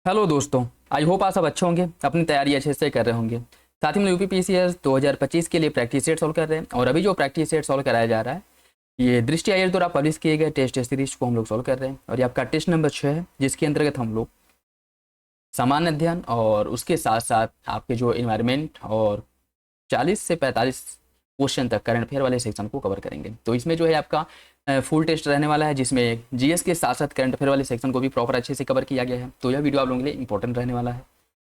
Hello दोस्तों, I hope आप सब अच्छे होंगे, अपनी तैयारी अच्छे से कर रहे होंगे। साथ ही में यूपीपीसीएस 2025 के लिए प्रैक्टिस सेट सॉल्व कर रहे हैं और अभी जो प्रैक्टिस सेट सॉल्व कराया जा रहा है ये दृष्टि आईएएस द्वारा पब्लिश किए गए टेस्ट सीरीज को हम लोग सॉल्व कर रहे हैं और ये आपका टेस्ट नंबर 6 है, जिसके अंतर्गत हम लोग सामान्य अध्ययन और उसके साथ साथ आपके जो इन्वायरमेंट और 40 से 45 क्वेश्चन तक करंट अफेयर वाले सेक्शन को कवर करेंगे। तो इसमें जो है आपका फुल टेस्ट रहने वाला है, जिसमें जीएस के साथ साथ करंट अफेयर वाले सेक्शन को भी प्रॉपर अच्छे से कवर किया गया है। तो यह वीडियो आप लोगों के लिए इंपॉर्टेंट रहने वाला है।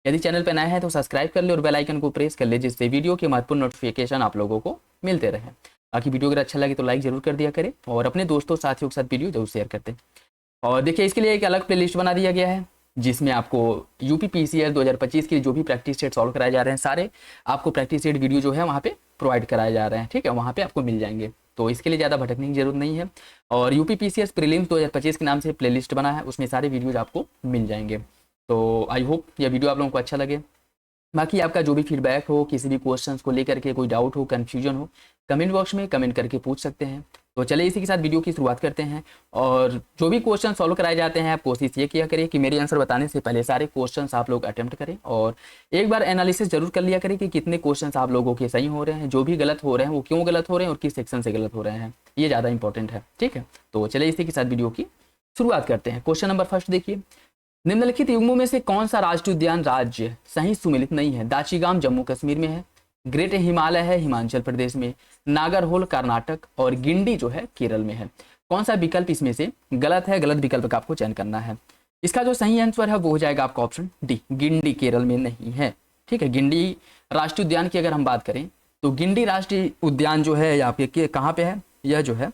यदि चैनल पर नया है तो सब्सक्राइब कर ले और बेल आइकन को प्रेस कर ले, जिससे वीडियो के महत्वपूर्ण नोटिफिकेशन आप लोगों को मिलते रहे। बाकी वीडियो अगर अच्छा लगे तो लाइक जरूर कर दिया करें और अपने दोस्तों साथियों के साथ वीडियो जरूर शेयर करते हैं। और देखिए, इसके लिए एक अलग प्लेलिस्ट बना दिया गया है, जिसमें आपको यूपीपीसीएस 2025 के जो भी प्रैक्टिस सेट सॉल्व कराए जा रहे हैं सारे आपको प्रैक्टिस सेट वीडियो जो है वहाँ पे प्रोवाइड कराए जा रहे हैं। ठीक है, वहाँ पे आपको मिल जाएंगे, तो इसके लिए ज़्यादा भटकने की जरूरत नहीं है। और यूपीपीसीएस प्रीलिम्स 2025 के नाम से प्लेलिस्ट बना है, उसमें सारे वीडियोज आपको मिल जाएंगे। तो आई होप यह वीडियो आप लोगों को अच्छा लगे। बाकी आपका जो भी फीडबैक हो, किसी भी क्वेश्चंस को लेकर के कोई डाउट हो, कन्फ्यूजन हो, कमेंट बॉक्स में कमेंट करके पूछ सकते हैं। तो चलिए इसी के साथ वीडियो की शुरुआत करते हैं। और जो भी क्वेश्चन सॉल्व कराए जाते हैं, आप कोशिश ये किया करिए कि मेरे आंसर बताने से पहले सारे क्वेश्चंस आप लोग अटेम्प्ट करें और एक बार एनालिसिस जरूर कर लिया करें कि कितने क्वेश्चंस आप लोगों के सही हो रहे हैं, जो भी गलत हो रहे हैं वो क्यों गलत हो रहे हैं और किस सेक्शन से गलत हो रहे हैं, ये ज़्यादा इंपॉर्टेंट है। ठीक है, तो चलिए इसी के साथ वीडियो की शुरुआत करते हैं। क्वेश्चन नंबर फर्स्ट देखिए, निम्नलिखित युग्मों में से कौन सा राष्ट्रीय उद्यान राज्य सही सुमेलित नहीं है? दाचीगाम जम्मू कश्मीर में है, ग्रेट हिमालय है हिमाचल प्रदेश में, नागरहोल कर्नाटक और गिंडी जो है केरल में है। कौन सा विकल्प इसमें से गलत है? गलत विकल्प का आपको चयन करना है। इसका जो सही आंसर है वो हो जाएगा आपका ऑप्शन डी, गिंडी केरल में नहीं है। ठीक है, गिंडी राष्ट्रीय उद्यान की अगर हम बात करें तो गिंडी राष्ट्रीय उद्यान जो है आपके कहाँ पे है? यह जो है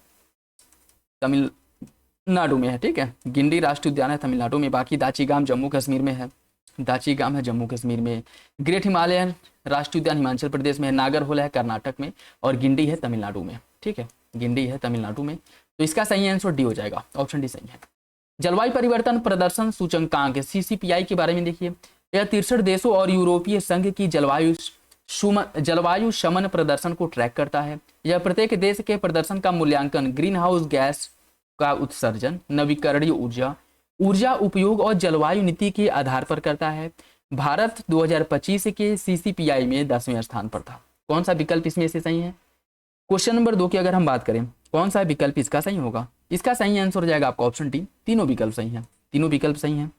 तमिलनाडु में है। ठीक है, गिंडी राष्ट्रीय उद्यान है तमिलनाडु में। बाकी दाचीगाम जम्मू कश्मीर में है, दाचीगाम है जम्मू कश्मीर में। ग्रेट हिमालयन राष्ट्रीय उद्यान हिमाचल प्रदेश में, नागरहोल है कर्नाटक में और गिंडी है तमिलनाडु में। ठीक है, गिंडी है तमिलनाडु में। तो इसका सही आंसर डी हो जाएगा, ऑप्शन डी सही है। जलवायु परिवर्तन प्रदर्शन सूचकांक सीसीपीआई के बारे में देखिए, यह 63 देशों और यूरोपीय संघ की जलवायु शमन प्रदर्शन को ट्रैक करता है। यह प्रत्येक देश के प्रदर्शन का मूल्यांकन ग्रीन हाउस गैस का उत्सर्जन, नवीकरणीय ऊर्जा उपयोग और जलवायु नीति के आधार पर करता है। भारत 2025 के सीसीपीआई में 10वें स्थान पर था। कौन सा विकल्प इसमें से सही है? क्वेश्चन नंबर 2 की अगर हम बात करें, कौन सा विकल्प इसका सही होगा? इसका सही आंसर हो जाएगा आपका ऑप्शन डी, तीनों विकल्प सही है, तीनों विकल्प सही है।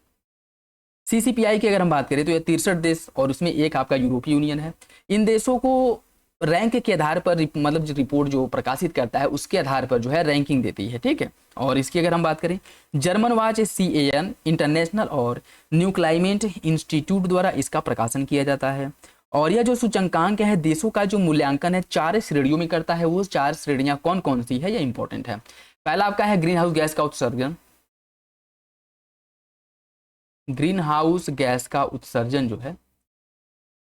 सीसीपीआई की अगर हम बात करें तो यह 63 देश और उसमें एक आपका यूरोपीय यूनियन है। इन देशों को रैंक के आधार पर मतलब जो रिपोर्ट जो प्रकाशित करता है उसके आधार पर जो है रैंकिंग देती है। ठीक है, और इसकी अगर हम बात करें, जर्मन वाच CAN इंटरनेशनल और न्यू क्लाइमेट इंस्टीट्यूट द्वारा इसका प्रकाशन किया जाता है। और यह जो सूचकांक है देशों का जो मूल्यांकन है 4 श्रेणियों में करता है। वो 4 श्रेणियां कौन कौन सी है, यह इंपॉर्टेंट है। पहला आपका है ग्रीन हाउस गैस का उत्सर्जन। ग्रीन हाउस गैस का उत्सर्जन जो है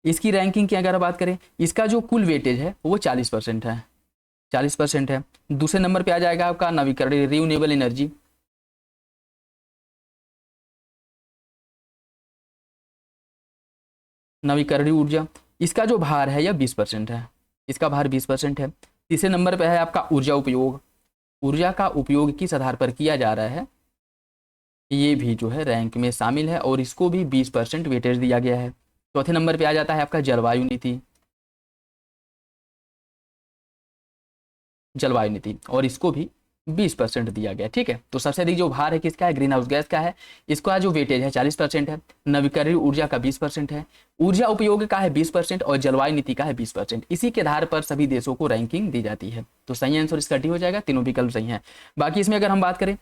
इसकी रैंकिंग की अगर बात करें, इसका जो कुल वेटेज है वो 40% है, 40% है। दूसरे नंबर पे आ जाएगा आपका नवीकरणीय रिन्यूएबल एनर्जी, नवीकरणीय ऊर्जा, इसका जो भार है यह 20% है, इसका भार 20% है। तीसरे नंबर पे है आपका ऊर्जा उपयोग, ऊर्जा का उपयोग किस आधार पर किया जा रहा है ये भी जो है रैंक में शामिल है और इसको भी 20% वेटेज दिया गया है। चौथे नंबर पे आ जाता है आपका जलवायु नीति, जलवायु नीति और इसको भी 20% दिया गया। ठीक है, तो सबसे अधिक जो भार है किसका है? ग्रीन हाउस गैस का है, इसका जो वेटेज है 40% है। नवीकरणीय ऊर्जा का 20% है, ऊर्जा उपयोग का है 20% और जलवायु नीति का है 20%। इसी के आधार पर सभी देशों को रैंकिंग दी जाती है। तो सही आंसर इसका डी हो जाएगा, तीनों विकल्प सही है। बाकी इसमें अगर हम बात करें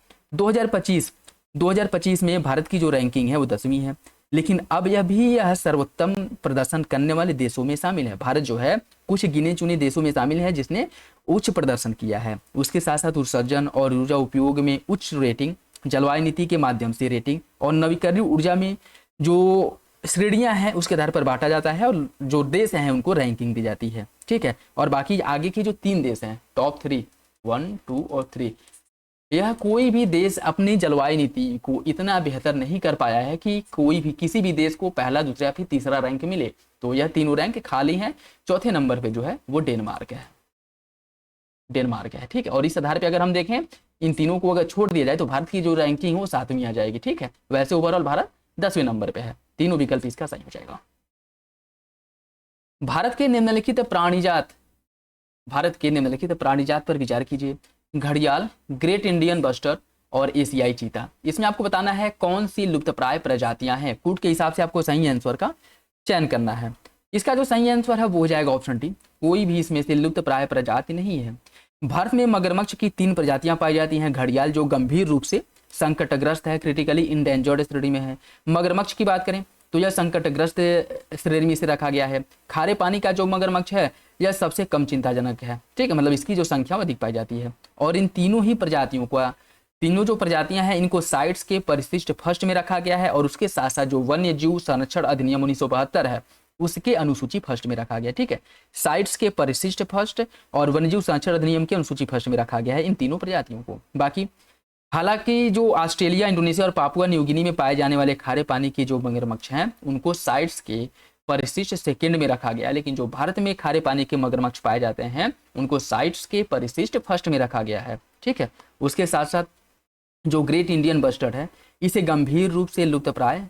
2025 में भारत की जो रैंकिंग है वो 10वीं है, लेकिन अब यह सर्वोत्तम प्रदर्शन करने वाले देशों में शामिल है। भारत जो है कुछ गिने चुने देशों में शामिल है जिसने उच्च प्रदर्शन किया है। उसके साथ साथ उत्सर्जन और ऊर्जा उपयोग में उच्च रेटिंग, जलवायु नीति के माध्यम से रेटिंग और नवीकरणीय ऊर्जा में जो श्रेणियां हैं उसके आधार पर बांटा जाता है और जो देश हैं उनको रैंकिंग दी जाती है। ठीक है, और बाकी आगे के जो 3 देश हैं टॉप 3, 1, 2 और 3, यह कोई भी देश अपनी जलवायु नीति को इतना बेहतर नहीं कर पाया है कि कोई भी किसी भी देश को पहला, दूसरा फिर तीसरा रैंक मिले। तो यह तीनों रैंक खाली हैं। चौथे नंबर पे जो है वो डेनमार्क है, डेनमार्क है। ठीक है, और इस आधार पे अगर हम देखें इन तीनों को अगर छोड़ दिया जाए तो भारत की जो रैंकिंग है वो 7वीं आ जाएगी। ठीक है, वैसे ओवरऑल भारत 10वें नंबर पे है। तीनों विकल्प इसका सही हो जाएगा। भारत के निम्नलिखित प्राणीजात पर विचार कीजिए। घड़ियाल, ग्रेट इंडियन बस्टर्ड और एशियाई चीता। इसमें आपको बताना है कौन सी लुप्तप्राय प्रजातियां हैं। कूट के हिसाब से आपको सही आंसर का चयन करना है। इसका जो सही आंसर है वो हो जाएगा ऑप्शन डी, कोई भी इसमें से लुप्तप्राय प्रजाति नहीं है। भारत में मगरमच्छ की 3 प्रजातियां पाई जाती हैं। घड़ियाल जो गंभीर रूप से संकटग्रस्त है, क्रिटिकली इंडेंजर्ड श्रेणी में है। मगरमच्छ की बात करें तो यह संकटग्रस्त श्रेणी में से रखा गया है। खारे पानी का जो मगरमच्छ है यह सबसे कम चिंताजनक है, ठीक है, मतलब इसकी जो संख्या अधिक पाई जाती है। और इन तीनों ही प्रजातियों को, तीनों जो प्रजातियां हैं इनको साइट्स के परिशिष्ट फर्स्ट में रखा गया है, और उसके साथ साथ जो वन्य जीव संरक्षण अधिनियम 1972 है उसके अनुसूची फर्स्ट में रखा गया, ठीक है। साइट्स के परिशिष्ट फर्स्ट और वन्यजीव संरक्षण अधिनियम के अनुसूची फर्स्ट में रखा गया है इन तीनों प्रजातियों को। बाकी हालांकि जो ऑस्ट्रेलिया, इंडोनेशिया और पापुआ न्यू गिनी में पाए जाने वाले खारे पानी के जो मगरमच्छ हैं उनको साइट्स के परिशिष्ट सेकंड में रखा गया, लेकिन जो भारत में खारे पानी के मगरमच्छ पाए जाते हैं उनको साइट्स के परिशिष्ट फर्स्ट में रखा गया है, ठीक है। उसके साथ साथ जो ग्रेट इंडियन बस्टर्ड है इसे गंभीर रूप से लुप्तप्राय,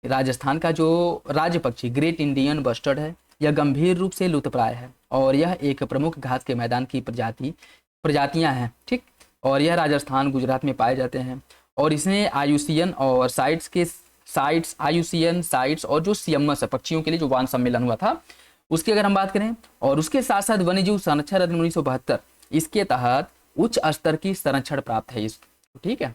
राजस्थान का जो राज्य पक्षी ग्रेट इंडियन बस्टर्ड है यह गंभीर रूप से लुप्तप्राय है और यह एक प्रमुख घास के मैदान की प्रजातियां हैं, ठीक। और यह राजस्थान, गुजरात में पाए जाते हैं। और इसमें आयुसीएन और आयुसीएन साइट्स और जो सियमस पक्षियों के लिए जो वान सम्मेलन हुआ था उसकी अगर हम बात करें, और उसके साथ साथ वन्यजीव संरक्षण अधिनियम 1972 इसके तहत उच्च स्तर की संरक्षण प्राप्त है इसको, ठीक है।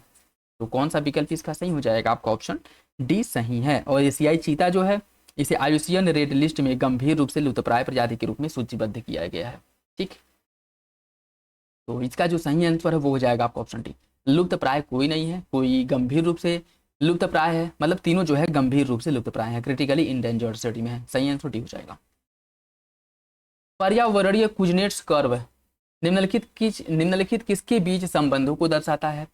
तो कौन सा विकल्प इसका सही हो जाएगा? आपका ऑप्शन डी सही है। और एशियाई चीता जो है इसे आयुसीएन रेड लिस्ट में गंभीर रूप से लुप्तप्राय प्रजाति के रूप में सूचीबद्ध किया गया है, ठीक। तो इसका जो सही आंसर है वो हो जाएगा आपका ऑप्शन डी। लुप्तप्राय कोई नहीं है, कोई गंभीर रूप से लुप्तप्राय है, मतलब तीनों जो है गंभीर रूप से लुप्तप्राय है, क्रिटिकली इंडेंजर्ड श्रेणी में है। सही आंसर डी हो जाएगा। पर्यावरणीय कुजनेट्स कर्व निम्नलिखित किसके बीच संबंधों को दर्शाता है?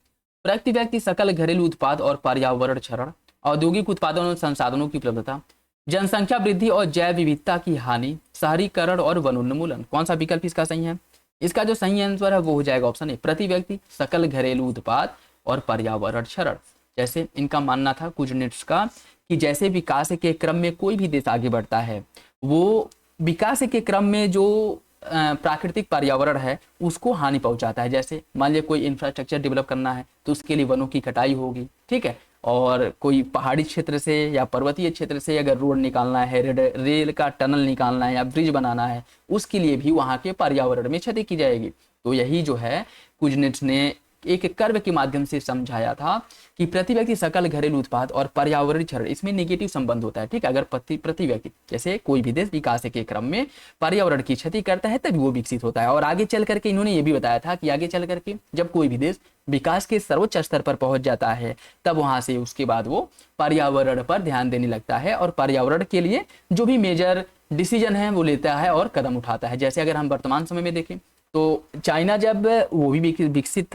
प्रति व्यक्ति सकल घरेलू उत्पाद और पर्यावरण क्षरण, औद्योगिक उत्पादन और संसाधनों की उपलब्धता, जनसंख्या वृद्धि और जैव विविधता की हानि, शहरीकरण और वनोन्मूलन। कौन सा विकल्प इसका सही है? इसका जो सही आंसर है वो हो जाएगा ऑप्शन ए, प्रति व्यक्ति सकल घरेलू उत्पाद और पर्यावरण क्षरण। जैसे इनका मानना था कुजनेट्स का कि जैसे विकास के क्रम में कोई भी देश आगे बढ़ता है वो विकास के क्रम में जो प्राकृतिक पर्यावरण है उसको हानि पहुंचाता है। जैसे मान लिया कोई इंफ्रास्ट्रक्चर डेवलप करना है तो उसके लिए वनों की कटाई होगी, ठीक है। और कोई पहाड़ी क्षेत्र से या पर्वतीय क्षेत्र से अगर रोड निकालना है, रेल का टनल निकालना है या ब्रिज बनाना है, उसके लिए भी वहाँ के पर्यावरण में क्षति की जाएगी। तो यही जो है कुजनेट्स ने एक कर्व के माध्यम से समझाया था कि प्रति व्यक्ति सकल घरेलू उत्पाद और पर्यावरणीय क्षरण इसमें नेगेटिव संबंध होता है, ठीक है। अगर प्रति व्यक्ति जैसे कोई भी देश विकास के क्रम में पर्यावरण की क्षति करता है तभी वो विकसित होता है। और आगे चल करके इन्होंने ये भी बताया था कि आगे चल करके जब कोई भी देश विकास के सर्वोच्च स्तर पर पहुंच जाता है तब वहां से उसके बाद वो पर्यावरण पर ध्यान देने लगता है और पर्यावरण के लिए जो भी मेजर डिसीजन है वो लेता है और कदम उठाता है। जैसे अगर हम वर्तमान समय में देखें तो चाइना जब वो भी विकासशील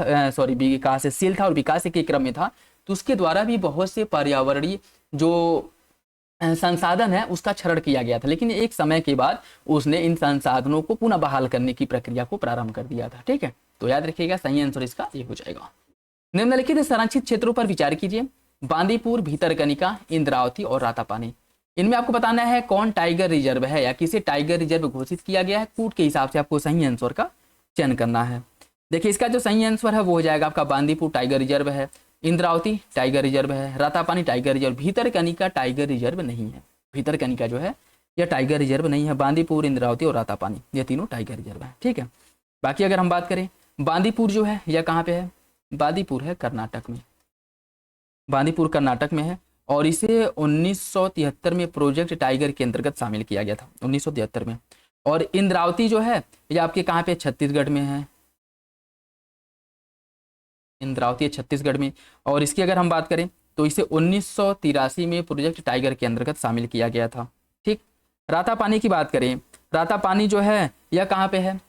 था और विकास के क्रम में था तो उसके द्वारा भी बहुत से पर्यावरणीय जो संसाधन है उसका क्षरण किया गया था, लेकिन एक समय के बाद उसने इन संसाधनों को पुनः बहाल करने की प्रक्रिया को प्रारंभ कर दिया था, ठीक है। तो याद रखिएगा सही आंसर इसका ये हो जाएगा। निम्नलिखित संरक्षित क्षेत्रों पर विचार कीजिए। बांदीपुर, भीतरकनिका, इंद्रावती और रातापानी। इनमें आपको बताना है कौन टाइगर रिजर्व है या किसे टाइगर रिजर्व घोषित किया गया है। कूट के हिसाब से आपको सही आंसर का चयन करना है। देखिए इसका जो सही आंसर है वो हो जाएगा आपका बांदीपुर टाइगर रिजर्व है, इंद्रावती टाइगर रिजर्व है, Ratapani tiger reserve, Bhitarkanika tiger reserve नहीं है। भीतरकनिका जो है यह टाइगर रिजर्व नहीं है। बांदीपुर, इंद्रावती और रातापानी ये तीनों टाइगर रिजर्व है, ठीक है। बाकी अगर हम बात करें बांदीपुर जो है यह कहाँ पे है? बांदीपुर है कर्नाटक में, बांदीपुर कर्नाटक में है और इसे 1973 में प्रोजेक्ट टाइगर के अंतर्गत शामिल किया गया था 1973 में। और इंद्रावती जो है ये आपके कहाँ पे? छत्तीसगढ़ में है। इंद्रावती है छत्तीसगढ़ में। और इसकी अगर हम बात करें तो इसे 1983 में प्रोजेक्ट टाइगर के अंतर्गत शामिल किया गया था, ठीक। रातापानी की बात करें, रातापानी जो है यह कहाँ पे है?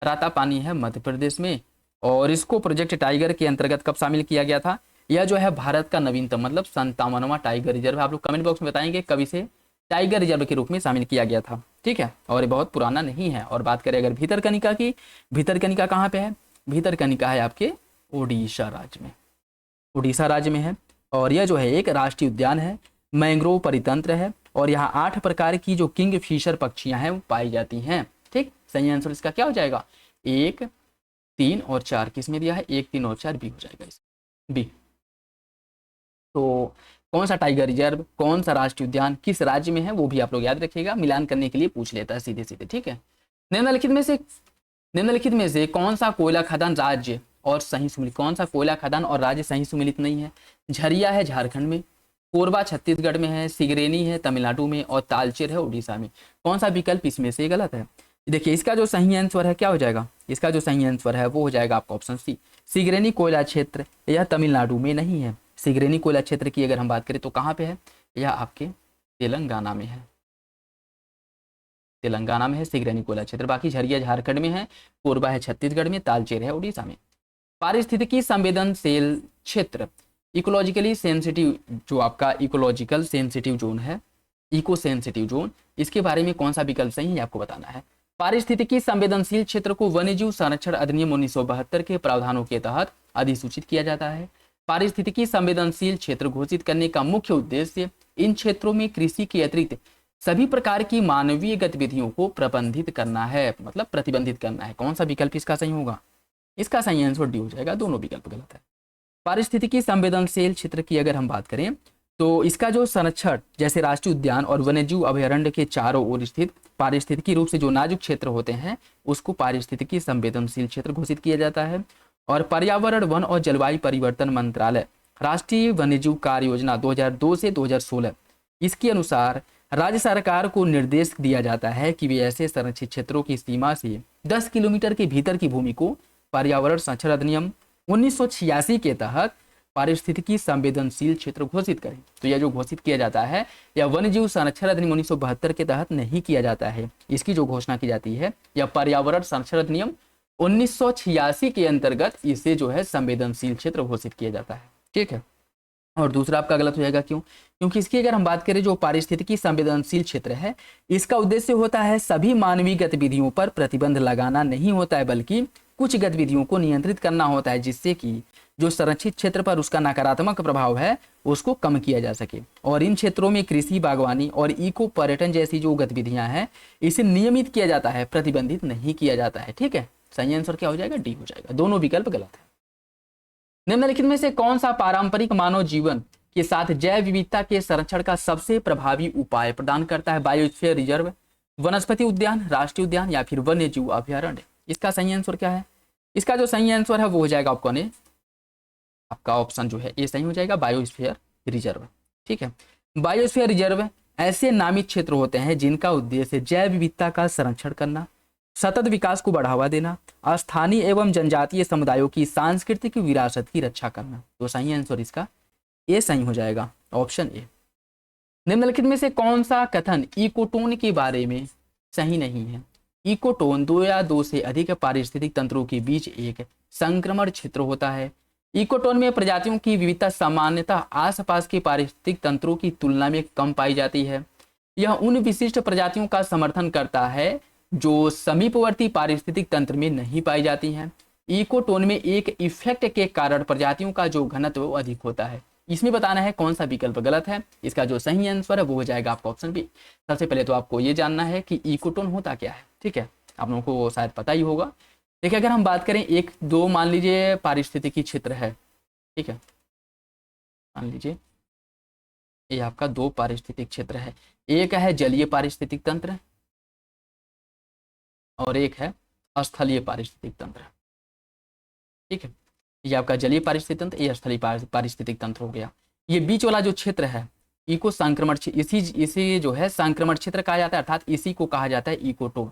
रातापानी है मध्य प्रदेश में और इसको प्रोजेक्ट टाइगर के अंतर्गत कब शामिल किया गया था? यह जो है भारत का नवीनतम मतलब 57वां टाइगर रिजर्व। आप लोग कमेंट बॉक्स में बताएंगे कब इसे टाइगर रिजर्व के रूप में शामिल किया गया था, ठीक है। और ये बहुत पुराना नहीं है। और बात करें अगर भीतरकनिका की, भीतरकनिका कहाँ पे है? भीतरकनिका है आपके उड़ीसा राज्य में, उड़ीसा राज्य में है। और यह जो है एक राष्ट्रीय उद्यान है मैंग्रोव परितंत्र है और यहाँ 8 प्रकार की जो किंग फिशर पक्षियां हैं वो पाई जाती हैं। ठीक, सही आंसर इसका क्या हो जाएगा? 1, 3 और 4 किसमें दिया है? 1, 3 और 4 बी हो जाएगा इसमें, बी। तो कौन सा टाइगर रिजर्व, कौन सा राष्ट्रीय उद्यान किस राज्य में है वो भी आप लोग याद रखिएगा, मिलान करने के लिए पूछ लेता है सीधे सीधे। ठीक है, निम्नलिखित में से कौन सा कोयला खदान राज्य और सही सुमिलित, कौन सा कोयला खदान और राज्य सही सुमिलित नहीं है? झरिया है झारखंड में, कोरबा छत्तीसगढ़ में है, सिगरेनी है तमिलनाडु में और तालचेर है उड़ीसा में। कौन सा विकल्प इसमें से गलत है? देखिए इसका जो सही आंसर है क्या हो जाएगा? इसका जो सही आंसर है वो हो जाएगा आपका ऑप्शन सी, सिगरेनी कोयला क्षेत्र। यह तमिलनाडु में नहीं है। सिगरेनी कोयला क्षेत्र की अगर हम बात करें तो कहाँ पे है? यह आपके तेलंगाना में है, तेलंगाना में है सिगरेनी कोयला क्षेत्र। बाकी झरिया झारखंड में है, कोरबा है छत्तीसगढ़ में, तालचेर है उड़ीसा में। पारिस्थितिकी संवेदनशील क्षेत्र, इकोलॉजिकली सेंसिटिव, जो आपका इकोलॉजिकल सेंसिटिव जोन है, इको सेंसिटिव जोन, इसके बारे में कौन सा विकल्प सही है आपको बताना है। पारिस्थितिकी संवेदनशील क्षेत्र को वन्यजीव संरक्षण अधिनियम 1972 के प्रावधानों के तहत अधिसूचित किया जाता है। पारिस्थितिकी संवेदनशील क्षेत्र घोषित करने का मुख्य उद्देश्य इन क्षेत्रों में कृषि के अतिरिक्त सभी प्रकार की मानवीय गतिविधियों को प्रबंधित करना है, मतलब प्रतिबंधित करना है। कौन सा विकल्प इसका सही होगा? इसका सही आंसर डी हो जाएगा, दोनों विकल्प गलत है। पारिस्थितिकी संवेदनशील क्षेत्र की अगर हम बात करें तो इसका जो संरक्षण, जैसे राष्ट्रीय उद्यान और वन्यजीव अभयारण्य के चारों ओर स्थित पारिस्थितिकी रूप से जो नाजुक क्षेत्र होते हैं उसको पारिस्थितिकी संवेदनशील क्षेत्र घोषित किया जाता है। और पर्यावरण, वन और जलवायु परिवर्तन मंत्रालय राष्ट्रीय वन्यजीव कार्य योजना 2002 से 2016, इसके अनुसार राज्य सरकार को निर्देश दिया जाता है कि वे ऐसे संरक्षित क्षेत्रों की सीमा से 10 किलोमीटर के भीतर की भूमि को पर्यावरण संरक्षण अधिनियम 1986 के तहत पारिस्थितिकी संवेदनशील क्षेत्र घोषित करें। तो यह जो घोषित किया जाता है यह वन्यजीव संरक्षण अधिनियम 1972 के तहत नहीं किया जाता है। इसकी जो घोषणा की जाती है यह पर्यावरण संरक्षण अधिनियम 1986 के अंतर्गत इसे जो है संवेदनशील क्षेत्र घोषित किया जाता है। ठीक है, और दूसरा आपका गलत हो जाएगा, क्यों? क्योंकि इसकी अगर हम बात करें जो पारिस्थितिकी संवेदनशील क्षेत्र है इसका उद्देश्य होता है सभी मानवीय गतिविधियों पर प्रतिबंध लगाना नहीं होता है, बल्कि कुछ गतिविधियों को नियंत्रित करना होता है जिससे कि जो संरक्षित क्षेत्र पर उसका नकारात्मक प्रभाव है उसको कम किया जा सके। और इन क्षेत्रों में कृषि, बागवानी और इको पर्यटन जैसी जो गतिविधियां हैं इसे नियमित किया जाता है, प्रतिबंधित नहीं किया जाता है। ठीक है, सही आंसर क्या हो जाएगा? डी हो जाएगा, दोनों विकल्प गलत है। निम्नलिखित में से कौन सा पारंपरिक मानव जीवन के साथ जैव विविधता के संरक्षण का सबसे प्रभावी उपाय प्रदान करता है? बायोस्फीयर रिजर्व, वनस्पति उद्यान, राष्ट्रीय उद्यान या फिर वन्यजीव अभयारण्य। इसका सही आंसर क्या है? इसका जो सही आंसर है वो हो जाएगा आपका ऑप्शन जो है ए सही हो जाएगा, बायोस्फीयर रिजर्व। ठीक है, बायोस्फीयर रिजर्व ऐसे नामित क्षेत्र होते हैं जिनका उद्देश्य जैव विविधता का संरक्षण करना, सतत विकास को बढ़ावा देना, स्थानीय एवं जनजातीय समुदायों की सांस्कृतिक विरासत की रक्षा करना। तो सही आंसर इसका ए सही हो जाएगा, ऑप्शन ए। निम्नलिखित में से कौन सा कथन इकोटोन के बारे में सही नहीं है? इकोटोन 2 या 2 से अधिक पारिस्थितिक तंत्रों के बीच एक संक्रमण क्षेत्र होता है। इकोटोन में प्रजातियों की विविधता सामान्यतः आसपास के पारिस्थितिक तंत्रों की तुलना में कम पाई जाती है। यह उन विशिष्ट प्रजातियों का समर्थन करता है जो समीपवर्ती पारिस्थितिक तंत्र में नहीं पाई जाती हैं। इकोटोन में एक इफेक्ट के कारण प्रजातियों का जो घनत्व अधिक होता है। इसमें बताना है कौन सा विकल्प गलत है। इसका जो सही आंसर है वो हो जाएगा आपका ऑप्शन बी। सबसे पहले तो आपको ये जानना है कि इकोटोन होता क्या है। ठीक है, आप लोगों को शायद पता ही होगा। देखिए अगर हम बात करें 1-2 मान लीजिए पारिस्थितिकी क्षेत्र है। ठीक है, मान लीजिए ये आपका 2 पारिस्थितिक क्षेत्र है। एक है जलीय पारिस्थितिक तंत्र और एक है स्थलीय पारिस्थितिक तंत्र। ठीक है, ये आपका जलीय पारिस्थितिक तंत्र, ये स्थलीय पारिस्थितिक तंत्र हो गया। ये बीच वाला जो क्षेत्र है इको संक्रमण, इसी जो है संक्रमण क्षेत्र कहा जाता है, अर्थात इसी को कहा जाता है इकोटोन।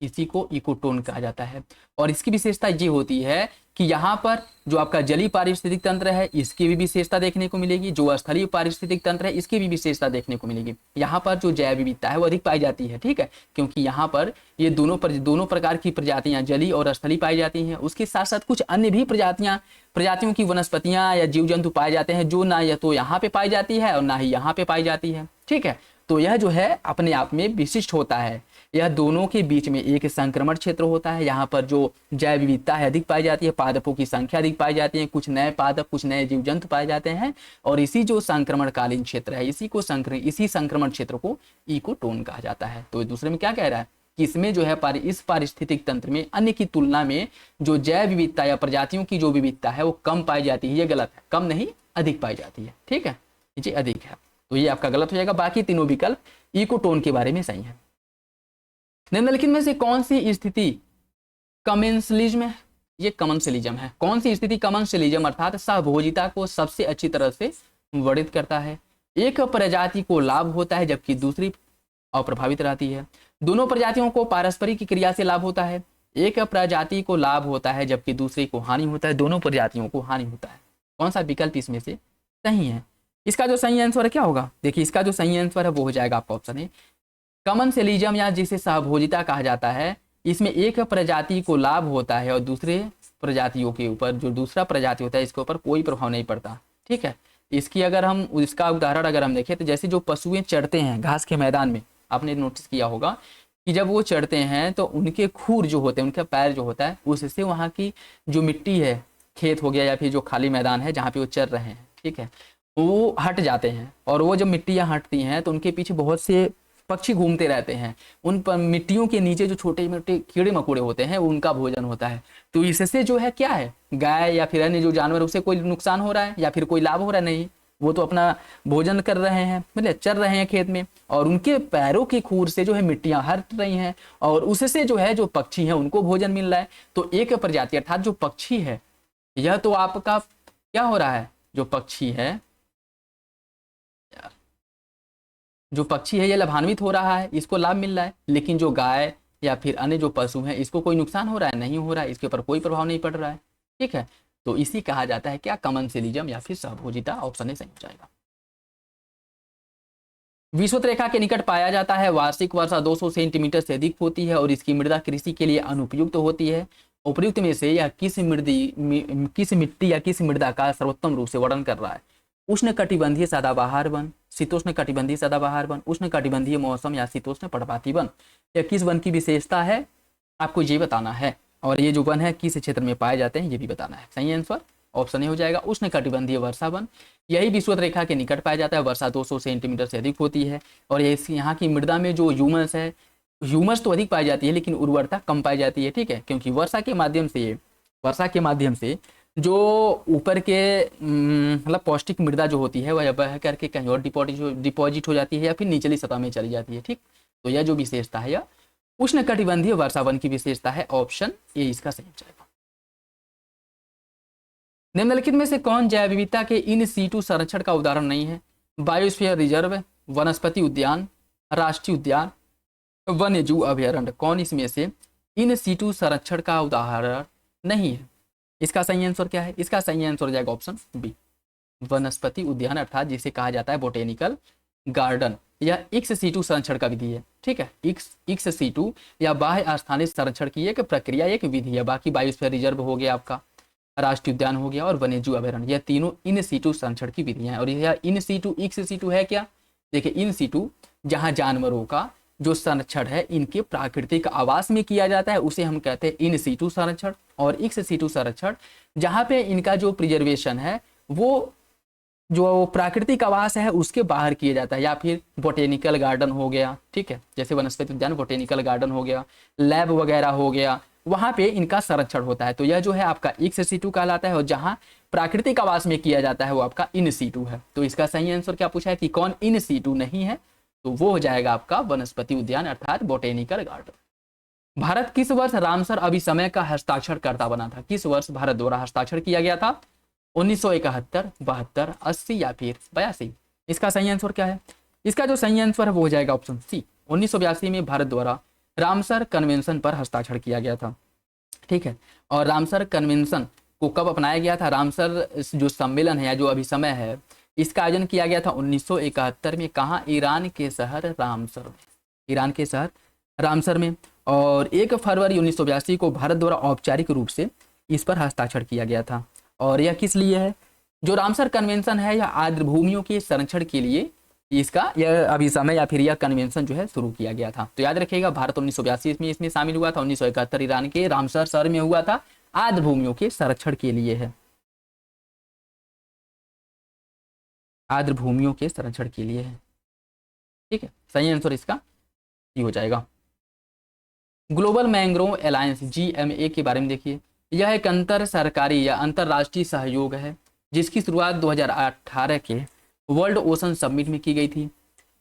इसी को इकोटोन कहा जाता है। और इसकी विशेषता ये होती है कि यहाँ पर जो आपका जलीय पारिस्थितिक तंत्र है इसकी भी विशेषता देखने को मिलेगी, जो स्थलीय पारिस्थितिक तंत्र है इसकी भी विशेषता देखने को मिलेगी। यहाँ पर जो जैव विविधता है वो अधिक पाई जाती है। ठीक है, क्योंकि यहाँ पर ये दोनों प्रकार की प्रजातियां जलीय और स्थलीय पाई जाती हैं। उसके साथ साथ कुछ अन्य भी प्रजातियों की वनस्पतियां या जीव जंतु पाए जाते हैं जो ना या तो यहाँ पे पाई जाती है और ना ही यहाँ पे पाई जाती है। ठीक है, तो यह जो है अपने आप में विशिष्ट होता है। यह दोनों के बीच में एक संक्रमण क्षेत्र होता है। यहाँ पर जो जैव विविधता है अधिक पाई जाती है, पादपों की संख्या अधिक पाई जाती है, कुछ नए पादप कुछ नए जीव जंतु पाए जाते हैं, और इसी जो संक्रमणकालीन क्षेत्र है इसी संक्रमण क्षेत्र को इकोटोन कहा जाता है। तो दूसरे में क्या कह रहा है कि इसमें जो है इस पारिस्थितिक तंत्र में अन्य की तुलना में जो जैव विविधता या प्रजातियों की जो विविधता है वो कम पाई जाती है। ये गलत है, कम नहीं अधिक पाई जाती है। ठीक है, ये अधिक है, तो ये आपका गलत हो जाएगा। बाकी तीनों विकल्प इकोटोन के बारे में सही है। निम्नलिखित में से कौन सी स्थिति कमेंसलिज्म है? ये कमेंसलिज्म है। कौन सी स्थिति कमेंसलिज्म अर्थात सहभोजिता को सबसे अच्छी तरह से वर्णित करता है? एक प्रजाति को लाभ होता है जबकि दूसरी अप्रभावित रहती है। दोनों प्रजातियों को पारस्परिक क्रिया से लाभ होता है। एक प्रजाति को लाभ होता है जबकि दूसरी को हानि होता है। दोनों प्रजातियों को हानि होता है। कौन सा विकल्प इसमें से सही है? इसका जो सही आंसर है क्या होगा? देखिए, इसका जो सही आंसर है वो हो जाएगा आपका ऑप्शन है कमेंसलिज्म, या जिसे सहभोजिता कहा जाता है। इसमें एक प्रजाति को लाभ होता है और दूसरे प्रजातियों के ऊपर जो दूसरा प्रजाति होता है इसके ऊपर कोई प्रभाव नहीं पड़ता। ठीक है, इसकी अगर हम इसका उदाहरण अगर हम देखें तो जैसे जो पशुएं चढ़ते हैं घास के मैदान में, आपने नोटिस किया होगा कि जब वो चढ़ते हैं तो उनके खुर जो होते हैं, उनका पैर जो होता है, उससे वहाँ की जो मिट्टी है, खेत हो गया या फिर जो खाली मैदान है जहाँ पे वो चर रहे हैं, ठीक है, वो हट जाते हैं। और वो जब मिट्टियाँ हटती हैं तो उनके पीछे बहुत से पक्षी घूमते रहते हैं। उन पर मिट्टियों के नीचे जो छोटे मोटे कीड़े मकोड़े होते हैं उनका भोजन होता है। तो इससे जो है क्या है, गाय या फिर अन्य जो जानवर उसे कोई नुकसान हो रहा है या फिर कोई लाभ हो रहा है? नहीं, वो तो अपना भोजन कर रहे हैं, मतलब चर रहे हैं खेत में, और उनके पैरों की खूर से जो है मिट्टियां हट रही हैं और उससे जो है जो पक्षी हैं उनको भोजन मिल रहा है। तो एक प्रजाति अर्थात जो पक्षी है, यह तो आपका क्या हो रहा है, जो पक्षी है ये लाभान्वित हो रहा है, इसको लाभ मिल रहा है। लेकिन जो गाय या फिर अन्य जो पशु हैं इसको कोई नुकसान हो रहा है? नहीं हो रहा है, इसके ऊपर कोई प्रभाव नहीं पड़ रहा है। ठीक है, तो इसी कहा जाता है क्या, कमेंसलिज्म या फिर सहभोजिता। ऑप्शन ए सही हो जाएगा। विषुवत रेखा के निकट पाया जाता है। वार्षिक वर्षा 200 सेंटीमीटर से अधिक होती है और इसकी मृदा कृषि के लिए अनुपयुक्त होती है। उपयुक्त में से यह किस मिट्टी या किस मृदा का सर्वोत्तम रूप से वर्णन कर रहा है? उष्ण कटिबंधीय सदाबहार वन, शीतोष्ण कटिबंधीय सदाबहार वन, उष्ण कटिबंधीय मौसम या शीतोष्ण पर्णपाती वन। यह किस वन की विशेषता है आपको ये बताना है, और ये जो वन है किस क्षेत्र में पाए जाते हैं ये भी बताना है। सही आंसर ऑप्शन ए हो जाएगा, उष्ण कटिबंधीय वर्षा वन। यही विषुवत रेखा के निकट पाया जाता है। वर्षा 200 सेंटीमीटर से अधिक होती है और यहाँ की मृदा में जो ह्यूमस है, ह्यूमस तो अधिक पाई जाती है लेकिन उर्वरता कम पाई जाती है। ठीक है, क्योंकि वर्षा के माध्यम से जो ऊपर के मतलब पौष्टिक मृदा जो होती है वह बह करके कहीं और डिपॉजिट हो जाती है या फिर निचली सतह में चली जाती है। ठीक, तो यह जो विशेषता है यह उष्ण कटिबंधीय वर्षा वन की विशेषता है। ऑप्शन ए इसका सही हो जाएगा। निम्नलिखित में से कौन जैव विविधता के इन सीटू संरक्षण का उदाहरण नहीं है? बायोस्फीयर रिजर्व, वनस्पति उद्यान, राष्ट्रीय उद्यान, वन्यजीव अभयारण्य। कौन इसमें से इन सीटू संरक्षण का उदाहरण नहीं है? इसका सही आंसर क्या है? इसका सही आंसर हो जाएगा ऑप्शन बी, वनस्पति उद्यान, अर्थात जिसे कहा जाता है बोटेनिकल गार्डन। यह इक्स सीटू संरक्षण का विधि है। ठीक है, इक्स सीटू या बाह्य स्थानिक संरक्षण की एक प्रक्रिया, एक विधि है। बाकी बायोस्फीयर रिजर्व हो गया, आपका राष्ट्रीय उद्यान हो गया और वन्यजीव अभयारण्य, यह तीनों इन सीटू संरक्षण की विधियां हैं। और यह इन सीटू इक्स सीटू है क्या? देखिए, इन सीटू जहां जानवरों का जो संरक्षण है इनके प्राकृतिक आवास में किया जाता है उसे हम कहते हैं इन सीटू संरक्षण। और इक्स सीटू संरक्षण जहाँ पे इनका जो प्रिजर्वेशन है वो जो प्राकृतिक आवास है उसके बाहर किया जाता है, या फिर बोटेनिकल गार्डन हो गया। ठीक है, जैसे वनस्पति उद्यान बोटेनिकल गार्डन हो गया, लैब वगैरह हो गया, वहाँ पे इनका संरक्षण होता है। तो यह जो है आपका इक्स सीटू कहलाता है और जहाँ प्राकृतिक आवास में किया जाता है वो आपका इन सीटू है। तो इसका सही आंसर क्या पूछा है कि कौन इन सीटू नहीं है? तो वो हो जाएगा आपका वनस्पति उद्यान अर्थात बोटेनिकल गार्डन। भारत किस वर्ष रामसर अभिसमय का हस्ताक्षरकर्ता बना था? किस वर्ष भारत द्वारा हस्ताक्षर किया गया था? 1971, 72, 80 या फिर 82? इसका सही आंसर क्या है? इसका जो सही आंसर है वो हो जाएगा ऑप्शन सी, 1982 में भारत द्वारा रामसर कन्वेंशन पर हस्ताक्षर किया गया था। ठीक है, और रामसर कन्वेंशन को कब अपनाया गया था? रामसर जो सम्मेलन है या जो अभिसमय है इसका आयोजन किया गया था 1971 में। कहाँ? ईरान के शहर रामसर में, ईरान के शहर रामसर में। और 1 फरवरी 1982 को भारत द्वारा औपचारिक रूप से इस पर हस्ताक्षर किया गया था। और यह किस लिए है? जो रामसर कन्वेंशन है यह आर्द्र भूमियों के संरक्षण के लिए इसका यह अभिसमय या फिर यह कन्वेंशन जो है शुरू किया गया था। तो याद रखिएगा, भारत 1982 में इसमें शामिल हुआ था। 1971 ईरान के रामसर शहर में हुआ था, आर्द्र भूमियों के संरक्षण के लिए है, आर्द्र भूमियों के संरक्षण के लिए है। ठीक है, सही आंसर इसका ये हो जाएगा। ग्लोबल मैंग्रोव अलायंस GMA के बारे में देखिए। यह एक अंतर सरकारी या अंतरराष्ट्रीय सहयोग है जिसकी शुरुआत 2018 के वर्ल्ड ओशन समिट में की गई थी।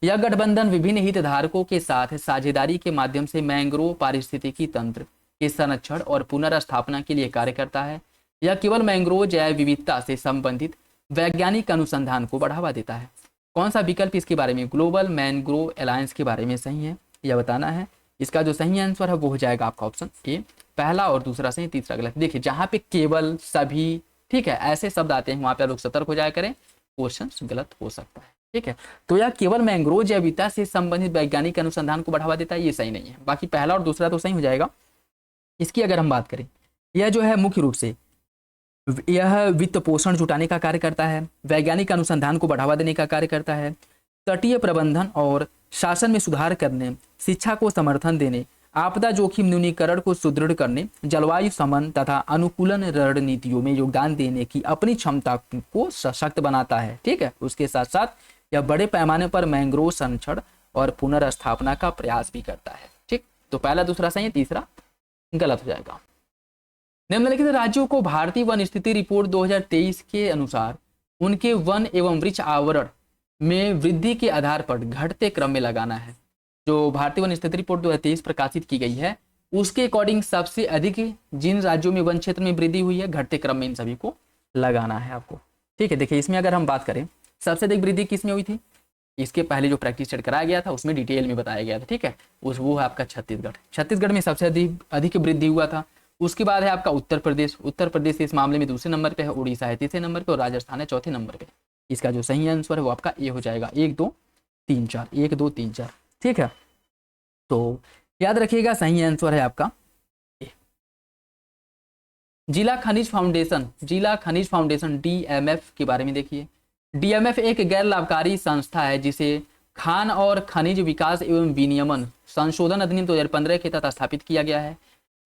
यह गठबंधन विभिन्न हितधारकों के साथ साझेदारी के माध्यम से मैंग्रोव पारिस्थितिकी तंत्र के संरक्षण और पुनर्स्थापना के लिए कार्य करता है। यह केवल मैंग्रोव जैव विविधता से संबंधित वैज्ञानिक अनुसंधान को बढ़ावा देता है। कौन सा विकल्प इसके बारे में, ग्लोबल मैंग्रोव अलायंस के बारे में सही है, यह बताना है। इसका जो सही आंसर है वो हो जाएगा आपका ऑप्शन ए, पहला और दूसरा सही, तीसरा गलत। देखिए जहां पे केवल, सभी, ठीक है, ऐसे शब्द आते हैं वहां पे लोग सतर्क हो जाया करें, क्वेश्चन गलत हो सकता है। ठीक है, तो यह केवल मैंग्रोव जैव विविधता से संबंधित वैज्ञानिक अनुसंधान को बढ़ावा देता है, ये सही नहीं है। बाकी पहला और दूसरा तो सही हो जाएगा। इसकी अगर हम बात करें, यह जो है मुख्य रूप से यह वित्त पोषण जुटाने का कार्य करता है, वैज्ञानिक अनुसंधान को बढ़ावा देने का कार्य करता है, तटीय प्रबंधन और शासन में सुधार करने, शिक्षा को समर्थन देने, आपदा जोखिम न्यूनीकरण को सुदृढ़ करने, जलवायु समन तथा अनुकूलन रणनीतियों में योगदान देने की अपनी क्षमता को सशक्त बनाता है। ठीक है, उसके साथ साथ यह बड़े पैमाने पर मैंग्रोव संरक्षण और पुनर्स्थापना का प्रयास भी करता है। ठीक, तो पहला दूसरा सही है, तीसरा गलत हो जाएगा। निम्नलिखित राज्यों को भारतीय वन स्थिति रिपोर्ट 2023 के अनुसार उनके वन एवं वृक्ष आवरण में वृद्धि के आधार पर घटते क्रम में लगाना है। जो भारतीय वन स्थिति रिपोर्ट 2023 प्रकाशित की गई है उसके अकॉर्डिंग सबसे अधिक जिन राज्यों में वन क्षेत्र में वृद्धि हुई है, घटते क्रम में इन सभी को लगाना है आपको। ठीक है, देखिए इसमें अगर हम बात करें सबसे अधिक वृद्धि किस में हुई थी, इसके पहले जो प्रैक्टिस सेट कराया गया था उसमें डिटेल में बताया गया था। ठीक है, वो है आपका छत्तीसगढ़। छत्तीसगढ़ में सबसे अधिक वृद्धि हुआ था। उसके बाद है आपका उत्तर प्रदेश। उत्तर प्रदेश इस मामले में दूसरे नंबर पे है, उड़ीसा है तीसरे नंबर पे और राजस्थान है चौथे नंबर पे। इसका जो सही आंसर है वो आपका ए हो जाएगा, 1 2 3 4, 1 2 3 4। ठीक है, तो याद रखिएगा सही आंसर है आपका ए। जिला खनिज फाउंडेशन DMF के बारे में देखिए। DMF एक गैर लाभकारी संस्था है जिसे खान और खनिज विकास एवं विनियमन संशोधन अधिनियम 2015 के तहत स्थापित किया गया है।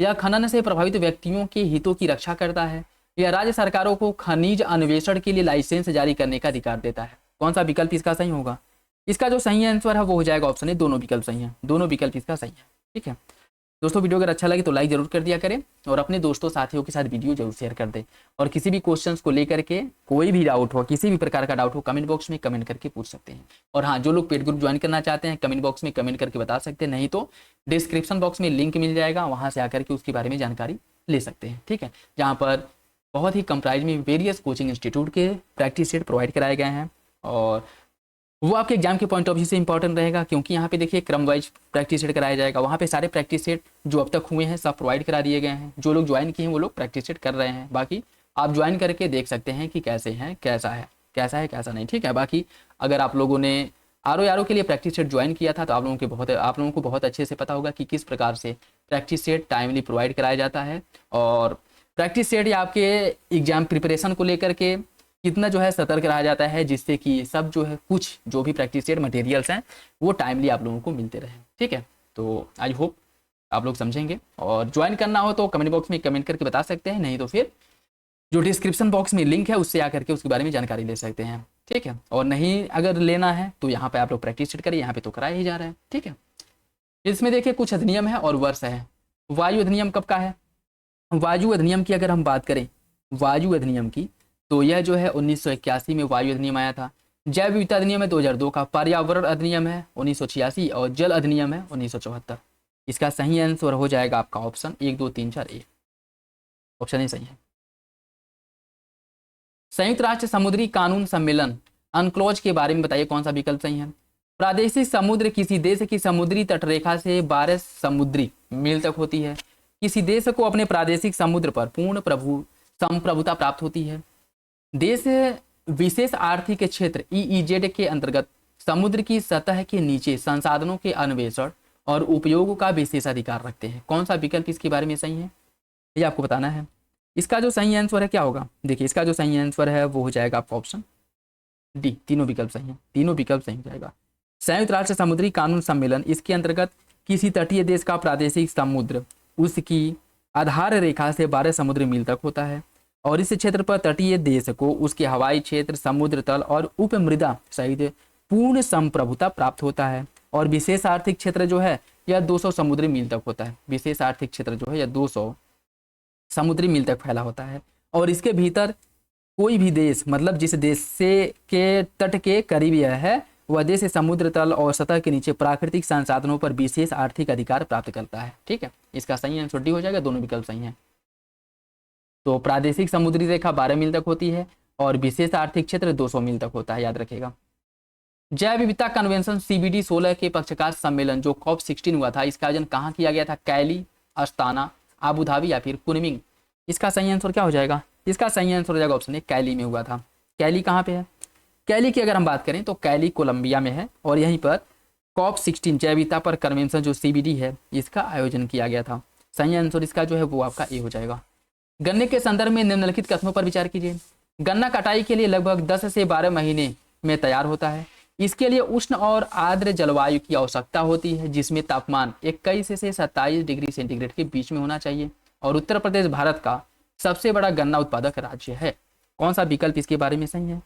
यह खनन से प्रभावित व्यक्तियों के हितों की रक्षा करता है। यह राज्य सरकारों को खनिज अन्वेषण के लिए लाइसेंस जारी करने का अधिकार देता है। कौन सा विकल्प इसका सही होगा, इसका जो सही आंसर है वो हो जाएगा ऑप्शन ए, दोनों विकल्प सही है, दोनों विकल्प इसका सही है। ठीक है दोस्तों, वीडियो अगर अच्छा लगे तो लाइक जरूर कर दिया करें और अपने दोस्तों साथियों के साथ वीडियो जरूर शेयर कर दें। और किसी भी क्वेश्चंस को लेकर के कोई भी डाउट हो, किसी भी प्रकार का डाउट हो, कमेंट बॉक्स में कमेंट करके पूछ सकते हैं। और हाँ, जो लोग पेड ग्रुप ज्वाइन करना चाहते हैं कमेंट बॉक्स में कमेंट करके बता सकते हैं, नहीं तो डिस्क्रिप्शन बॉक्स में लिंक मिल जाएगा, वहाँ से आकर के उसके बारे में जानकारी ले सकते हैं। ठीक है, जहाँ पर बहुत ही कम प्राइस में वेरियस कोचिंग इंस्टीट्यूट के प्रैक्टिस सेट प्रोवाइड कराए गए हैं और वो आपके एग्जाम के पॉइंट ऑफ व्यू से इंपॉर्टेंट रहेगा, क्योंकि यहाँ पे देखिए क्रम वाइज प्रैक्टिस सेट कराया जाएगा। वहाँ पे सारे प्रैक्टिस सेट जो अब तक हुए हैं सब प्रोवाइड करा दिए गए हैं। जो लोग ज्वाइन किए हैं वो लोग प्रैक्टिस सेट कर रहे हैं, बाकी आप ज्वाइन करके देख सकते हैं कि कैसे हैं, कैसा है कैसा नहीं। ठीक है, बाकी अगर आप लोगों ने RO के लिए प्रैक्टिस सेट ज्वाइन किया था तो आप लोगों को बहुत अच्छे से पता होगा कि किस प्रकार से प्रैक्टिस सेट टाइमली प्रोवाइड कराया जाता है और प्रैक्टिस सेट या आपके एग्जाम प्रिपरेशन को लेकर के कितना जो है सतर्क रहा जाता है, जिससे कि सब जो है कुछ जो भी प्रैक्टिस सेट मटेरियल्स हैं वो टाइमली आप लोगों को मिलते रहे। ठीक है, तो आई होप आप लोग समझेंगे और ज्वाइन करना हो तो कमेंट बॉक्स में कमेंट करके बता सकते हैं, नहीं तो फिर जो डिस्क्रिप्शन बॉक्स में लिंक है उससे आकर के उसके बारे में जानकारी ले सकते हैं। ठीक है, और नहीं अगर लेना है तो यहाँ पे आप लोग प्रैक्टिस सेट करिए, यहाँ पे तो कराया ही जा रहा है। ठीक है, इसमें देखिए कुछ अधिनियम है और वर्ष है। वायु अधिनियम कब का है, वायु अधिनियम की अगर हम बात करें वायु अधिनियम की तो यह जो है 1981 में वायु अधिनियम आया था। जैव विविधता अधिनियम है 2002 का, पर्यावरण अधिनियम है 1986 और जल अधिनियम है 1974। इसका सही आंसर हो जाएगा आपका ऑप्शन 1 2 3 4 ए, ऑप्शन ही सही है। संयुक्त राष्ट्र समुद्री कानून सम्मेलन अनक्लोज के बारे में बताइए कौन सा विकल्प सही है। प्रादेशिक समुद्र किसी देश की समुद्री तटरेखा से 12 समुद्री मील तक होती है। किसी देश को अपने प्रादेशिक समुद्र पर पूर्ण संप्रभुता प्राप्त होती है। देश विशेष आर्थिक क्षेत्र EEZ के अंतर्गत समुद्र की सतह के नीचे संसाधनों के अन्वेषण और उपयोग का विशेषाधिकार रखते हैं। कौन सा विकल्प इसके बारे में सही है ये आपको बताना है। इसका जो सही आंसर है क्या होगा, देखिए इसका जो सही आंसर है वो हो जाएगा आपका ऑप्शन डी, तीनों विकल्प सही हैं, तीनों विकल्प सही हो जाएगा। संयुक्त राष्ट्र समुद्री कानून सम्मेलन, इसके अंतर्गत किसी तटीय देश का प्रादेशिक समुद्र उसकी आधार रेखा से 12 समुद्री मील तक होता है और इस क्षेत्र पर तटीय देश को उसके हवाई क्षेत्र, समुद्र तल और उपमृदा सहित पूर्ण संप्रभुता प्राप्त होता है। और विशेष आर्थिक क्षेत्र जो है यह 200 समुद्री मील तक होता है। विशेष आर्थिक क्षेत्र जो है यह 200 समुद्री मील तक फैला होता है और इसके भीतर कोई भी देश, मतलब जिस देश से के तट के करीब यह है, वह देश समुद्र तल और सतह के नीचे प्राकृतिक संसाधनों पर विशेष आर्थिक अधिकार प्राप्त करता है। ठीक है, इसका सही आंसर डी हो जाएगा, दोनों विकल्प सही हैं। तो प्रादेशिक समुद्री रेखा 12 मील तक होती है और विशेष आर्थिक क्षेत्र 200 मील तक होता है, याद रखिएगा। जैव विविधता कन्वेंशन CBD 16 के पक्षकार सम्मेलन जो COP16 हुआ था, इसका आयोजन कहाँ किया गया था? कैली, अस्ताना, आबू धाबी या फिर कुनमिंग? इसका सही आंसर क्या हो जाएगा? इसका सही आंसर हो जाएगा ऑप्शन ए, कैली में हुआ था। कैली कहाँ पे है? कैली की अगर हम बात करें तो कैली कोलंबिया में है और यहीं पर COP16 जैव विविधता पर कन्वेंशन जो CBD है इसका आयोजन किया गया था। सही आंसर इसका जो है वो आपका ए हो जाएगा। गन्ने के संदर्भ में निम्नलिखित कथनों पर विचार कीजिए। गन्ना कटाई के लिए लगभग 10 से 12 महीने में तैयार होता है। इसके लिए उष्ण और आर्द्र जलवायु की आवश्यकता होती है जिसमें तापमान 21 से 27 डिग्री सेंटीग्रेड के बीच में होना चाहिए और उत्तर प्रदेश भारत का सबसे बड़ा गन्ना उत्पादक राज्य है। कौन सा विकल्प इसके बारे में सही है?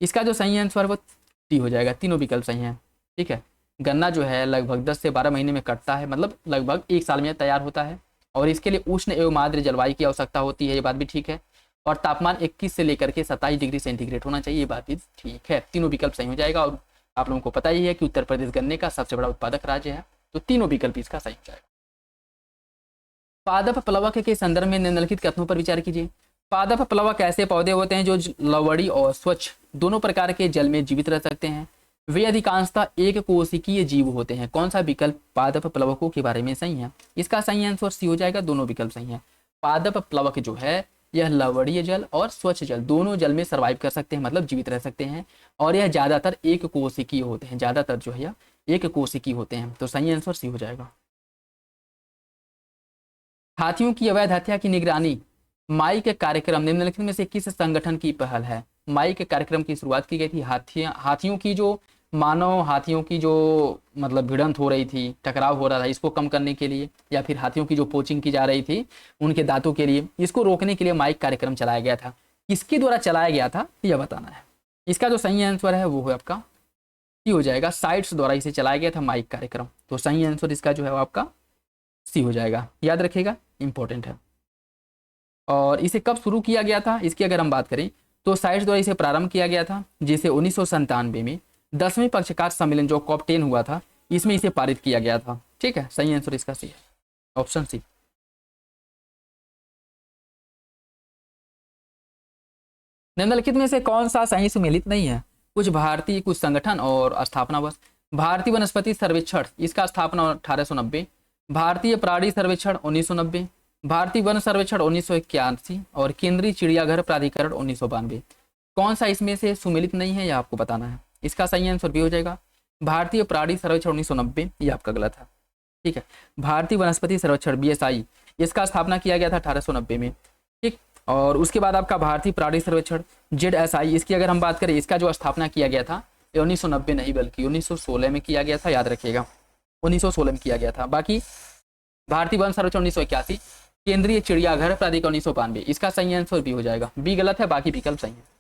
इसका जो सही आंसर वो डी हो जाएगा, तीनों विकल्प सही हैं। ठीक है, गन्ना जो है लगभग 10 से 12 महीने में कटता है, मतलब लगभग 1 साल में तैयार होता है और इसके लिए उष्ण एवं आर्द्र जलवायु की आवश्यकता होती है, ये बात भी ठीक है। और तापमान 21 से लेकर के 27 डिग्री सेंटीग्रेड होना चाहिए, ये बात भी ठीक है। तीनों विकल्प सही हो जाएगा और आप लोगों को पता ही है कि उत्तर प्रदेश गन्ने का सबसे बड़ा उत्पादक राज्य है, तो तीनों विकल्प इसका सही हो जाएगा। पादप प्लवक के संदर्भ में निम्नलिखित कथनों पर विचार कीजिए। पादप प्लवक ऐसे पौधे होते हैं जो लवड़ी और स्वच्छ दोनों प्रकार के जल में जीवित रह सकते हैं। वे अधिकांशतः एक कोशिकीय जीव होते हैं। कौन सा विकल्प पादप प्लवकों के बारे में सही है? इसका सही आंसर सी हो जाएगा, दोनों विकल्प सही हैं। पादप प्लवक जो है यह लवणीय जल और स्वच्छ जल दोनों जल में सर्वाइव कर सकते हैं, मतलब जीवित रह सकते हैं और यह ज्यादातर एक कोशिकीय होते हैं, ज्यादातर जो है यह एक कोशिकीय होते हैं, तो सही आंसर सी हो जाएगा। हाथियों की अवैध हत्या की निगरानी माइक कार्यक्रम निम्नलिखित में से किस संगठन की पहल है? माइक कार्यक्रम की शुरुआत की गई थी। हाथियों की जो मानव हाथियों की जो मतलब भिड़ंत हो रही थी, टकराव हो रहा था, इसको कम करने के लिए या फिर हाथियों की जो पोचिंग की जा रही थी उनके दांतों के लिए, इसको रोकने के लिए माइक कार्यक्रम चलाया गया था। किसके द्वारा चलाया गया था यह बताना है। इसका जो सही आंसर है वो है आपका सी हो जाएगा, साइट्स द्वारा इसे चलाया गया था माइक कार्यक्रम, तो सही आंसर इसका जो है वो आपका सी हो जाएगा, याद रखिएगा, इंपॉर्टेंट है। और इसे कब शुरू किया गया था इसकी अगर हम बात करें तो साइट्स द्वारा इसे प्रारंभ किया गया था, जिसे 1997 में 10वें पक्षकार सम्मेलन जो COP10 हुआ था इसमें इसे पारित किया गया था। ठीक है, सही आंसर इसका सी है, ऑप्शन सी। निम्नलिखित में से कौन सा सही सुमेलित नहीं है? कुछ भारतीय, कुछ संगठन और स्थापना वर्ष। भारतीय वनस्पति सर्वेक्षण, इसका स्थापना 1890, भारतीय प्राणी सर्वेक्षण 1990, भारतीय वन सर्वेक्षण 1981 और केंद्रीय चिड़ियाघर प्राधिकरण 1992। कौन सा इसमें से सुमेलित नहीं है यह आपको बताना है। इसका सही आंसर भी हो जाएगा भारतीय प्राणी सर्वेक्षण 1990, ये आपका गलत है। ठीक है, भारतीय वनस्पति सर्वेक्षण BSI इसका स्थापना किया गया था 1890 में। ठीक, और उसके बाद आपका भारतीय प्राणी सर्वेक्षण ZSI, इसकी अगर हम बात करें इसका जो स्थापना किया गया था 1990 नहीं बल्कि 1916 में किया गया था, याद रखिएगा 1916 में किया गया था। बाकी भारतीय वन सर्वेक्षण 1981, केंद्रीय चिड़ियाघर प्राधिकरण 1992, इसका सही आंसर भी हो जाएगा, बी गलत है, बाकी विकल्प सही है।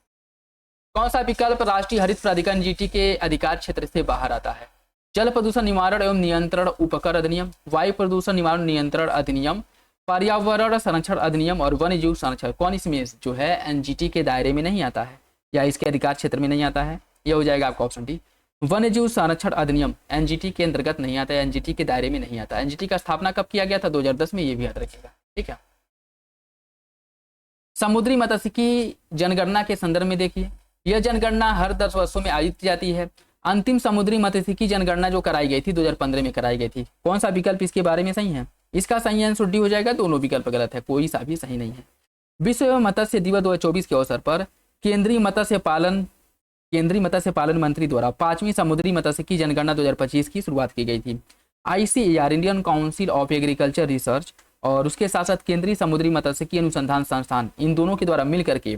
कौन सा विकल्प राष्ट्रीय हरित प्राधिकरण GT के अधिकार क्षेत्र से बाहर आता है? जल प्रदूषण निवारण एवं नियंत्रण उपकर अधिनियम, वायु प्रदूषण निवारण नियंत्रण अधिनियम, पर्यावरण संरक्षण अधिनियम और वन्य जीव संरक्षण। कौन इसमें जो है NGT के दायरे में नहीं आता है या इसके अधिकार क्षेत्र में नहीं आता है? यह हो जाएगा आपका ऑप्शन डी, वन्य जीव संरक्षण अधिनियम NGT के अंतर्गत नहीं आता है, NGT के दायरे में नहीं आता। NGT का स्थापना कब किया गया था? 2010 में, ये भी याद रखिएगा। ठीक है, समुद्री मत्स्य की जनगणना के संदर्भ में देखिए, यह जनगणना हर 10 वर्षों में आयोजित की जाती है। अंतिम समुद्री मत्स्य की जनगणना जो कराई गई थी 2015 में कराई गई थी। कौन सा विकल्प इसके बारे में सही है? इसका सही आंसर डी हो जाएगा, दोनों विकल्प गलत है, कोई सा भी सही नहीं है। विश्व मत्स्य दिवस 2024 के अवसर पर केंद्रीय मत्स्य पालन मंत्री द्वारा 5वीं समुद्री मत्स्य की जनगणना 2025 की शुरुआत की गई थी। ICAR Indian council of agriculture research और उसके साथ साथ केंद्रीय समुद्री मत्स्य की अनुसंधान संस्थान, इन दोनों के द्वारा मिल करके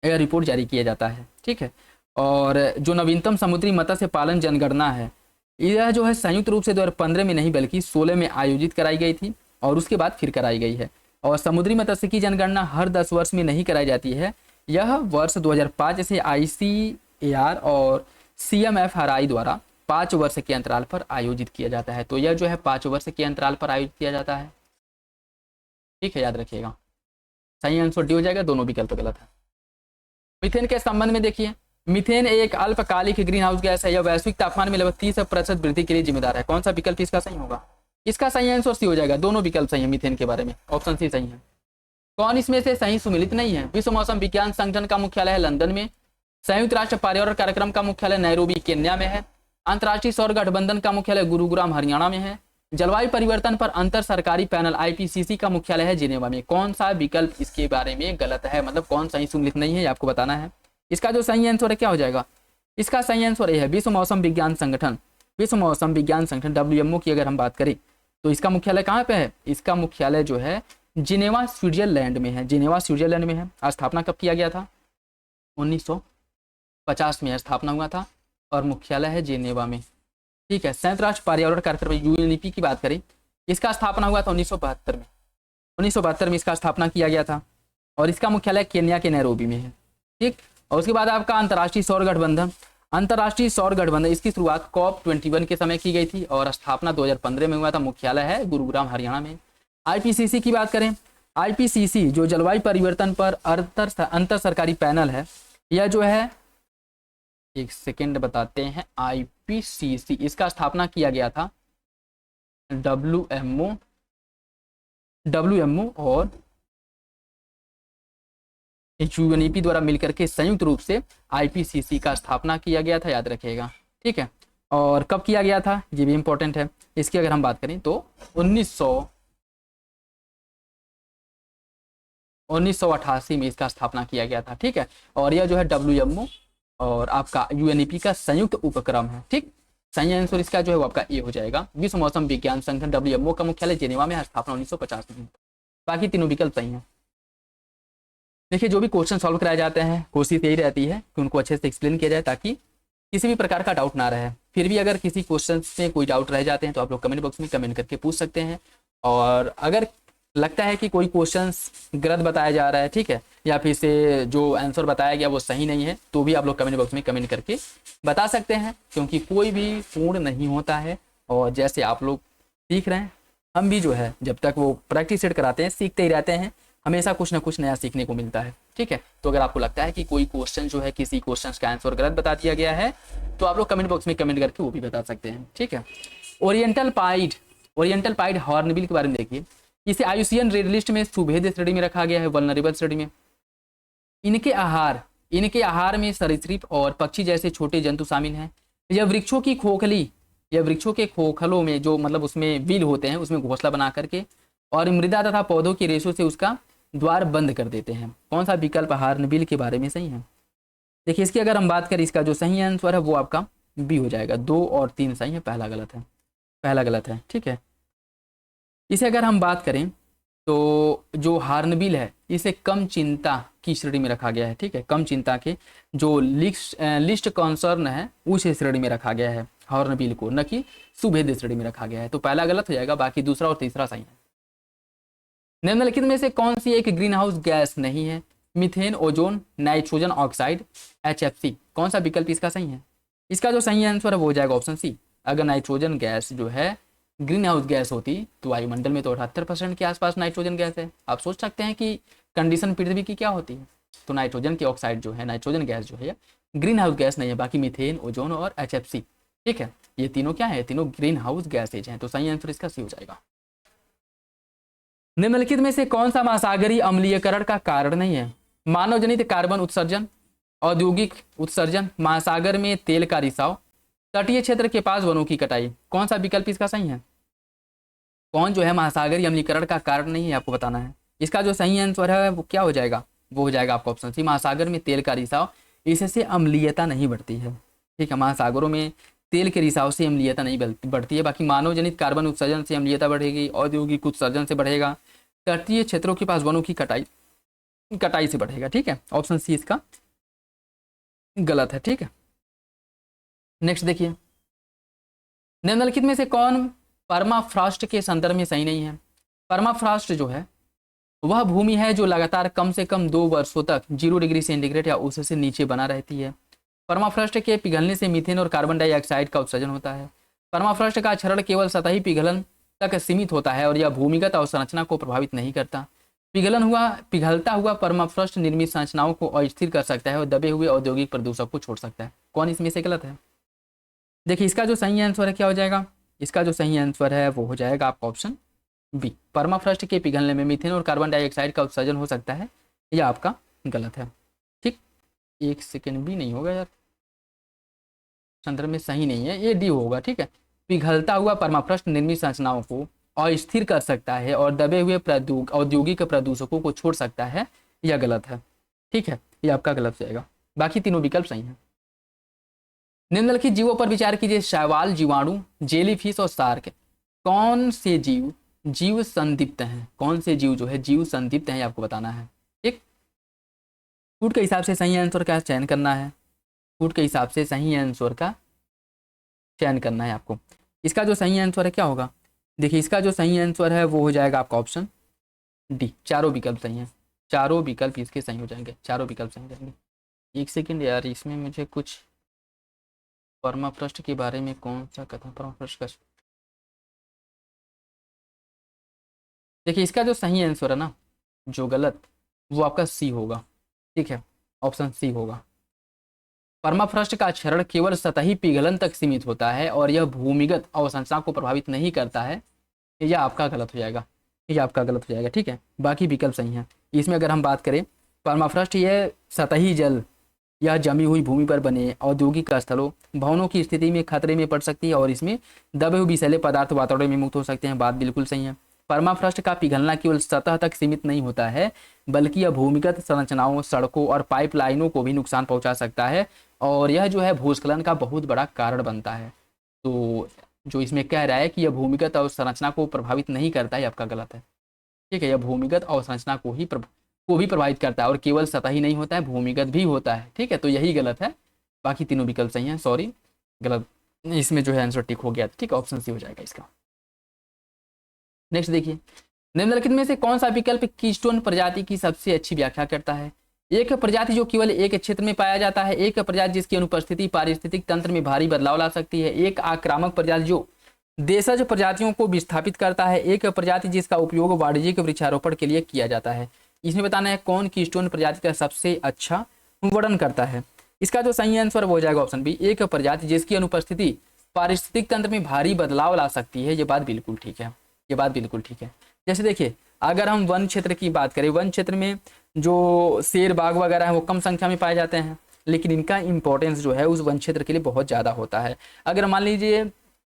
यह रिपोर्ट जारी किया जाता है। ठीक है, और जो नवीनतम समुद्री मत्स्य पालन जनगणना है, यह जो है संयुक्त रूप से 2015 में नहीं बल्कि 16 में आयोजित कराई गई थी और उसके बाद फिर कराई गई है। और समुद्री मत्स्य की जनगणना हर 10 वर्ष में नहीं कराई जाती है, यह वर्ष 2005 से ICAR और CMFRI द्वारा 5 वर्ष के अंतराल पर आयोजित किया जाता है। तो यह जो है 5 वर्ष के अंतराल पर आयोजित किया जाता है। ठीक है, याद रखिएगा। सही आंसर डी हो जाएगा, दोनों विकल्प गलत है। मीथेन के संबंध में देखिए, मीथेन एक अल्पकालिक ग्रीन हाउस गैस है। यह वैश्विक तापमान में लगभग 30% वृद्धि के लिए जिम्मेदार है। कौन सा विकल्प इसका सही होगा? इसका सही आंसर सी हो जाएगा, दोनों विकल्प सही है मीथेन के बारे में, ऑप्शन सी सही है। कौन इसमें से सही सुमिलित नहीं है? विश्व मौसम विज्ञान संगठन का मुख्यालय है लंदन में, संयुक्त राष्ट्र पर्यावरण कार्यक्रम का मुख्यालय नैरोबी केन्या में है, अंतर्राष्ट्रीय सौर गठबंधन का मुख्यालय गुरुग्राम हरियाणा में है, जलवायु परिवर्तन पर अंतर सरकारी पैनल IPCC का मुख्यालय है जिनेवा में। कौन सा विकल्प इसके बारे में गलत है, मतलब कौन सही सुमिलित नहीं है, ये आपको बताना है। इसका जो सही आंसर है क्या हो जाएगा? इसका सही आंसर ये है विश्व मौसम विज्ञान संगठन। विश्व मौसम विज्ञान संगठन WMO की अगर हम बात करें तो इसका मुख्यालय कहाँ पे है? इसका मुख्यालय जो है जिनेवा स्विट्जरलैंड में है। जिनेवा स्विट्जरलैंड में है। स्थापना कब किया गया था? 1950 में स्थापना हुआ था और मुख्यालय है जिनेवा में। ठीक है, संयुक्त राष्ट्र पर्यावरण कार्यक्रम UNEP की बात करें, इसका स्थापना हुआ था 1972 में। 1972 में इसका स्थापना किया गया था और इसका मुख्यालय केन्या के नैरोबी में है। ठीक, और उसके बाद आपका अंतर्राष्ट्रीय सौर गठबंधन। अंतर्राष्ट्रीय सौर गठबंधन इसकी शुरुआत COP21 के समय की गई थी और स्थापना 2015 में हुआ था। मुख्यालय है गुरुग्राम हरियाणा में। IPCC की बात करें, IPCC जो जलवायु परिवर्तन पर अंतर सरकारी पैनल है, यह जो है एक सेकेंड बताते हैं। IPCC इसका स्थापना किया गया था WMO और UNEP द्वारा मिलकर के संयुक्त रूप से IPCC का स्थापना किया गया था, याद रखिएगा। ठीक है, और कब किया गया था ये भी इंपॉर्टेंट है। इसकी अगर हम बात करें तो 1988 में इसका स्थापना किया गया था। ठीक है, और यह जो है WMO और आपका UNEP का संयुक्त उपक्रम है। ठीक, सही आंसर इसका जो है वो आपका ए हो जाएगा। विश्व मौसम विज्ञान संगठन WMO का मुख्यालय जिनेवा में है, स्थापना 1950 में। बाकी तीनों विकल्प सही हैं। देखिए, जो भी क्वेश्चन सॉल्व कराए जाते हैं कोशिश यही रहती है कि उनको अच्छे से एक्सप्लेन किया जाए ताकि किसी भी प्रकार का डाउट ना रहे। फिर भी अगर किसी क्वेश्चन में कोई डाउट रह जाते हैं तो आप लोग कमेंट बॉक्स में कमेंट करके पूछ सकते हैं। और अगर लगता है कि कोई क्वेश्चन गलत बताया जा रहा है, ठीक है, या फिर से जो आंसर बताया गया वो सही नहीं है, तो भी आप लोग कमेंट बॉक्स में कमेंट करके बता सकते हैं, क्योंकि कोई भी पूर्ण नहीं होता है। और जैसे आप लोग सीख रहे हैं, हम भी जो है जब तक वो प्रैक्टिस सेट कराते हैं सीखते ही रहते हैं, हमेशा कुछ ना कुछ नया सीखने को मिलता है। ठीक है, तो अगर आपको लगता है कि कोई क्वेश्चन जो है किसी क्वेश्चन का आंसर गलत बता दिया गया है तो आप लोग कमेंट बॉक्स में कमेंट करके वो भी बता सकते हैं। ठीक है, ओरिएंटल पाइड हॉर्नबिल के बारे में देखिए। इसे IUCN रेड लिस्ट में सुभेद्य श्रेणी में रखा गया है, वल्नरेबल श्रेणी में। इनके आहार में सरीसृप और पक्षी जैसे छोटे जंतु शामिल हैं। यह वृक्षों के खोखलों में जो मतलब उसमें बिल होते हैं उसमें घोंसला बना करके और मृदा तथा पौधों के रेशों से उसका द्वार बंद कर देते हैं। कौन सा विकल्प हॉर्नबिल के बारे में सही है? देखिए, इसकी अगर हम बात करें, इसका जो सही आंसर है वो आपका बी हो जाएगा। 2 और 3 सही है, पहला गलत है। ठीक है, इसे अगर हम बात करें तो जो हॉर्नबिल है इसे कम चिंता की श्रेणी में रखा गया है। ठीक है, कम चिंता के जो लिस्ट कॉन्सर्न है उस श्रेणी में रखा गया है हॉर्नबिल को, न कि सुभेद्य श्रेणी में रखा गया है। तो पहला गलत हो जाएगा, बाकी दूसरा और तीसरा सही है। निम्नलिखित में से कौन सी एक ग्रीन हाउस गैस नहीं है? Methane, ozone, nitrogen oxide, HFC। कौन सा विकल्प इसका सही है? इसका जो सही आंसर है वो हो जाएगा ऑप्शन सी। अगर नाइट्रोजन गैस जो है ग्रीन हाउस गैस होती तो वायुमंडल में तो 78% के आसपास नाइट्रोजन गैस है। आप सोच सकते हैं कि कंडीशन पृथ्वी की क्या होती है। तो नाइट्रोजन की ऑक्साइड जो है, नाइट्रोजन गैस जो है ग्रीन हाउस गैस नहीं है। बाकी मीथेन, ओजोन और HFC, ठीक है, ये तीनों क्या है? तीनों ग्रीन हाउस गैसेज हैं। तो सही आंसर इसका सी हो जाएगा। निम्नलिखित में से कौन सा महासागरीय अम्लीयकरण का कारण नहीं है? मानव जनित कार्बन उत्सर्जन, औद्योगिक उत्सर्जन, महासागर में तेल का रिसाव, तटीय क्षेत्र के पास वनों की कटाई। कौन सा विकल्प इसका सही है? कौन जो है महासागरीय अम्लीकरण का कारण नहीं है, आपको बताना है। इसका जो सही आंसर है वो क्या हो जाएगा? वो हो जाएगा आपका ऑप्शन सी, महासागर में तेल का रिसाव। इससे अम्लीयता नहीं बढ़ती है। ठीक है, महासागरों में तेल के रिसाव से अम्लीयता नहीं बढ़ती है। बाकी मानव जनित कार्बन उत्सर्जन से अम्लीयता बढ़ेगी, औद्योगिक उत्सर्जन से बढ़ेगा, तटीय क्षेत्रों के पास वनों की कटाई से बढ़ेगा। ठीक है, ऑप्शन सी इसका गलत है। ठीक है, नेक्स्ट देखिए, निम्नलिखित में से कौन परमाफ्रॉस्ट के संदर्भ में सही नहीं है? परमाफ्रॉस्ट जो है वह भूमि है जो लगातार कम से कम 2 वर्षों तक 0 डिग्री सेंटीग्रेड या उससे नीचे बना रहती है। परमाफ्रॉस्ट के पिघलने से मीथेन और कार्बन डाइऑक्साइड का उत्सर्जन होता है। परमाफ्रॉस्ट का क्षरण केवल सतही पिघलन तक सीमित होता है और यह भूमिगत अवसंरचना को प्रभावित नहीं करता। पिघलता हुआ परमाफ्रॉस्ट निर्मित संरचनाओं को अस्थिर कर सकता है और दबे हुए औद्योगिक प्रदूषक को छोड़ सकता है। कौन इसमें से गलत है? देखिए, इसका जो सही आंसर है क्या हो जाएगा? इसका जो सही आंसर है वो हो जाएगा आपका ऑप्शन बी। परमाफ्रॉस्ट के पिघलने में मीथेन और कार्बन डाइऑक्साइड का उत्सर्जन हो सकता है, यह आपका गलत है। ठीक, एक सेकेंड, भी नहीं होगा यार, संदर्भ में सही नहीं है, ये डी होगा। ठीक है, पिघलता हुआ परमाफ्रॉस्ट निर्मित संरचनाओं को अस्थिर कर सकता है और दबे हुए औद्योगिक प्रदूषकों को छोड़ सकता है, यह गलत है। ठीक है, यह आपका गलत जाएगा, बाकी तीनों विकल्प सही हैं। निम्नलिखित जीवों पर विचार कीजिए, शैवाल, जीवाणु, जेलीफिश और शार्क। कौन से जीव संदिग्ध हैं? कौन से जीव जो है जीव संदिग्ध हैं, आपको बताना है। ठीक, फूड के हिसाब से सही आंसर का चयन करना है। फूड के हिसाब से सही आंसर का चयन करना है आपको। इसका जो सही आंसर है क्या होगा? देखिए, इसका जो सही आंसर है वो हो जाएगा आपका ऑप्शन डी। चारों विकल्प सही हैं, चारों विकल्प इसके सही हो जाएंगे, चारों विकल्प सही हो जाएंगे। एक सेकेंड यार, इसमें मुझे कुछ परमाफ्रॉस्ट के बारे में कौन सा कथन परमाफ्रॉस्ट का, देखिए इसका जो सही आंसर है ना, जो गलत, वो आपका सी होगा। ठीक है, ऑप्शन सी होगा। परमाफ्रॉस्ट का क्षरण केवल सतही पिघलन तक सीमित होता है और यह भूमिगत अवसंरचना को प्रभावित नहीं करता है, यह आपका गलत हो जाएगा, यह आपका गलत हो जाएगा। ठीक है, बाकी विकल्प सही हैं। इसमें अगर हम बात करें, परमाफ्रॉस्ट यह सतही जल या जमी हुई भूमि पर बने औद्योगिक स्थलों, भवनों की स्थिति में खतरे में पड़ सकती है और इसमें दबे हुए विषैले पदार्थ वातावरण में मुक्त हो सकते हैं। बात बिल्कुल सही है। परमाफ्रॉस्ट का पिघलना केवल सतह तक सीमित नहीं होता है, बल्कि यह भूमिगत संरचनाओं, सड़कों और पाइपलाइनों को भी नुकसान पहुंचा सकता है और यह जो है भूस्खलन का बहुत बड़ा कारण बनता है। तो जो इसमें कह रहा है कि यह भूमिगत अवसंरचना को प्रभावित नहीं करता है, आपका गलत है। ठीक है, यह भूमिगत अवसंरचना को भी प्रभावित करता है और केवल सतही नहीं होता है, भूमिगत भी होता है। ठीक है, तो यही गलत है, बाकी तीनों विकल्प सही हैं। सॉरी, गलत, इसमें जो है आंसर टिक हो गया। ठीक है, ऑप्शन सी हो जाएगा इसका। नेक्स्ट देखिए, निम्नलिखित में से कौन सा विकल्प कीस्टोन प्रजाति की सबसे अच्छी व्याख्या करता है? एक प्रजाति जो केवल एक क्षेत्र में पाया जाता है, एक प्रजाति जिसकी अनुपस्थिति पारिस्थितिक तंत्र में भारी बदलाव ला सकती है, एक आक्रामक प्रजाति जो देशज प्रजातियों को विस्थापित करता है, एक प्रजाति जिसका उपयोग वाणिज्यिक वृक्षारोपण के लिए किया जाता है। इसमें बताना है कौन कीस्टोन प्रजाति का सबसे अच्छा वर्णन करता है। इसका जो सही आंसर हो जाएगा ऑप्शन बी, एक प्रजाति जिसकी अनुपस्थिति पारिस्थितिक तंत्र में भारी बदलाव ला सकती है। ये बात बिल्कुल ठीक है, ये बात बिल्कुल ठीक है। जैसे देखिए, अगर हम वन क्षेत्र की बात करें, वन क्षेत्र में जो शेर, बाघ वगैरह हैं वो कम संख्या में पाए जाते हैं, लेकिन इनका इंपॉर्टेंस जो है उस वन क्षेत्र के लिए बहुत ज़्यादा होता है। अगर मान लीजिए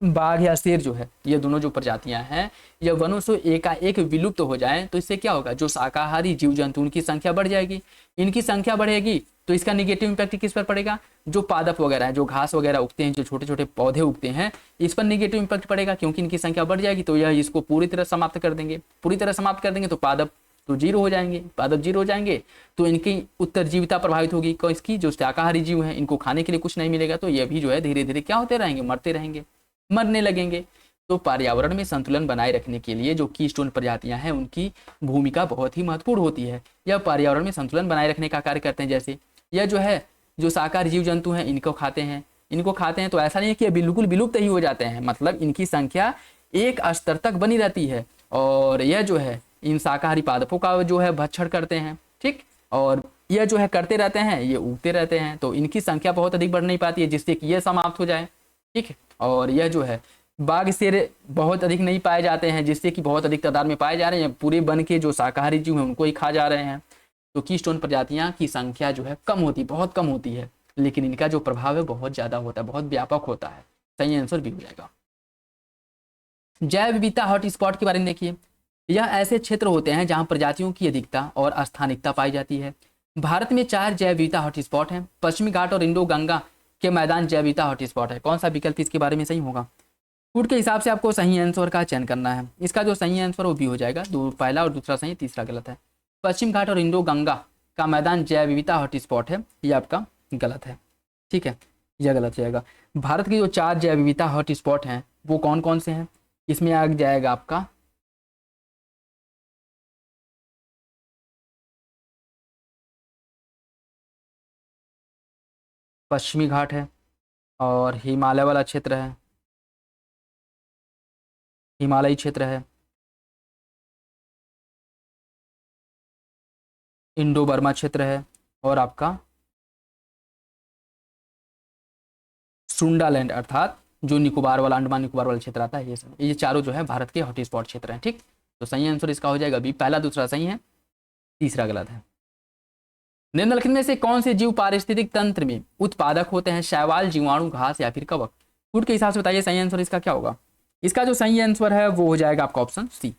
बाघ या शेर जो है, ये दोनों जो प्रजातियां हैं, ये वनों से एकाएक विलुप्त हो जाएं तो इससे क्या होगा? जो शाकाहारी जीव जंतु उनकी संख्या बढ़ जाएगी। इनकी संख्या बढ़ेगी तो इसका निगेटिव इम्पैक्ट किस पर पड़ेगा? जो पादप वगैरह है, जो घास वगैरह उगते हैं, जो छोटे छोटे पौधे उगते हैं, इस पर निगेटिव इम्पैक्ट पड़ेगा क्योंकि इनकी संख्या बढ़ जाएगी। तो यह इसको पूरी तरह समाप्त कर देंगे, पूरी तरह समाप्त कर देंगे तो पादप तो जीरो हो जाएंगे, पादप जीरो हो जाएंगे तो इनकी उत्तरजीविता प्रभावित होगी। इसकी जो शाकाहारी जीव हैं, इनको खाने के लिए कुछ नहीं मिलेगा, तो यह भी जो है धीरे धीरे क्या होते रहेंगे? मरते रहेंगे, मरने लगेंगे। तो पर्यावरण में संतुलन बनाए रखने के लिए जो कीस्टोन प्रजातियां हैं उनकी भूमिका बहुत ही महत्वपूर्ण होती है। यह पर्यावरण में संतुलन बनाए रखने का कार्य करते हैं। जैसे यह जो है, जो शाकाहारी जीव जंतु हैं, इनको खाते हैं तो ऐसा नहीं है कि बिल्कुल विलुप्त ही हो जाते हैं, मतलब इनकी संख्या एक स्तर तक बनी रहती है और यह जो है इन शाकाहारी पादपों का जो है भक्षण करते हैं। ठीक, और यह जो है करते रहते हैं, ये उगते रहते हैं, तो इनकी संख्या बहुत अधिक बढ़ नहीं पाती है जिससे कि यह समाप्त हो जाए। ठीक है, और यह जो है बाघ, शेर बहुत अधिक नहीं पाए जाते हैं जिससे कि बहुत अधिक तादाद में पाए जा रहे हैं, पूरे वन के जो शाकाहारी जीव हैं उनको ही खा जा रहे हैं। तो कीस्टोन प्रजातियां की संख्या जो है कम होती, बहुत कम होती है, लेकिन इनका जो प्रभाव है बहुत ज्यादा होता है, बहुत व्यापक होता है। सही आंसर भी हो जाएगा। जैव विविधता हॉटस्पॉट के बारे में देखिए, यह ऐसे क्षेत्र होते हैं जहां प्रजातियों की अधिकता और स्थानिकता पाई जाती है। भारत में 4 जैव विविधता हॉटस्पॉट हैं। पश्चिमी घाट और इंडो गंगा के मैदान जैव विविधता हॉटस्पॉट है। कौन सा विकल्प इसके बारे में सही होगा? फूड के हिसाब से आपको सही आंसर का चयन करना है। इसका जो सही आंसर वो भी हो जाएगा, पहला और दूसरा सही, तीसरा गलत है। पश्चिम घाट और इंडो गंगा का मैदान जैव विविधता हॉटस्पॉट है, ये आपका गलत है। ठीक है, यह गलत हो जाएगा। भारत की जो 4 जैव विविधता हॉट स्पॉट हैं वो कौन कौन से हैं? इसमें आ जाएगा आपका पश्चिमी घाट है, और हिमालय वाला क्षेत्र है, हिमालयी क्षेत्र है, इंडो बर्मा क्षेत्र है, और आपका सुंडालैंड अर्थात जो निकोबार वाला, अंडमान निकोबार वाला क्षेत्र आता है, ये सब, ये चारों जो है भारत के हॉट स्पॉट क्षेत्र हैं। ठीक, तो सही आंसर इसका हो जाएगा बी, पहला दूसरा सही है, तीसरा गलत है। निम्नलिखित में से कौन से जीव पारिस्थितिक तंत्र में उत्पादक होते हैं? शैवाल, जीवाणु, घास या फिर कवक? फूड के हिसाब से बताइए सही आंसर इसका क्या होगा। इसका जो सही आंसर है वो हो जाएगा आपका ऑप्शन सी।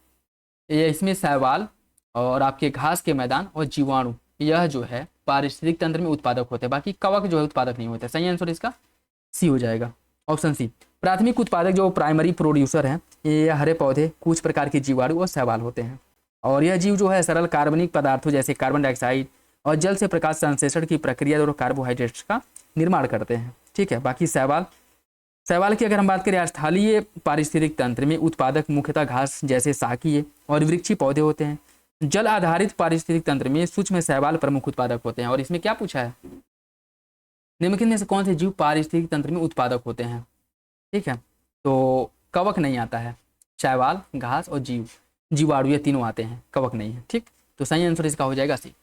इसमें शैवाल और आपके घास के मैदान और जीवाणु, यह जो है पारिस्थितिक तंत्र में उत्पादक होते हैं, बाकी कवक जो है उत्पादक नहीं होते। सही आंसर इसका सी हो जाएगा, ऑप्शन सी। प्राथमिक उत्पादक जो प्राइमरी प्रोड्यूसर हैं, ये हरे पौधे, कुछ प्रकार के जीवाणु और शैवाल होते हैं। और यह जीव जो है सरल कार्बनिक पदार्थों जैसे कार्बन डाइऑक्साइड और जल से प्रकाश संश्लेषण की प्रक्रिया और कार्बोहाइड्रेट्स का निर्माण करते हैं। ठीक है, बाकी शैवाल की अगर हम बात करें, स्थलीय पारिस्थितिक तंत्र में उत्पादक मुख्यतः घास जैसे शाकीय और वृक्षी पौधे होते हैं। जल आधारित पारिस्थितिक तंत्र में सूक्ष्म शैवाल प्रमुख उत्पादक होते हैं। और इसमें क्या पूछा है, निम्नलिखित में से कौन से जीव पारिस्थितिक तंत्र में उत्पादक होते हैं? ठीक है, तो कवक नहीं आता है, शैवाल, घास और जीवाणु, ये तीनों आते हैं, कवक नहीं है। ठीक, तो सही आंसर इसका हो जाएगा सी।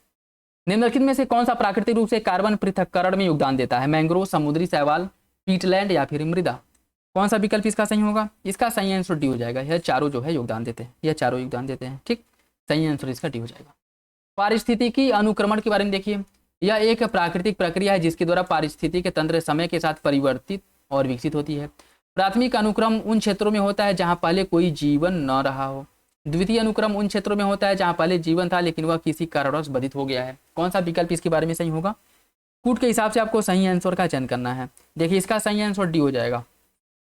निम्नलिखित में से कौन सा प्राकृतिक रूप से कार्बन पृथक्करण में योगदान देता है? मैंग्रोव, समुद्री शैवाल, पीटलैंड या फिर मृदा? कौन सा विकल्प इसका सही होगा? इसका सही आंसर डी हो जाएगा। यह चारों जो है योगदान देते हैं, यह चारों योगदान देते हैं। ठीक, सही आंसर इसका डी हो जाएगा। पारिस्थितिकी अनुक्रमण के बारे में देखिए, यह एक प्राकृतिक प्रक्रिया है जिसके द्वारा पारिस्थितिक तंत्र समय के साथ परिवर्तित और विकसित होती है। प्राथमिक अनुक्रम उन क्षेत्रों में होता है जहां पहले कोई जीवन न रहा हो। द्वितीय अनुक्रम उन क्षेत्रों में होता है जहां पहले जीवन था लेकिन वह किसी कारणवश बाधित हो गया है। कौन सा विकल्प इसके बारे में सही होगा? कूट के हिसाब से आपको सही आंसर का चयन करना है। देखिए, इसका सही आंसर डी हो जाएगा,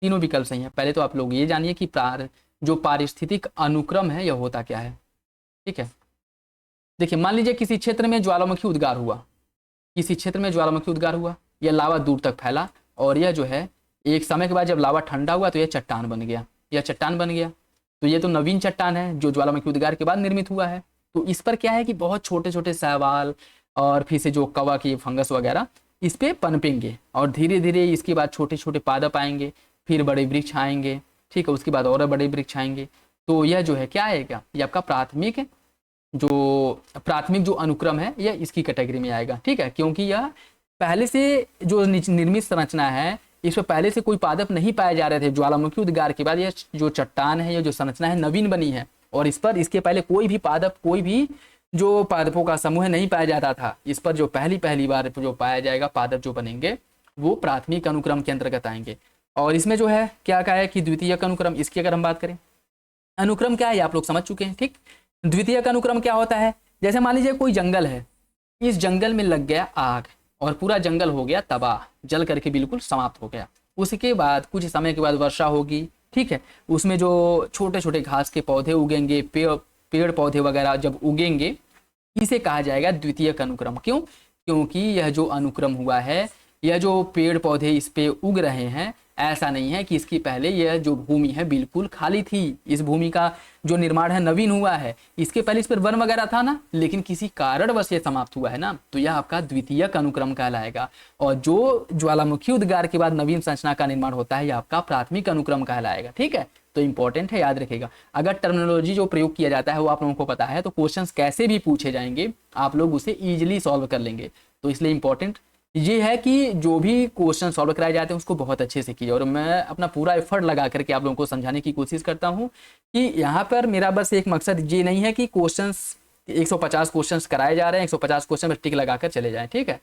तीनों विकल्प सही है। पहले तो आप लोग ये जानिए कि जो पारिस्थितिक अनुक्रम है यह होता क्या है। ठीक है, देखिए, मान लीजिए किसी क्षेत्र में ज्वालामुखी उद्गार हुआ, किसी क्षेत्र में ज्वालामुखी उद्गार हुआ, यह लावा दूर तक फैला, और यह जो है एक समय के बाद जब लावा ठंडा हुआ तो यह चट्टान बन गया, यह चट्टान बन गया। तो ये तो नवीन चट्टान है जो ज्वालामुखी उद्गार के बाद निर्मित हुआ है। तो इस पर क्या है कि बहुत छोटे छोटे शैवाल और फिर से जो कवक, ये फंगस वगैरह इस पे पनपेंगे, और धीरे धीरे इसके बाद छोटे छोटे पादप आएंगे, फिर बड़े वृक्ष आएंगे। ठीक है, उसके बाद और बड़े वृक्ष आएंगे। तो यह जो है क्या आएगा, ये आपका प्राथमिक जो अनुक्रम है यह इसकी कैटेगरी में आएगा। ठीक है, क्योंकि यह पहले से जो निर्मित संरचना है, इस पर पहले से कोई पादप नहीं पाए जा रहे थे। ज्वालामुखी उद्गार के बाद यह जो चट्टान है, यह जो संरचना है नवीन बनी है, और इस पर इसके पहले कोई भी पादप, कोई भी जो पादपों का समूह नहीं पाया जाता था। इस पर जो पहली बार जो पाया जाएगा, पादप जो बनेंगे वो प्राथमिक अनुक्रम के अंतर्गत आएंगे। और इसमें जो है क्या कहा है कि द्वितीयक अनुक्रम, इसकी अगर हम बात करें, अनुक्रम क्या है आप लोग समझ चुके हैं। ठीक, द्वितीयक अनुक्रम क्या होता है, जैसे मान लीजिए कोई जंगल है, इस जंगल में लग गया आग और पूरा जंगल हो गया तबाह, जल करके बिल्कुल समाप्त हो गया। उसके बाद कुछ समय के बाद वर्षा होगी। ठीक है, उसमें जो छोटे छोटे घास के पौधे उगेंगे, पेड़ पौधे वगैरह जब उगेंगे, इसे कहा जाएगा द्वितीयक अनुक्रम। क्यों? क्योंकि यह जो अनुक्रम हुआ है, यह जो पेड़ पौधे इस पे उग रहे हैं, ऐसा नहीं है कि इसकी पहले यह जो भूमि है बिल्कुल खाली थी। इस भूमि का जो निर्माण है नवीन हुआ है, इसके पहले इस पर वन वगैरह था ना, लेकिन किसी कारणवश ये समाप्त हुआ है ना, तो यह आपका द्वितीयक अनुक्रम कहलाएगा। और जो ज्वालामुखी उद्गार के बाद नवीन संरचना का निर्माण होता है, यह आपका प्राथमिक अनुक्रम कहलाएगा। ठीक है, तो इंपॉर्टेंट है, याद रखिएगा। अगर टर्मिनोलॉजी जो प्रयोग किया जाता है वो आप लोगों को पता है, तो क्वेश्चंस कैसे भी पूछे जाएंगे आप लोग उसे इजीली सॉल्व कर लेंगे। तो इसलिए इंपॉर्टेंट ये है कि जो भी क्वेश्चन सॉल्व कराए जाते हैं उसको बहुत अच्छे से कीजिए। और मैं अपना पूरा एफर्ट लगा करके आप लोगों को समझाने की कोशिश करता हूँ कि यहाँ पर मेरा बस एक मकसद ये नहीं है कि क्वेश्चंस 150 क्वेश्चंस कराए जा रहे हैं, 150 क्वेश्चन में टिक लगाकर चले जाएं। ठीक है,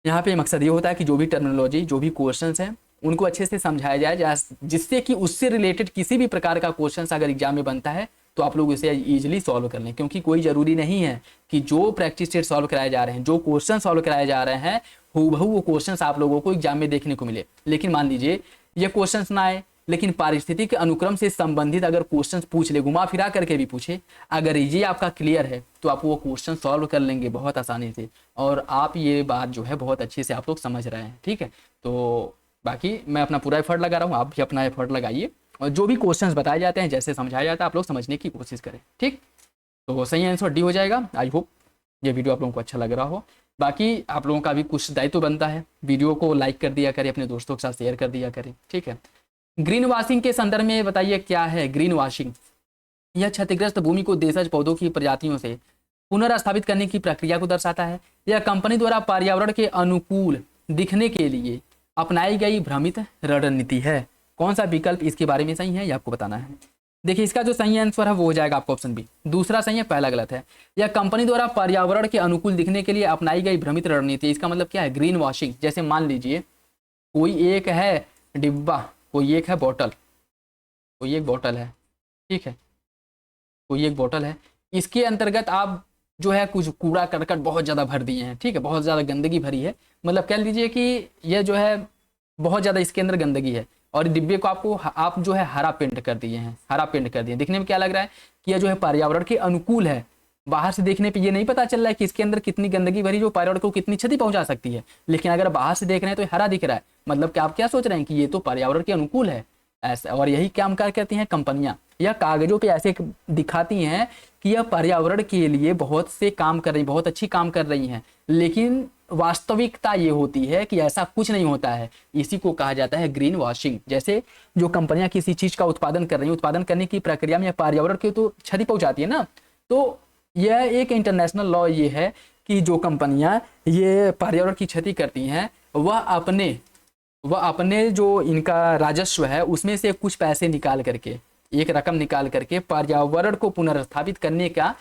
यहाँ पे मकसद ये होता है कि जो भी टर्मिनोलॉजी, जो भी क्वेश्चंस हैं, उनको अच्छे से समझाया जाए, जिससे कि उससे रिलेटेड किसी भी प्रकार का क्वेश्चन अगर एग्जाम में बनता है तो आप लोग इसे इजीली सॉल्व कर लें। क्योंकि कोई जरूरी नहीं है कि जो प्रैक्टिस सेट सॉल्व कराए जा रहे हैं, जो क्वेश्चन सॉल्व कराए जा रहे हैं, हूबहू वो क्वेश्चंस आप लोगों को एग्जाम में देखने को मिले। लेकिन मान लीजिए ये क्वेश्चंस ना आए, लेकिन पारिस्थितिक अनुक्रम से संबंधित अगर क्वेश्चन पूछ ले, घुमा फिरा करके भी पूछे, अगर ये आपका क्लियर है तो आप वो क्वेश्चन सॉल्व कर लेंगे बहुत आसानी से। और आप ये बात जो है बहुत अच्छे से आप लोग समझ रहे हैं, ठीक है। तो बाकी मैं अपना पूरा एफर्ट लगा रहा हूँ, आप भी अपना एफर्ट लगाइए और जो भी क्वेश्चंस बताए जाते हैं, जैसे समझाया जाता है, आप लोग समझने की कोशिश करें, ठीक। तो सही आंसर डी हो जाएगा। आई होप ये वीडियो आप लोगों को अच्छा लग रहा हो। बाकी आप लोगों का भी कुछ दायित्व बनता है, वीडियो को लाइक कर दिया करें, अपने दोस्तों के साथ शेयर कर दिया करें, ठीक है। ग्रीन वॉशिंग के संदर्भ में बताइए क्या है ग्रीन वॉशिंग? यह क्षतिग्रस्त भूमि को देशज पौधों की प्रजातियों से पुनर्स्थापित करने की प्रक्रिया को दर्शाता है। यह कंपनी द्वारा पर्यावरण के अनुकूल दिखने के लिए अपनाई गई भ्रमित रणनीति है। कौन सा विकल्प इसके बारे में सही है, ये आपको बताना है। देखिए इसका जो सही आंसर है वो हो जाएगा आपका ऑप्शन बी, दूसरा सही है, पहला गलत है। यह कंपनी द्वारा पर्यावरण के अनुकूल दिखने के लिए अपनाई गई भ्रमित रणनीति, इसका मतलब क्या है? Green washing. जैसे मान लीजिए कोई एक है डिब्बा, कोई एक है बोतल, कोई एक बोतल है, ठीक है, कोई एक बोतल है, इसके अंतर्गत आप जो है कुछ कूड़ा करकट बहुत ज़्यादा भर दिए हैं, ठीक है, बहुत ज़्यादा गंदगी भरी है, मतलब कह लीजिए कि यह जो है बहुत ज़्यादा इसके अंदर गंदगी है, और डिब्बे को आप जो है हरा पेंट कर दिए हैं, हरा पेंट कर दिए। दिखने में क्या लग रहा है कि यह जो है पर्यावरण के अनुकूल है। बाहर से देखने पे ये नहीं पता चल रहा है कि इसके अंदर कितनी गंदगी भरी जो पर्यावरण को कितनी क्षति पहुंचा सकती है, लेकिन अगर बाहर से देख रहे हैं तो ये हरा दिख रहा है, मतलब कि आप क्या सोच रहे हैं कि ये तो पर्यावरण के अनुकूल है ऐसा। और यही काम करती हैं कंपनियां, यह कागजों पे ऐसे दिखाती हैं कि यह पर्यावरण के लिए बहुत से काम कर रही, बहुत अच्छी काम कर रही हैं, लेकिन वास्तविकता ये होती है कि ऐसा कुछ नहीं होता है। इसी को कहा जाता है ग्रीन वॉशिंग। जैसे जो कंपनियां किसी चीज का उत्पादन कर रही हैं, उत्पादन करने की प्रक्रिया में पर्यावरण को तो क्षति पहुंचाती है ना, तो यह एक इंटरनेशनल लॉ ये है कि जो कंपनियां ये पर्यावरण की क्षति करती हैं वह अपने जो इनका राजस्व है उसमें से कुछ पैसे निकाल करके, एक रकम निकाल करके पर्यावरण को पुनर्स्थापित करने का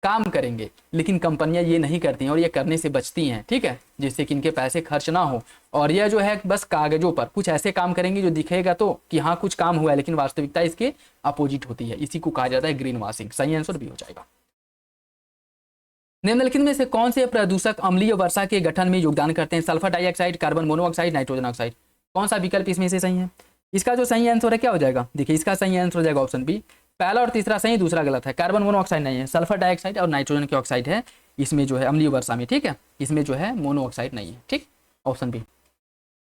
काम करेंगे। लेकिन कंपनियां ये नहीं करती हैं और ये करने से बचती हैं, ठीक है, जिससे कि इनके पैसे खर्च ना हो। और यह जो है बस कागजों पर कुछ ऐसे काम करेंगे जो दिखेगा तो कि हाँ कुछ काम हुआ है, लेकिन वास्तविकता इसके अपोजिट होती है। इसी को कहा जाता है ग्रीन वॉशिंग। सही आंसर भी हो जाएगा। निम्नलिखित में से कौन से प्रदूषक अम्लीय वर्षा के गठन में योगदान करते हैं? Sulphur dioxide, carbon monoxide, nitrogen oxide. कौन सा विकल्प इसमें से सही है? इसका जो सही आंसर है क्या हो जाएगा? देखिए इसका सही आंसर हो जाएगा ऑप्शन बी। पहला और तीसरा सही, दूसरा गलत है। कार्बन मोनोऑक्साइड नहीं है, सल्फर डाइऑक्साइड और नाइट्रोजन की ऑक्साइड है इसमें जो है अम्लीय वर्षा में, ठीक है, इसमें जो है मोनोऑक्साइड नहीं है, ठीक, ऑप्शन बी।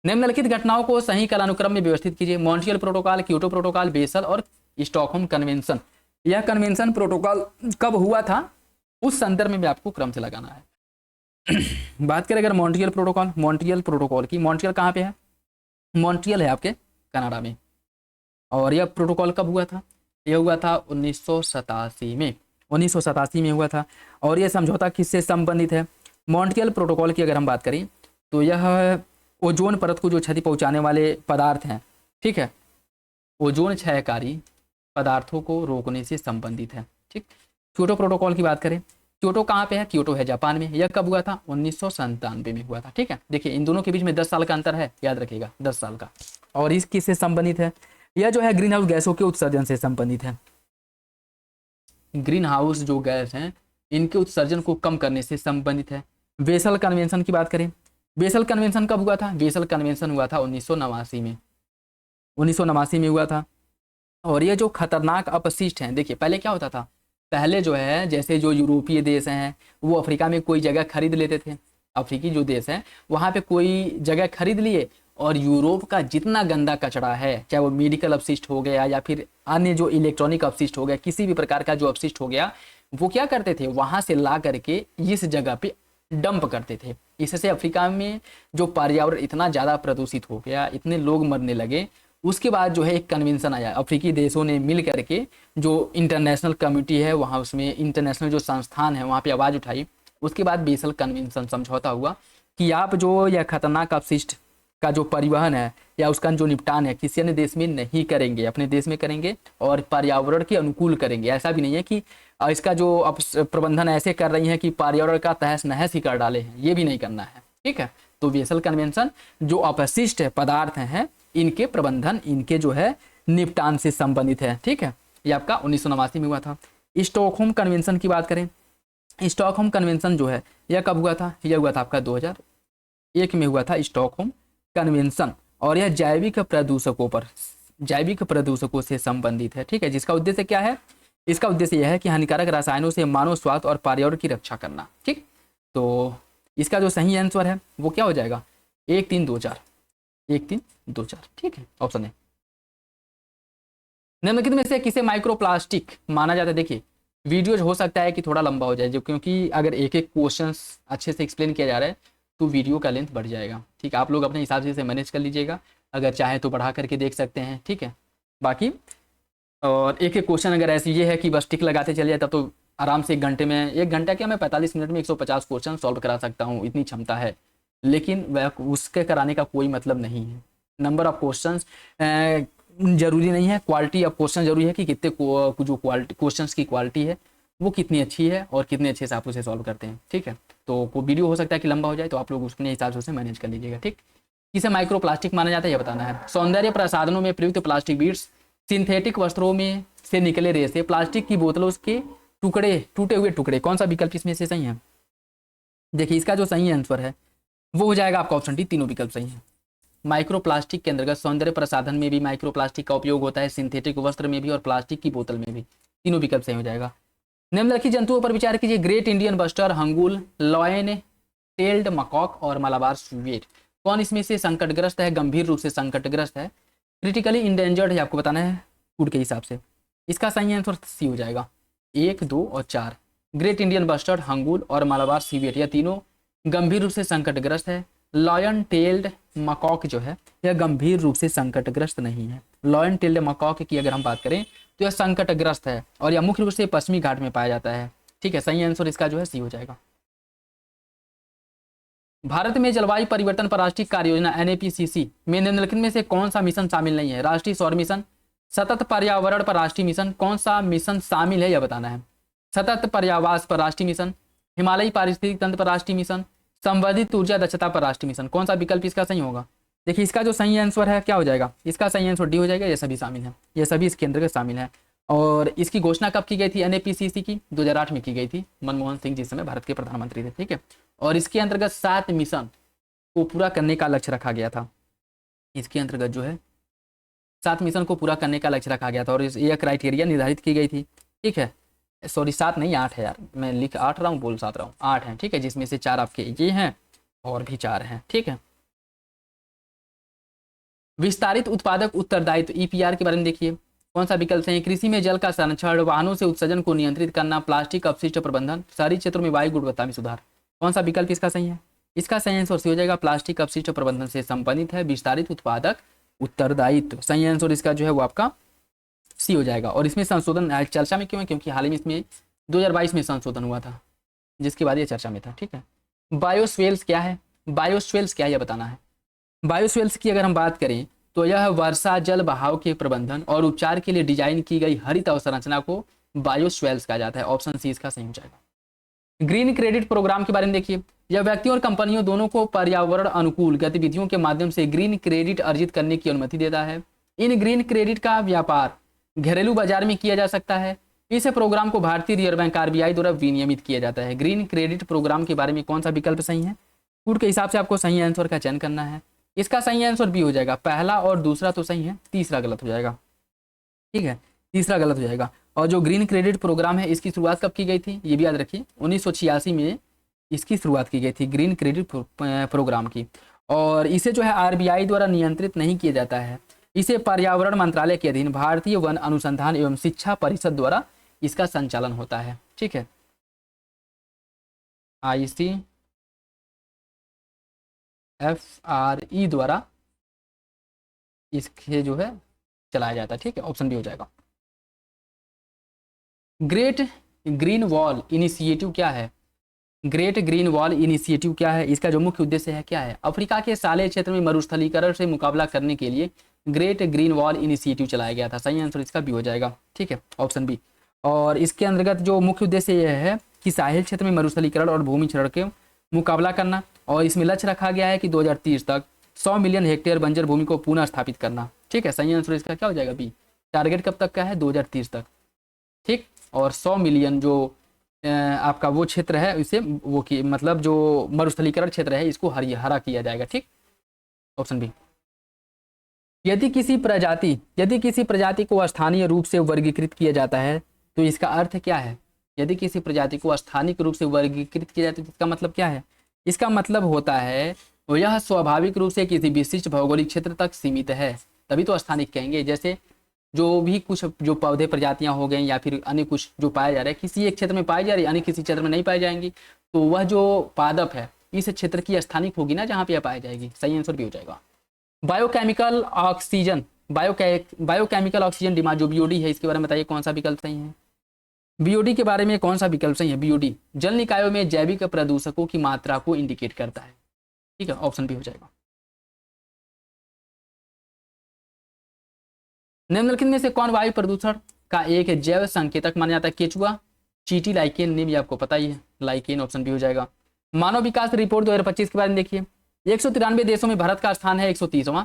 निम्नलिखित घटनाओं को सही कालानुक्रम में व्यवस्थित कीजिए। Montreal protocol, Kyoto protocol, Basel और स्टॉकहोम कन्वेंशन। यह कन्वेंशन प्रोटोकॉल कब हुआ था उस संदर्भ में भी आपको क्रम से लगाना है। बात करें अगर मॉन्ट्रियल प्रोटोकॉल की, मॉन्ट्रियल कहाँ पे है? मॉन्ट्रियल है आपके कनाडा में। और यह प्रोटोकॉल कब हुआ था? यह हुआ था 1987 में, 1987 में हुआ था। और यह समझौता किससे संबंधित है? मॉन्ट्रियल प्रोटोकॉल की अगर हम बात करें तो यह ओजोन परत को जो क्षति पहुंचाने वाले पदार्थ हैं, ठीक है, ओजोन क्षयकारी पदार्थों को रोकने से संबंधित है, ठीक। क्योटो प्रोटोकॉल की बात करें, क्योटो कहाँ पे है? क्योटो है जापान में। यह कब हुआ था? 1997 में हुआ था, ठीक है। देखिए इन दोनों के बीच में 10 साल का अंतर है, याद रखिएगा 10 साल का। और इस किससे संबंधित है? यह जो है ग्रीन हाउस गैसों के उत्सर्जन से संबंधित है। ग्रीन हाउस जो गैस हैं इनके उत्सर्जन को कम करने से संबंधित है। बेसल कन्वेंशन की बात करें, बेसल कन्वेंशन कब हुआ था? बेसल कन्वेंशन हुआ था 1989 में, 1989 में हुआ था। और ये जो खतरनाक अपशिष्ट हैं, देखिए पहले क्या होता था, पहले जो है जैसे जो यूरोपीय देश हैं वो अफ्रीका में कोई जगह खरीद लेते थे, अफ्रीकी जो देश हैं वहाँ पे कोई जगह खरीद लिए, और यूरोप का जितना गंदा कचरा है, चाहे वो मेडिकल अपशिष्ट हो गया या फिर अन्य जो इलेक्ट्रॉनिक अपशिष्ट हो गया, किसी भी प्रकार का जो अपशिष्ट हो गया, वो क्या करते थे वहाँ से ला करके इस जगह पे डंप करते थे। इससे अफ्रीका में जो पर्यावरण इतना ज़्यादा प्रदूषित हो गया, इतने लोग मरने लगे। उसके बाद जो है एक कन्वेंशन आया, अफ्रीकी देशों ने मिल करके जो इंटरनेशनल कम्युनिटी है वहाँ, उसमें इंटरनेशनल जो संस्थान है वहाँ पे आवाज़ उठाई। उसके बाद बेसल कन्वेंशन समझौता हुआ कि आप जो यह खतरनाक अपशिष्ट का जो परिवहन है या उसका जो निपटान है किसी अन्य देश में नहीं करेंगे, अपने देश में करेंगे और पर्यावरण के अनुकूल करेंगे। ऐसा भी नहीं है कि इसका जो प्रबंधन ऐसे कर रही हैं कि पर्यावरण का तहस नहस ही कर डाले हैं, ये भी नहीं करना है, ठीक है। तो बेसल कन्वेंशन जो अपशिष्ट पदार्थ हैं इनके प्रबंधन, इनके जो है निपटान से संबंधित है, ठीक है। ये आपका 1989 में हुआ था। स्टॉकहोम कन्वेंशन की बात करें, स्टॉकहोम कन्वेंशन जो है यह कब हुआ था? यह हुआ था आपका 2001 में हुआ था स्टॉकहोम कन्वेंशन। और यह जैविक प्रदूषकों पर, जैविक प्रदूषकों से संबंधित है, ठीक है, जिसका उद्देश्य क्या है, इसका उद्देश्य यह है कि हानिकारक रसायनों से मानव स्वास्थ्य और पर्यावरण की रक्षा करना, ठीक। तो इसका जो सही आंसर है वो क्या हो जाएगा, 1 3 2 4, 1 3 2 4, ठीक है, ऑप्शन है। निम्नलिखित में से किसे माइक्रोप्लास्टिक माना जाता है, देखिए वीडियो हो सकता है कि थोड़ा लंबा हो जाए, जो क्योंकि अगर एक एक क्वेश्चन अच्छे से एक्सप्लेन किया जा रहा है तो वीडियो का लेंथ बढ़ जाएगा, ठीक है। आप लोग अपने हिसाब से इसे मैनेज कर लीजिएगा, अगर चाहे तो बढ़ा करके देख सकते हैं, ठीक है। बाकी और एक एक क्वेश्चन अगर ऐसी ये है कि बस टिक लगाते चलिए तब तो आराम से 1 घंटे में, 1 घंटा क्या, मैं 45 मिनट में 150 क्वेश्चन सॉल्व करा सकता हूँ, इतनी क्षमता है। लेकिन वह उसके कराने का कोई मतलब नहीं है। नंबर ऑफ क्वेश्चंस जरूरी नहीं है, क्वालिटी ऑफ क्वेश्चन जरूरी है कि कितने जो क्वालिटी क्वेश्चंस की क्वालिटी है वो कितनी अच्छी है और कितने अच्छे से आप उसे सॉल्व करते हैं, ठीक है। तो वो वीडियो हो सकता है कि लंबा हो जाए, तो आप लोग उसके हिसाब से उसे मैनेज कर लीजिएगा, ठीक। किसे माइक्रोप्लास्टिक माना जाता है यह बताना है। सौंदर्य प्रसाधनों में प्रयुक्त प्लास्टिक बीड्स, सिंथेटिक वस्त्रों में से निकले रेसे, प्लास्टिक की बोतलों के टुकड़े, टूटे हुए टुकड़े, कौन सा विकल्प इसमें से सही है। देखिए इसका जो सही आंसर है वो हो जाएगा आपका ऑप्शन डी, तीनों विकल्प सही है। माइक्रोप्लास्टिक के अंतर्गत सौंदर्य प्रसाधन में भी माइक्रोप्लास्टिक का उपयोग होता है, सिंथेटिक वस्त्र में भी और प्लास्टिक की बोतल में भी, तीनों विकल्प सही हो जाएगा। निम्नलिखित जंतुओं पर विचार कीजिए, great Indian bustard, hangul, lion tailed macaque और मलाबार स्वीट, कौन इसमें से संकटग्रस्त है, गंभीर रूप से संकटग्रस्त है, क्रिटिकली इंडेंजर्ड है, आपको बताना है फूड के हिसाब से। इसका सही आंसर सी हो जाएगा, 1 2 और 4। ग्रेट इंडियन बस्टर्ड, हंगुल और मलाबार सीवेट यह तीनों गंभीर रूप से संकटग्रस्त है। लॉयन टेल्ड मकॉक जो है यह गंभीर रूप से संकटग्रस्त नहीं है। लॉयन टेल्ड मकॉक की अगर हम बात करें तो यह संकटग्रस्त है और यह मुख्य रूप से पश्चिमी घाट में पाया जाता है, ठीक है। सही आंसर इसका जो है सी हो जाएगा। भारत में जलवायु परिवर्तन पर राष्ट्रीय कार्य योजना NAPCC में निम्नलिखित में से कौन सा मिशन शामिल नहीं है। राष्ट्रीय सौर मिशन, सतत पर्यावरण पर राष्ट्रीय मिशन, कौन सा मिशन शामिल है यह बताना है। सतत पर्यावास पर राष्ट्रीय मिशन, हिमालयी पारिस्थितिक तंत्र पर राष्ट्रीय मिशन, संवर्धित ऊर्जा दक्षता पर राष्ट्रीय मिशन, कौन सा विकल्प इसका सही होगा। देखिए इसका जो सही आंसर है क्या हो जाएगा, इसका सही आंसर डी हो जाएगा, ये सभी शामिल है, ये सभी इसके अंतर्गत शामिल है। और इसकी घोषणा कब की गई थी NAPCC की, 2008 में की गई थी, मनमोहन सिंह जिस समय भारत के प्रधानमंत्री थे, ठीक है। और इसके अंतर्गत 7 मिशन को पूरा करने का लक्ष्य रखा गया था। इसके अंतर्गत जो है 7 मिशन को पूरा करने का लक्ष्य रखा गया था और यह क्राइटेरिया निर्धारित की गई थी, ठीक है। सॉरी 7 नहीं 8 है यार, मैं लिख 8 रहा हूँ बोल 7 रहा हूँ, 8 हैं, ठीक है, जिसमें से 4 आपके ये हैं और भी 4 हैं, ठीक है। विस्तारित उत्पादक उत्तरदायित्व EPR के बारे में देखिए, कौन सा विकल्प सही है। कृषि में जल का संरक्षण, वाहनों से उत्सर्जन को नियंत्रित करना, प्लास्टिक अपशिष्ट प्रबंधन, शहरी क्षेत्रों में वायु गुणवत्ता में सुधार, कौन सा विकल्प इसका सही है। इसका सही आंसर सी हो जाएगा, प्लास्टिक अपशिष्ट प्रबंधन से संबंधित है विस्तारित उत्पादक उत्तरदायित्व। सही आंसर इसका जो है वो आपका सी हो जाएगा। और इसमें संशोधन चर्चा में क्यों है, क्योंकि हाल ही में इसमें 2022 में संशोधन हुआ था, जिसके बाद ये चर्चा में था, ठीक है। बायोस्वेल्स क्या है, बायोस्वेल्स क्या है यह बताना है। बायोस्वेल्स की अगर हम बात करें तो यह वर्षा जल बहाव के प्रबंधन और उपचार के लिए डिजाइन की गई हरित अवसंरचना को बायोस्वेल्स कहा जाता है। ऑप्शन सी इसका सही हो जाएगा। ग्रीन क्रेडिट प्रोग्राम के बारे में देखिए, यह व्यक्तियों और कंपनियों दोनों को पर्यावरण अनुकूल गतिविधियों के माध्यम से ग्रीन क्रेडिट अर्जित करने की अनुमति देता है। इन ग्रीन क्रेडिट का व्यापार घरेलू बाजार में किया जा सकता है। इस प्रोग्राम को भारतीय रिजर्व बैंक RBI द्वारा विनियमित किया जाता है। ग्रीन क्रेडिट प्रोग्राम के बारे में कौन सा विकल्प सही है, फूड के हिसाब से आपको सही आंसर का चयन करना है। इसका सही आंसर बी हो जाएगा, पहला और दूसरा तो सही है, तीसरा गलत हो जाएगा, ठीक है, तीसरा गलत हो जाएगा। और जो ग्रीन क्रेडिट प्रोग्राम है इसकी शुरुआत कब की गई थी ये भी याद रखिए, 1986 में इसकी शुरुआत की गई थी ग्रीन क्रेडिट प्रोग्राम की। और इसे जो है RBI द्वारा नियंत्रित नहीं किया जाता है, इसे पर्यावरण मंत्रालय के अधीन भारतीय वन अनुसंधान एवं शिक्षा परिषद द्वारा इसका संचालन होता है, ठीक है। ICFRE द्वारा इसके जो है चलाया जाता है, ठीक है, ऑप्शन डी हो जाएगा। ग्रेट ग्रीन वॉल इनिशिएटिव क्या है, ग्रेट ग्रीन वॉल इनिशिएटिव क्या है, इसका जो मुख्य उद्देश्य है क्या है। अफ्रीका के साले क्षेत्र में मरुस्थलीकरण से मुकाबला करने के लिए ग्रेट ग्रीन वॉल इनिशिएटिव चलाया गया था। सही आंसर इसका बी हो जाएगा, ठीक है, ऑप्शन बी। और इसके अंतर्गत जो मुख्य उद्देश्य यह है कि साहिल क्षेत्र में मरुस्थलीकरण और भूमि क्षरण के मुकाबला करना, और इसमें लक्ष्य रखा गया है कि 2030 तक 100 मिलियन हेक्टेयर बंजर भूमि को पुनः स्थापित करना, ठीक है। सही आंसर इसका क्या हो जाएगा, बी। टारगेट कब तक का है, 2030 तक, ठीक। और 100 मिलियन जो आपका वो क्षेत्र है इसे वो की मतलब जो मरुस्थलीकरण क्षेत्र है इसको हरा किया जाएगा, ठीक, ऑप्शन बी। यदि किसी प्रजाति को स्थानीय रूप से वर्गीकृत किया जाता है तो इसका अर्थ क्या है? यदि किसी प्रजाति को स्थानिक रूप से वर्गीकृत किया जाता है तो इसका मतलब क्या है? इसका मतलब होता है यह स्वाभाविक रूप से किसी विशिष्ट भौगोलिक क्षेत्र तक सीमित है, तभी तो स्थानिक कहेंगे। जैसे जो भी कुछ जो पौधे प्रजातियां हो गए या फिर अन्य कुछ जो पाए जा रहे हैं किसी एक क्षेत्र में पाई जा रही है, अन्य किसी क्षेत्र में नहीं पाई जाएंगी, तो वह जो पादप है इस क्षेत्र की स्थानिक होगी ना जहाँ पे यह पाई जाएगी। सही आंसर भी हो जाएगा। बायोकेमिकल ऑक्सीजन डिमांड जो बीओडी है, इसके बारे में बताइए कौन सा विकल्प सही है? बीओडी के बारे में कौन सा विकल्प सही है? बीओडी जल निकायों में जैविक प्रदूषकों की मात्रा को इंडिकेट करता है। ठीक है, ऑप्शन भी हो जाएगा। निम्नलिखित में से कौन वायु प्रदूषण का एक जैव संकेतक माना जाता है? केचुआ, चींटी, लाइकेन, नीम, ये आपको पता ही है, लाइकेन ऑप्शन भी हो जाएगा। मानव विकास रिपोर्ट 2025 के बारे में देखिए। 193 देशों में भारत का स्थान है 130वां।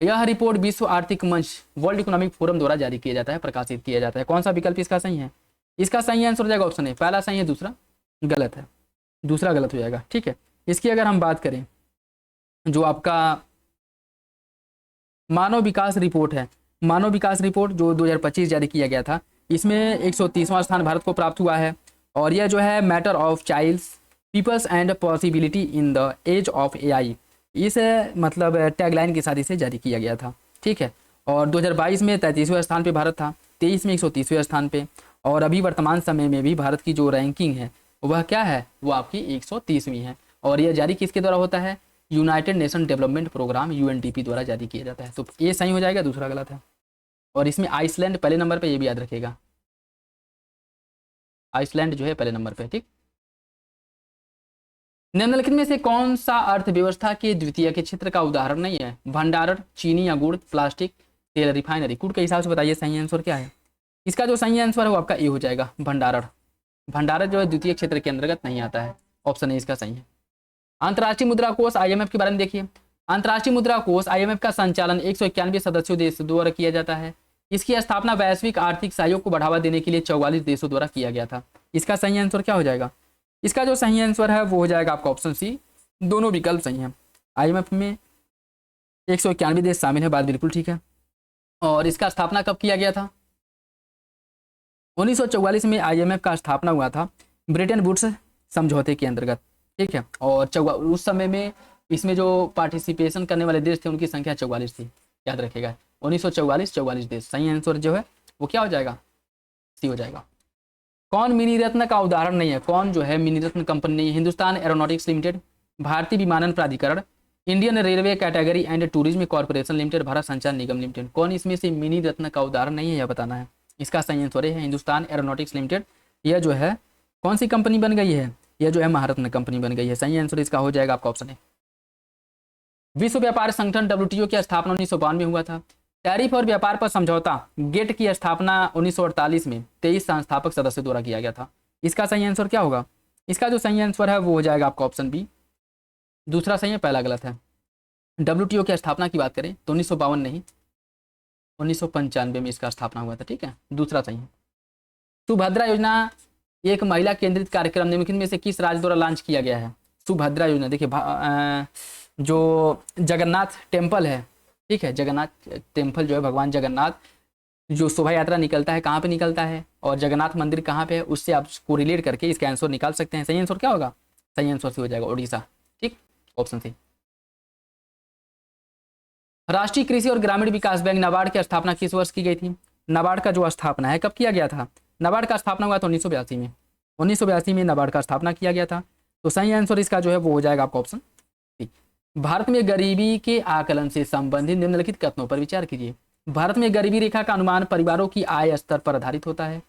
यह रिपोर्ट विश्व आर्थिक मंच वर्ल्ड इकोनॉमिक फोरम द्वारा जारी किया जाता है, प्रकाशित किया जाता है। कौन सा विकल्प इसका सही है? इसका सही आंसर हो जाएगा ऑप्शन ए, पहला सही है, दूसरा गलत है, दूसरा गलत हो जाएगा। ठीक है, इसकी अगर हम बात करें जो आपका मानव विकास रिपोर्ट है, मानव विकास रिपोर्ट जो 2025 जारी किया गया था, इसमें 130वां स्थान भारत को प्राप्त हुआ है। और यह जो है matter of childs peoples and possibility in the age of AI, इस मतलब टैगलाइन के साथ इसे जारी किया गया था। ठीक है, और 2022 में 33वें स्थान पे भारत था, 23 में 130वें स्थान पे, और अभी वर्तमान समय में भी भारत की जो रैंकिंग है वह क्या है? वो आपकी 130वीं है। और यह जारी किसके द्वारा होता है? United Nation Development Programme UNDP द्वारा जारी किया जाता है। तो ये सही हो जाएगा, दूसरा गलत है। और इसमें आइसलैंड पहले नंबर पे, ये भी याद रखिएगा, आइसलैंड जो है पहले नंबर पे। ठीक, निम्नलिखित में से कौन सा अर्थव्यवस्था के द्वितीय के क्षेत्र का उदाहरण नहीं है? भंडारण, चीनी या गुड़, प्लास्टिक, तेल, रिफाइनरी। गुड़ के हिसाब से बताइए सही आंसर क्या है? इसका जो सही आंसर है वो आपका ए हो जाएगा, भंडारण। भंडारण जो है द्वितीय क्षेत्र के अंतर्गत नहीं आता है, ऑप्शन ए इसका सही है। अंतर्राष्ट्रीय मुद्रा कोष आईएमएफ के बारे में देखिए। अंतर्राष्ट्रीय मुद्रा कोष आईएमएफ का संचालन 191 सदस्यों देशों द्वारा किया जाता है। इसकी स्थापना वैश्विक आर्थिक सहयोग को बढ़ावा देने के लिए 44 देशों द्वारा किया गया था। इसका सही आंसर क्या हो जाएगा? इसका जो सही आंसर है वो हो जाएगा आपका ऑप्शन सी, दोनों विकल्प सही हैं। आईएमएफ में 191 देश शामिल है, बात बिल्कुल ठीक है। और इसका स्थापना कब किया गया था? 1944 में आईएमएफ का स्थापना हुआ था ब्रिटेन वुड्स समझौते के अंतर्गत। ठीक है, और उस समय में इसमें जो पार्टिसिपेशन करने वाले देश थे उनकी संख्या 44 थी, याद रखिएगा। 1944 देश। सही आंसर जो है वो क्या हो जाएगा? सी हो जाएगा। कौन मिनी रत्न का उदाहरण नहीं है? कौन जो है मिनी रत्न कंपनी नहीं है? हिंदुस्तान एरोनॉटिक्स लिमिटेड, भारतीय विमानन प्राधिकरण, Indian railway category and tourism corporation limited, Bharat संचार निगम लिमिटेड। कौन इसमें से मिनी रत्न का उदाहरण नहीं है, यह बताना है। इसका सही आंसर है हिंदुस्तान एरोनॉटिक्स लिमिटेड। यह जो है कौन सी कंपनी बन गई है? यह जो है महारत्न कंपनी बन गई है। सही आंसर इसका हो जाएगा आपका ऑप्शन है। विश्व व्यापार संगठन डब्ल्यूटीओ की स्थापना 1952 में हुआ था। टैरिफ और व्यापार पर समझौता गेट की स्थापना 1948 में 23 संस्थापक सदस्यों द्वारा किया गया था। इसका सही आंसर क्या होगा? इसका जो सही आंसर है वो हो जाएगा आपका ऑप्शन बी, दूसरा सही है, पहला गलत है। डब्ल्यूटीओ की स्थापना की बात करें तो 1952 नहीं, 1995 में इसका स्थापना हुआ था। ठीक है, दूसरा सही है। सुभद्रा योजना एक महिला केंद्रित कार्यक्रम निम्नलिखित में से किस राज्य द्वारा लॉन्च किया गया है? सुभद्रा योजना देखिए, जो जगन्नाथ टेम्पल है, ठीक है, जगन्नाथ टेम्पल जो है भगवान जगन्नाथ जो शोभा यात्रा निकलता है कहाँ पे निकलता है और जगन्नाथ मंदिर कहाँ पे है, उससे आप उसको रिलेट करके इसका आंसर निकाल सकते हैं। सही आंसर क्या होगा? सही आंसर से हो जाएगा उड़ीसा। ठीक, ऑप्शन सी। राष्ट्रीय कृषि और ग्रामीण विकास बैंक नाबार्ड की स्थापना किस वर्ष की गई थी? नाबार्ड का जो स्थापना है कब किया गया था? नाबार्ड का स्थापना हुआ था 1982 में। 1982 में नाबार्ड का स्थापना किया गया था। तो सही आंसर इसका जो है वो हो जाएगा आपका ऑप्शन सी। भारत में गरीबी के आकलन से संबंधित निम्नलिखित कथनों पर विचार कीजिए। भारत में गरीबी रेखा का अनुमान परिवारों की आय स्तर पर आधारित होता है।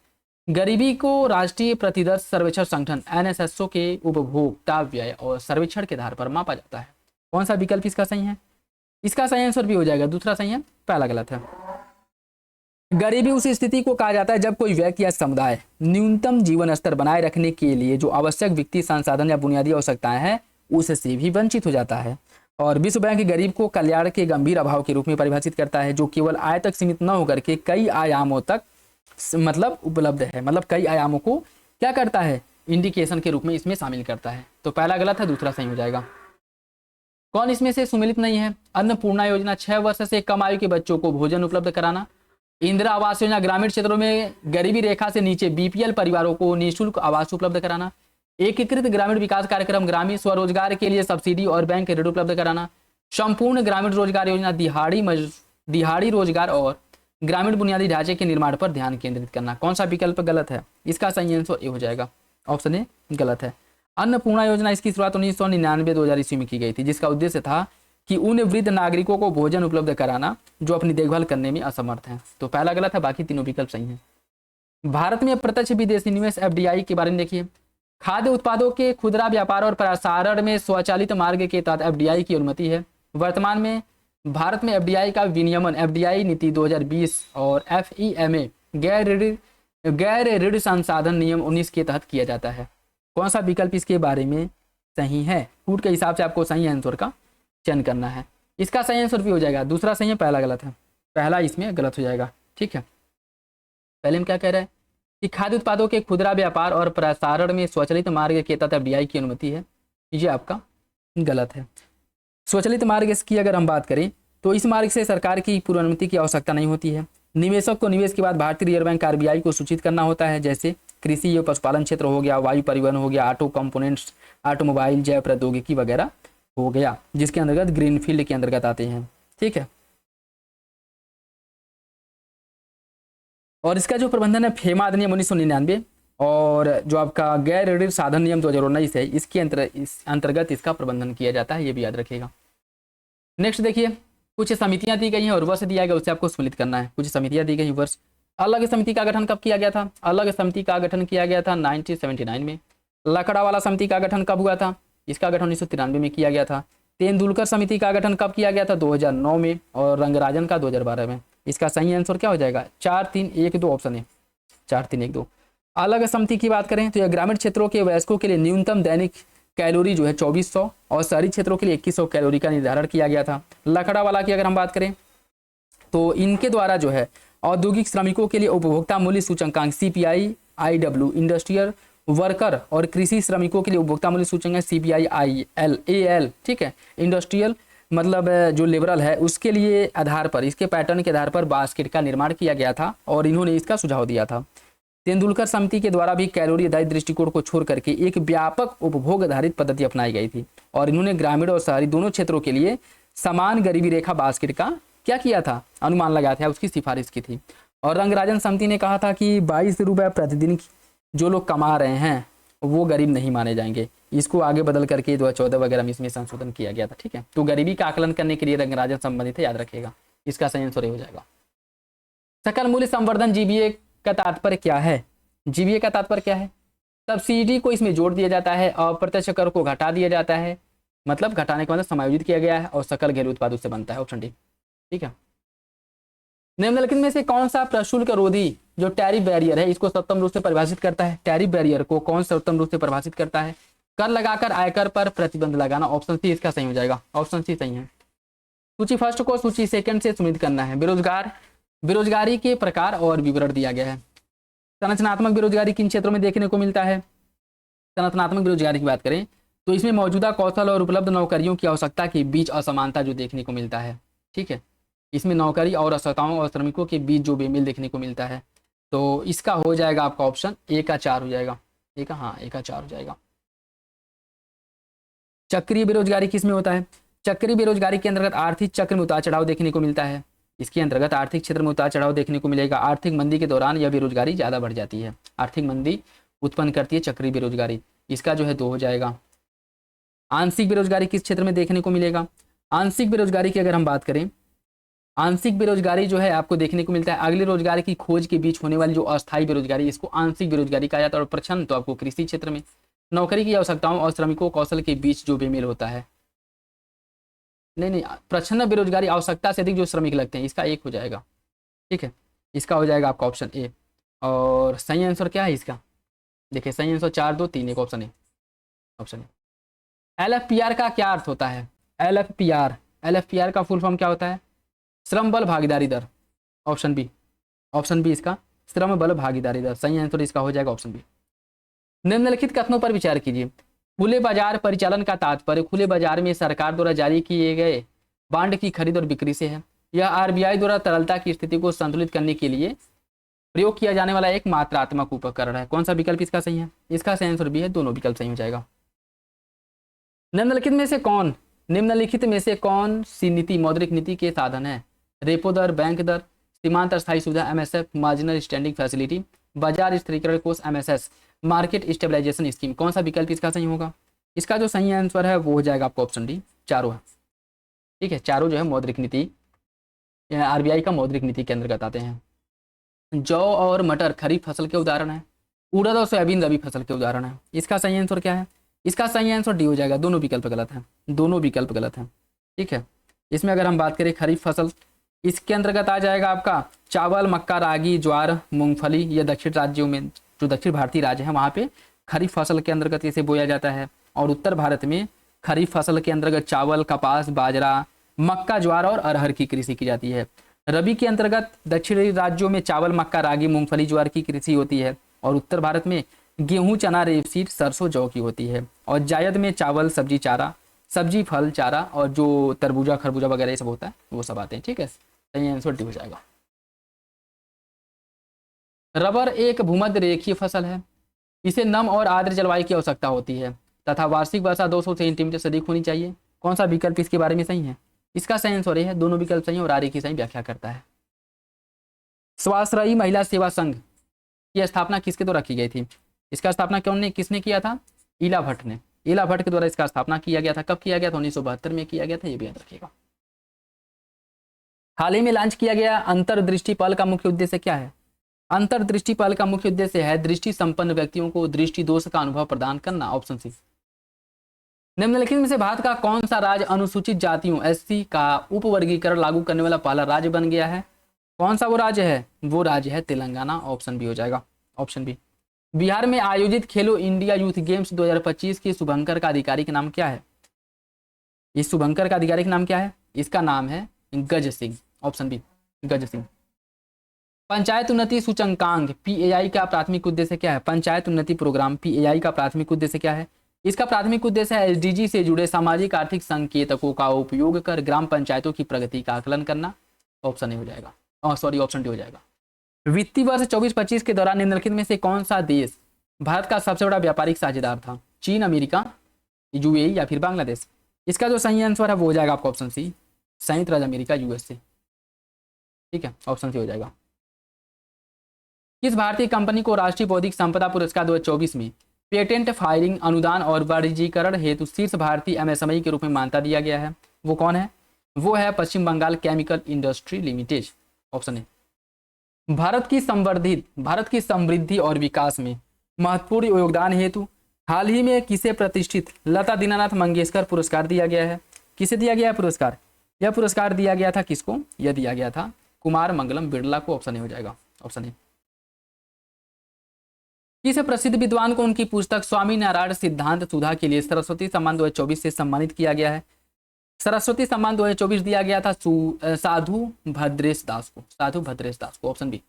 गरीबी को राष्ट्रीय प्रतिदर्श सर्वेक्षण संगठन एनएसएसओ के उपभोक्ता व्यय और सर्वेक्षण के आधार पर मापा जाता है। कौन सा विकल्प इसका सही है? इसका सही आंसर भी हो जाएगा, दूसरा सही है, पहला गलत है। गरीबी उस स्थिति को कहा जाता है जब कोई व्यक्ति या समुदाय न्यूनतम जीवन स्तर बनाए रखने के लिए जो आवश्यक वित्तीय संसाधन या बुनियादी आवश्यकताएं हैं उससे भी वंचित हो जाता है। और विश्व बैंक गरीब को कल्याण के गंभीर अभाव के रूप में परिभाषित करता है जो केवल आय तक सीमित न होकर के कई आयामों तक मतलब उपलब्ध है, मतलब कई आयामों को क्या करता है, इंडिकेशन के रूप में इसमें शामिल करता है। तो पहला गलत है, दूसरा सही हो जाएगा। कौन इसमें से सुमेलित नहीं है? अन्नपूर्णा योजना 6 वर्ष से कम आयु के बच्चों को भोजन उपलब्ध कराना, इंदिरा आवास योजना ग्रामीण क्षेत्रों में गरीबी रेखा से नीचे बीपीएल परिवारों को निःशुल्क आवास उपलब्ध कराना, एकीकृत ग्रामीण विकास कार्यक्रम ग्रामीण स्वरोजगार के लिए सब्सिडी और बैंक ऋण उपलब्ध कराना, संपूर्ण ग्रामीण रोजगार योजना दिहाड़ी रोजगार और ग्रामीण बुनियादी ढांचे के निर्माण पर ध्यान केंद्रित करना। कौन सा विकल्प गलत है? इसका सही आंसर ए हो जाएगा, ऑप्शन ए गलत है। अन्नपूर्णा योजना इसकी शुरुआत 1999-2000 ईस्वी में की गई थी, जिसका उद्देश्य था कि उन वृद्ध नागरिकों को भोजन उपलब्ध कराना जो अपनी देखभाल करने में असमर्थ हैं। तो पहला गलत है, बाकी तीनों विकल्प सही हैं। भारत में प्रत्यक्ष विदेशी निवेश एफडीआई के बारे में देखिए। खाद्य उत्पादों के खुदरा व्यापार और प्रसारण में स्वचालित मार्ग के तहत एफडीआई की अनुमति है। वर्तमान में भारत में एफडीआई का विनियमन एफडीआई नीति 2020 और एफईएमए गैर ऋण संसाधन नियम 19 के तहत किया जाता है। कौन सा विकल्प इसके बारे में सही है? फूड के हिसाब से आपको सही आंसर का चयन करना है। इसका सही आंसर भी हो जाएगा, दूसरा सही है, पहला गलत है। पहला इसमें गलत हो जाएगा, ठीक है। पहले हम क्या कह रहे हैं कि खाद्य उत्पादों के खुदरा व्यापार और प्रसारण में स्वचालित मार्ग के तहत एफडीआई की अनुमति है, ये आपका गलत है। स्वचालित मार्ग की अगर हम बात करें तो इस मार्ग से सरकार की पूर्व अनुमति की आवश्यकता नहीं होती है। निवेशक को निवेश के बाद भारतीय रिजर्व बैंक आरबीआई को सूचित करना होता है, जैसे कृषि और पशुपालन क्षेत्र हो गया, वायु परिवहन हो गया, ऑटो कंपोनेंट्स, ऑटोमोबाइल, जैव प्रौद्योगिकी वगैरह हो गया, जिसके अंतर्गत ग्रीनफील्ड के अंतर्गत आते हैं, ठीक है। और इसका जो प्रबंधन है फेमा अधिनियम 1999 और जो आपका गैर ऋण साधन नियम 2019 है, इसके अंतर्गत इसका प्रबंधन किया जाता है, ये भी याद रखिएगा। नेक्स्ट देखिए, कुछ समितियां दी गई हैं और वर्ष दिया गया, उससे आपको सम्मिलित करना है। कुछ समितियां दी गई, वर्ष। अलग समिति का गठन कब किया गया था? अलग समिति का गठन किया गया था 1979 में। लकड़ावाला समिति का गठन कब हुआ था? इसका गठन 1993 में किया गया था। तेंदुलकर समिति का गठन कब किया गया था? 2009 में। और रंगराजन का 2012 में। इसका सही आंसर क्या हो जाएगा? 4-3-1-2 ऑप्शन है, 4-3-1-2। अलग समिति की बात करें तो यह ग्रामीण क्षेत्रों के वयस्कों के लिए न्यूनतम दैनिक कैलोरी जो है 2400 और शहरी क्षेत्रों के लिए 2100 कैलोरी का निर्धारण किया गया था। लकड़ावाला की अगर हम बात करें तो इनके द्वारा जो है औद्योगिक श्रमिकों के लिए उपभोक्ता मूल्य सूचकांक CPI IW, इंडस्ट्रियल वर्कर और कृषि श्रमिकों के लिए उपभोक्ता मूल्य सूचकांक CPI AL, ठीक है। इंडस्ट्रियल मतलब जो लेबरल है उसके लिए आधार पर, इसके पैटर्न के आधार पर बास्केट का निर्माण किया गया था और इन्होंने इसका सुझाव दिया था। तेंदुलकर समिति के द्वारा भी कैलोरी आधारित दृष्टिकोण को छोड़ करके एक व्यापक उपभोग आधारित पद्धति अपनाई गई थी और इन्होंने ग्रामीण और शहरी दोनों क्षेत्रों के लिए समान गरीबी रेखा बास्केट का क्या किया था? अनुमान लगाया था, उसकी सिफारिश की थी। और रंगराजन समिति ने कहा था कि 22 रुपये प्रतिदिन जो लोग कमा रहे हैं वो गरीब नहीं माने जाएंगे। इसको आगे बदल करके 2014 वगैरह में इसमें संशोधन किया गया था, ठीक है। तो गरीबी का आकलन करने के लिए रंगराजन संबंधित है, याद रखिएगा। इसका सही आंसर हो जाएगा। सकल मूल्य संवर्धन GBA का तात्पर्य क्या है? GBA का तात्पर्य क्या है? सब्सिडी को इसमें जोड़ दिया जाता है, अप्रत्यक्ष कर को घटा दिया जाता है, मतलब घटाने का मतलब समायोजित किया गया है, और सकल घरेलू उत्पाद उससे बनता है, ऑप्शन डी, ठीक है। निम्नलिखित में से कौन सा प्रशुल्क रोधी जो टैरिफ बैरियर है इसको सर्वोत्तम रूप से परिभाषित करता है? टैरिफ बैरियर को कौन सर्वोत्तम रूप से परिभाषित करता है? कर लगाकर आयकर पर प्रतिबंध लगाना, ऑप्शन सी इसका सही हो जाएगा, ऑप्शन सी सही है। सूची फर्स्ट को सूची सेकंड से सम्मिलित करना है। बेरोजगारी के प्रकार और विवरण दिया गया है। संरचनात्मक बेरोजगारी किन क्षेत्रों में देखने को मिलता है? संरचनात्मक बेरोजगारी की बात करें तो इसमें मौजूदा कौशल और उपलब्ध नौकरियों की आवश्यकता के बीच असमानता जो देखने को मिलता है, ठीक है। इसमें नौकरी और आवश्यकताओं और श्रमिकों के बीच जो बेमेल देखने को मिलता है, तो इसका हो जाएगा आपका ऑप्शन ए का 4 हो जाएगा, ए का 4 हो जाएगा। चक्रीय बेरोजगारी किसमें होता है? चक्रीय बेरोजगारी के अंतर्गत आर्थिक चक्र में उतार चढ़ाव देखने को मिलता है। इसके अंतर्गत आर्थिक क्षेत्र में उतार चढ़ाव देखने को मिलेगा। आर्थिक मंदी के दौरान यह बेरोजगारी ज्यादा बढ़ जाती है, आर्थिक मंदी उत्पन्न करती है चक्रीय बेरोजगारी। इसका जो है 2 हो जाएगा। आंशिक बेरोजगारी किस क्षेत्र में देखने को मिलेगा? आंशिक बेरोजगारी की अगर हम बात करें, आंशिक बेरोजगारी जो है आपको देखने को मिलता है अगले रोजगार की खोज के बीच होने वाली जो अस्थायी बेरोजगारी, इसको आंशिक बेरोजगारी कहा जाता है। और प्रच्छन्न तो आपको कृषि क्षेत्र में नौकरी की आवश्यकताओं और श्रमिकों कौशल के बीच जो बेमेल होता है, नहीं, प्रच्छन्न बेरोजगारी आवश्यकता से अधिक जो श्रमिक लगते हैं, इसका 1 हो जाएगा, ठीक है। इसका हो जाएगा आपका ऑप्शन ए। और सही आंसर क्या है इसका? देखिए सही answer 4-2-3-1 option A, option A. LFPR का क्या अर्थ होता है? LFPR का फुल फॉर्म क्या होता है? श्रम बल भागीदारी दर, ऑप्शन बी इसका श्रम बल भागीदारी दर। सही आंसर इसका हो जाएगा ऑप्शन बी। निम्नलिखित कथनों पर विचार कीजिए। खुले बाजार परिचालन का तात्पर्य खुले बाजार में सरकार द्वारा जारी किए गए बांड की खरीद और बिक्री से है। यह आरबीआई द्वारा तरलता की स्थिति को संतुलित करने के लिए प्रयोग किया जाने वाला एक मात्रात्मक उपकरण है। कौन सा विकल्प इसका सही है? इसका सही आंसर बी है, दोनों विकल्प सही हो जाएगा। निम्नलिखित में से कौन सी नीति मौद्रिक नीति के साधन है? रेपो दर, बैंक दर, सीमांत अस्थायी सुविधा एमएसएफ, मार्जिनल स्टैंडिंग फैसिलिटी, बाजार स्थिरीकरण कोष एमएसएस, मार्केट स्टेबलाइजेशन स्कीम। कौन सा विकल्प इसका सही होगा? इसका जो सही आंसर है वो हो जाएगा आपको ऑप्शन डी, चारों है। ठीक है, चारों जो है मौद्रिक नीति, आरबीआई का मौद्रिक नीति के अंतर्गत आते हैं। जौ और मटर खरीफ फसल के उदाहरण है। उड़द और सोयाबीन रबी फसल के उदाहरण है। इसका सही आंसर क्या है? इसका सही आंसर डी हो जाएगा, दोनों विकल्प गलत है, दोनों विकल्प गलत है। ठीक है, इसमें अगर हम बात करें खरीफ फसल, इसके अंतर्गत आ जाएगा आपका चावल, मक्का, रागी, ज्वार, मूंगफली। ये दक्षिण राज्यों में, जो दक्षिण भारतीय राज्य है वहाँ पे खरीफ फसल के अंतर्गत इसे बोया जाता है। और उत्तर भारत में खरीफ फसल के अंतर्गत चावल, कपास, बाजरा, मक्का, ज्वार और अरहर की कृषि की जाती है। रबी के अंतर्गत दक्षिणी राज्यों में चावल, मक्का, रागी, मूंगफली, ज्वार की कृषि होती है। और उत्तर भारत में गेहूं, चना, रेपसीड, सरसों, जौ की होती है। और जायद में चावल, सब्जी, चारा, सब्जी, फल, चारा और जो तरबूजा, खरबूजा वगैरह ये सब होता है वो सब आते हैं। ठीक है, सही आंसर डी हो जाएगा। रबर एक भूमध्य रेखीय फसल है। इसे नम और आर्द्र जलवायु की आवश्यकता होती है तथा वार्षिक वर्षा 200 सेंटीमीटर से अधिक होनी चाहिए। कौन सा विकल्प इसके बारे में सही है? इसका सही आंसर है, दोनों विकल्प सही है और आर्य की सही व्याख्या करता है। स्वाश्रयी महिला सेवा संघ की स्थापना किसके द्वारा की गई थी? इसका स्थापना किसने किया था? इला भट्ट ने। इला भट्ट के द्वारा इसका स्थापना किया गया था। कब किया गया था? 1972 में किया गया था, ये भी याद रखिएगा। हाल ही में लॉन्च किया गया अंतर्दृष्टि पहल का मुख्य उद्देश्य क्या है? अंतर्दृष्टि पहल का मुख्य उद्देश्य है दृष्टि संपन्न व्यक्तियों को दृष्टि दोष का अनुभव प्रदान करना। Option C. निम्नलिखित में से भारत का कौन सा राज्य अनुसूचित जातियों एससी का उपवर्गीकरण लागू करने वाला पहला राज्य बन गया है? कौन सा वो राज्य है? वो राज्य है तेलंगाना। ऑप्शन बी हो जाएगा, ऑप्शन बी। बिहार में आयोजित खेलो इंडिया यूथ गेम्स 2025 के शुभंकर का आधिकारिक नाम क्या है? इस शुभंकर का आधिकारिक नाम क्या है? इसका नाम है गज सिंह। ऑप्शन बी, गज सिंह। पंचायत उन्नति सूचकांक पीएआई का प्राथमिक उद्देश्य क्या है? पंचायत उन्नति प्रोग्राम पीएआई का प्राथमिक उद्देश्य क्या है? इसका प्राथमिक उद्देश्य है एसडीजी से जुड़े सामाजिक आर्थिक संकेतकों का उपयोग कर ग्राम पंचायतों की प्रगति का आकलन करना। ऑप्शन ए हो जाएगा, ऑप्शन डी हो जाएगा। वित्तीय वर्ष 24-25 के दौरान निम्नलिखित में से कौन सा देश भारत का सबसे बड़ा व्यापारिक साझेदार था? चीन, अमेरिका, यूएई या फिर बांग्लादेश? इसका जो सही आंसर है वो हो जाएगा आपका ऑप्शन सी, संयुक्त राज्य अमेरिका, यूएसए। ठीक है, ऑप्शन सी हो जाएगा। किस भारतीय कंपनी को राष्ट्रीय बौद्धिक संपदा पुरस्कार 2024 में पेटेंट फाइलिंग, अनुदान और वाणिज्यीकरण हेतु शीर्ष भारतीय एमएसएमई के रूप में मान्यता दिया गया है? वो कौन है? वो है Paschim Bangal chemical industry limited. Option A. Bharat की समृद्धि और विकास में महत्वपूर्ण योगदान हेतु हाल ही में किसे प्रतिष्ठित लता दीनानाथ मंगेशकर पुरस्कार दिया गया है? किसे दिया गया पुरस्कार? यह पुरस्कार दिया गया था किसको? यह दिया गया था कुमार मंगलम बिरला को। ऑप्शन ए हो जाएगा, ऑप्शन ए। किस प्रसिद्ध विद्वान को उनकी पुस्तक स्वामी नारायण सिद्धांत सुधा के लिए सरस्वती सम्मान 2024 से सम्मानित किया गया है? सरस्वती सम्मान 2024 दिया गया था साधु भद्रेश दास को। साधु भद्रेश दास को। Option B.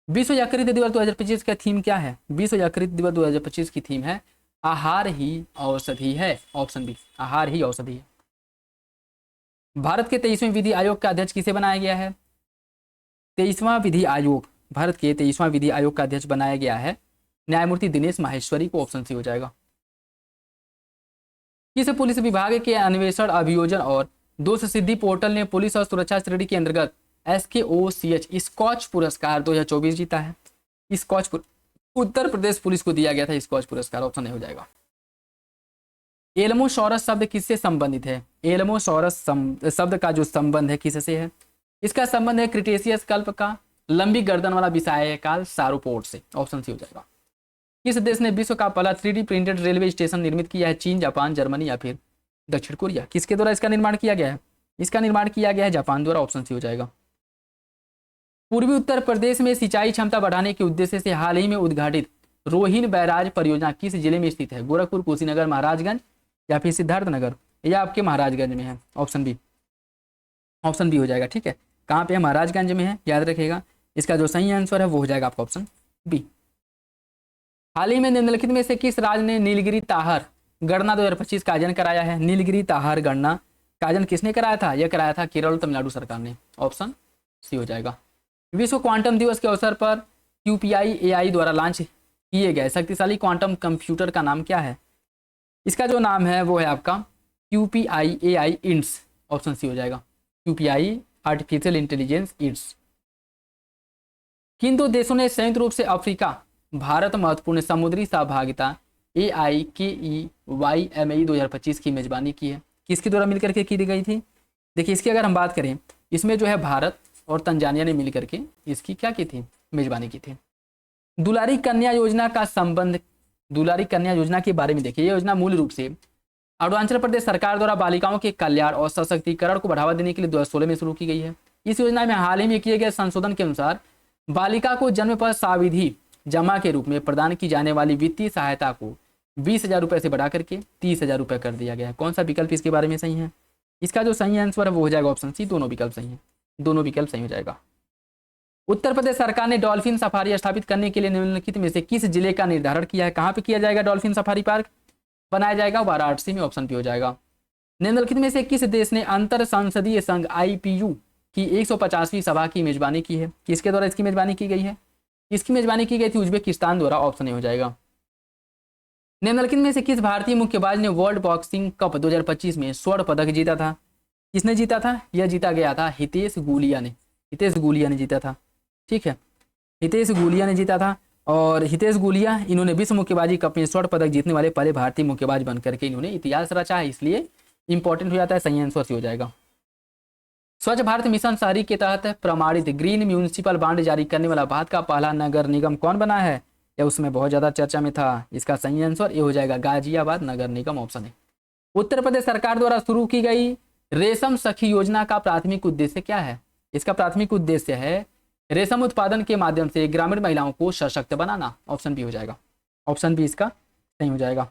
विश्व यकृत दिवस 2025 का थीम क्या है? विश्व यकृत दिवस 2025 की थीम है आहार ही औषधि है। ऑप्शन बी, आहार ही औषधि है। भारत के 23वें विधि आयोग का अध्यक्ष किसे बनाया गया है? 23वां विधि आयोग, भारत के 23वां विधि आयोग का अध्यक्ष बनाया गया है न्यायमूर्ति दिनेश माहेश्वरी को। ऑप्शन सी हो जाएगा। किस पुलिस विभाग के अन्वेषण, अभियोजन और दोष सिद्धि पोर्टल ने पुलिस और सुरक्षा श्रेणी के अंतर्गत SKOCH स्कॉच पुरस्कार 2024 जीता है? स्कॉच उत्तर प्रदेश पुलिस को दिया गया था स्कॉच पुरस्कार। ऑप्शन ए हो जाएगा। एल्मोसॉरस शब्द किससे संबंधित है? एल्मोसॉरस शब्द का जो संबंध है किससे है? इसका संबंध है क्रिटेशियस कल्प का लंबी गर्दन वाला विशालकाय सारोपोड से। ऑप्शन सी हो जाएगा। किस देश ने विश्व का पहला 3D प्रिंटेड रेलवे स्टेशन निर्मित किया है? चीन, जापान, जर्मनी या फिर दक्षिण कोरिया? किसके द्वारा इसका निर्माण किया गया है? इसका निर्माण किया गया है जापान द्वारा। ऑप्शन सी हो जाएगा। पूर्वी उत्तर प्रदेश में सिंचाई क्षमता बढ़ाने के उद्देश्य से हाल ही में उद्घाटित रोहिन बैराज परियोजना किस जिले में स्थित है? गोरखपुर, कुशीनगर, महाराजगंज या फिर सिद्धार्थनगर? या आपके महाराजगंज में है। ऑप्शन बी, ऑप्शन बी हो जाएगा। ठीक है, कहाँ पे है? महाराजगंज में है, याद रखिएगा। इसका जो सही आंसर है वो हो जाएगा आपका ऑप्शन बी। हाल ही में निम्नलिखित में से किस राज्य ने नीलगिरी ताहर गणना 2025 का आयोजन कराया है? नीलगिरी ताहार गणना का आयोजन किसने कराया था? यह कराया था केरल तमिलनाडु सरकार ने। ऑप्शन सी हो जाएगा। विश्व क्वांटम दिवस के अवसर पर QPI AI द्वारा लॉन्च किए गए शक्तिशाली क्वांटम कंप्यूटर का नाम क्या है? इसका जो नाम है वो है आपका QPI AI इंट्स। ऑप्शन सी हो जाएगा। QPI आर्टिफिशियल इंटेलिजेंस इंट्स। किन दो देशों ने संयुक्त रूप से अफ्रीका भारत महत्वपूर्ण समुद्री सहभागिता AIKEYME 2025 की मेजबानी की है? किसके द्वारा मिलकर के की गई थी? देखिए इसकी अगर हम बात करें, इसमें जो है भारत और तंजानिया ने मिलकर के इसकी क्या की थी? मेजबानी की थी। दुलारी कन्या योजना का संबंध, दुलारी कन्या योजना के बारे में देखिए। ये योजना मूल रूप से अरुणाचल प्रदेश सरकार द्वारा बालिकाओं के कल्याण और सशक्तिकरण को बढ़ावा देने के लिए 2016 में शुरू की गई है। इस योजना में हाल ही में किए गए संशोधन के अनुसार बालिका को जन्म पर सावधि जमा के रूप में प्रदान की जाने वाली वित्तीय सहायता को 20,000 रुपये से बढ़ा करके 30,000 रुपये कर दिया गया है। कौन सा विकल्प इसके बारे में सही है? इसका जो सही आंसर है वो हो जाएगा ऑप्शन सी। दोनों विकल्प सही है, दोनों विकल्प सही हो जाएगा। उत्तर प्रदेश सरकार ने डॉल्फिन सफारी स्थापित करने के लिए निम्नलिखित में से किस जिले का निर्धारण किया है? कहाँ पे किया जाएगा डॉल्फिन सफारी पार्क बनाया जाएगा? वाराणसी में। ऑप्शन बी हो जाएगा। निम्नलिखित में से किस देश ने अंतर संसदीय संघ IPU की 150वीं सभा की मेजबानी की है? किसके द्वारा इसकी मेजबानी की गई है? इसकी मेजबानी की गई थी उज्बेकिस्तान द्वारा। ऑप्शन ए हो जाएगा। निम्नलिखित में से किस भारतीय मुक्केबाज ने वर्ल्ड बॉक्सिंग कप 2025 में स्वर्ण पदक जीता था? किसने जीता था? यह जीता गया था हितेश गुलिया ने। हितेश गुलिया ने जीता था। ठीक है, हितेश गुलिया ने जीता था। और हितेश गुलिया इन्होंने विश्व मुक्केबाजी कप में स्वर्ण पदक जीतने वाले पहले भारतीय मुक्केबाज बनकर के इन्होंने इतिहास रचा है, इसलिए इंपॉर्टेंट हो जाता है। सही आंसर हो जाएगा। स्वच्छ भारत मिशन शहरी के तहत प्रमाणित ग्रीन म्यूनिसिपल बांड जारी करने वाला भारत का पहला नगर निगम कौन बना है? या उसमें बहुत ज्यादा चर्चा में था। इसका सही आंसर ये हो जाएगा गाजियाबाद नगर निगम। ऑप्शन है। उत्तर प्रदेश सरकार द्वारा शुरू की गई रेशम सखी योजना का प्राथमिक उद्देश्य क्या है? इसका प्राथमिक उद्देश्य है रेशम उत्पादन के माध्यम से ग्रामीण महिलाओं को सशक्त बनाना। ऑप्शन बी हो जाएगा। ऑप्शन बी इसका सही हो जाएगा।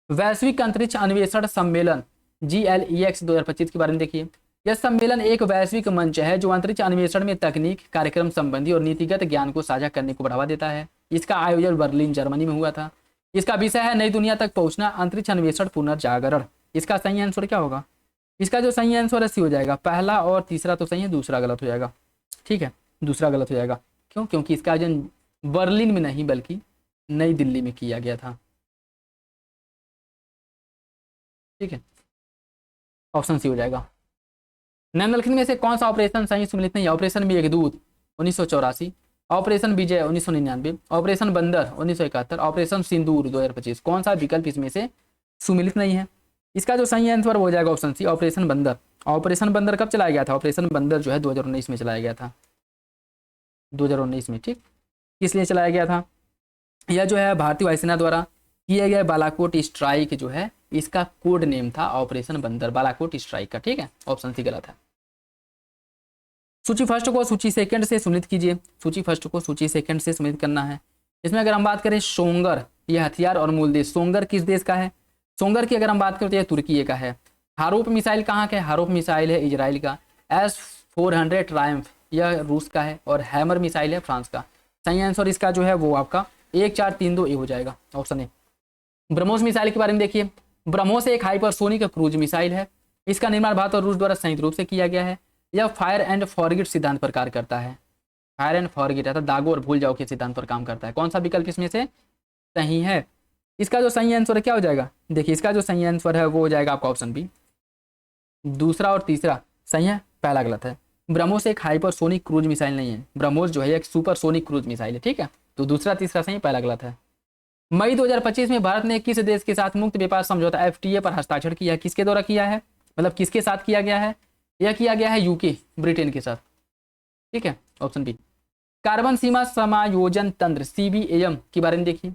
वैश्विक अंतरिक्ष अन्वेषण सम्मेलन GLEX 2025 के बारे में देखिए। यह सम्मेलन एक वैश्विक मंच है जो अंतरिक्ष अन्वेषण में तकनीक, कार्यक्रम संबंधी और नीतिगत ज्ञान को साझा करने को बढ़ावा देता है। इसका आयोजन बर्लिन जर्मनी में हुआ था। इसका विषय है नई दुनिया तक पहुंचना, अंतरिक्ष अन्वेषण पुनर्जागरण। इसका सही आंसर क्या होगा? इसका जो सही आंसर है सी हो जाएगा। पहला और तीसरा तो सही है, दूसरा गलत हो जाएगा। ठीक है, दूसरा गलत हो जाएगा। क्यों? क्योंकि इसका आयोजन बर्लिन में नहीं बल्कि नई दिल्ली में किया गया था। ठीक है, ऑप्शन सी हो जाएगा। निम्नलिखित में से कौन सा ऑपरेशन सही सुमिलित नहीं है? ऑपरेशन मेघदूत 1984, ऑपरेशन विजय 1999, ऑपरेशन बंदर 1971, ऑपरेशन सिंदूर 2025। कौन सा विकल्प इसमें से सुमिलित नहीं है? इसका जो सही आंसर हो जाएगा ऑप्शन सी, ऑपरेशन बंदर। ऑपरेशन बंदर कब चलाया गया था? ऑपरेशन बंदर जो है 2019 में चलाया गया था। 2019 में। ठीक, किस लिए चलाया गया था? यह जो है भारतीय वायुसेना द्वारा किया गया बालाकोट स्ट्राइक जो है इसका कोड नेम था ऑपरेशन बंदर, बालाकोट स्ट्राइक का। ठीक है, ऑप्शन सी गलत है। सूची फर्स्ट को सूची सेकंड से सुमिलित कीजिए। सूची फर्स्ट को सूची सेकंड से सुमिलित करना है। इसमें अगर हम बात करें सोंगर, यह हथियार और मूल देश। सोंगर किस देश का है? सोंगर की अगर हम बात करते हैं तुर्की का है। हारूफ मिसाइल कहाँ का है? हारूफ मिसाइल है इजराइल का। S-400 ट्रायम्फ यह रूस का है। और हैमर मिसाइल है फ्रांस का। सही आंसर इसका जो है वो आपका 1432 ए हो जाएगा। Option A. ब्रह्मोस मिसाइल के बारे में देखिए। ब्रह्मोस एक हाइपरसोनिक क्रूज मिसाइल है। इसका निर्माण भारत और रूस द्वारा संयुक्त रूप से किया गया है। यह फायर एंड फॉरगेट सिद्धांत पर कार्य करता है। फायर एंड फॉरगेट अर्थात दागो और भूल जाओ के सिद्धांत पर काम करता है। कौन सा विकल्प इसमें से सही है? इसका जो सही आंसर है क्या हो जाएगा? देखिए इसका जो सही आंसर है वो हो जाएगा आपका ऑप्शन बी। दूसरा और तीसरा सही है, पहला गलत है। ब्रह्मोस एक हाइपरसोनिक क्रूज मिसाइल नहीं है। ब्रह्मोस जो है एक सुपरसोनिक क्रूज मिसाइल है। ठीक है, तो दूसरा तीसरा सही, पहला गलत है। मई 2025 में भारत ने किस देश के साथ मुक्त व्यापार समझौता FTA पर हस्ताक्षर किया है? किसके द्वारा किया है? मतलब किसके साथ किया गया है? यह किया गया है यूके, ब्रिटेन के साथ। ठीक है, ऑप्शन बी। कार्बन सीमा समायोजन तंत्र CBAM के बारे में देखिए।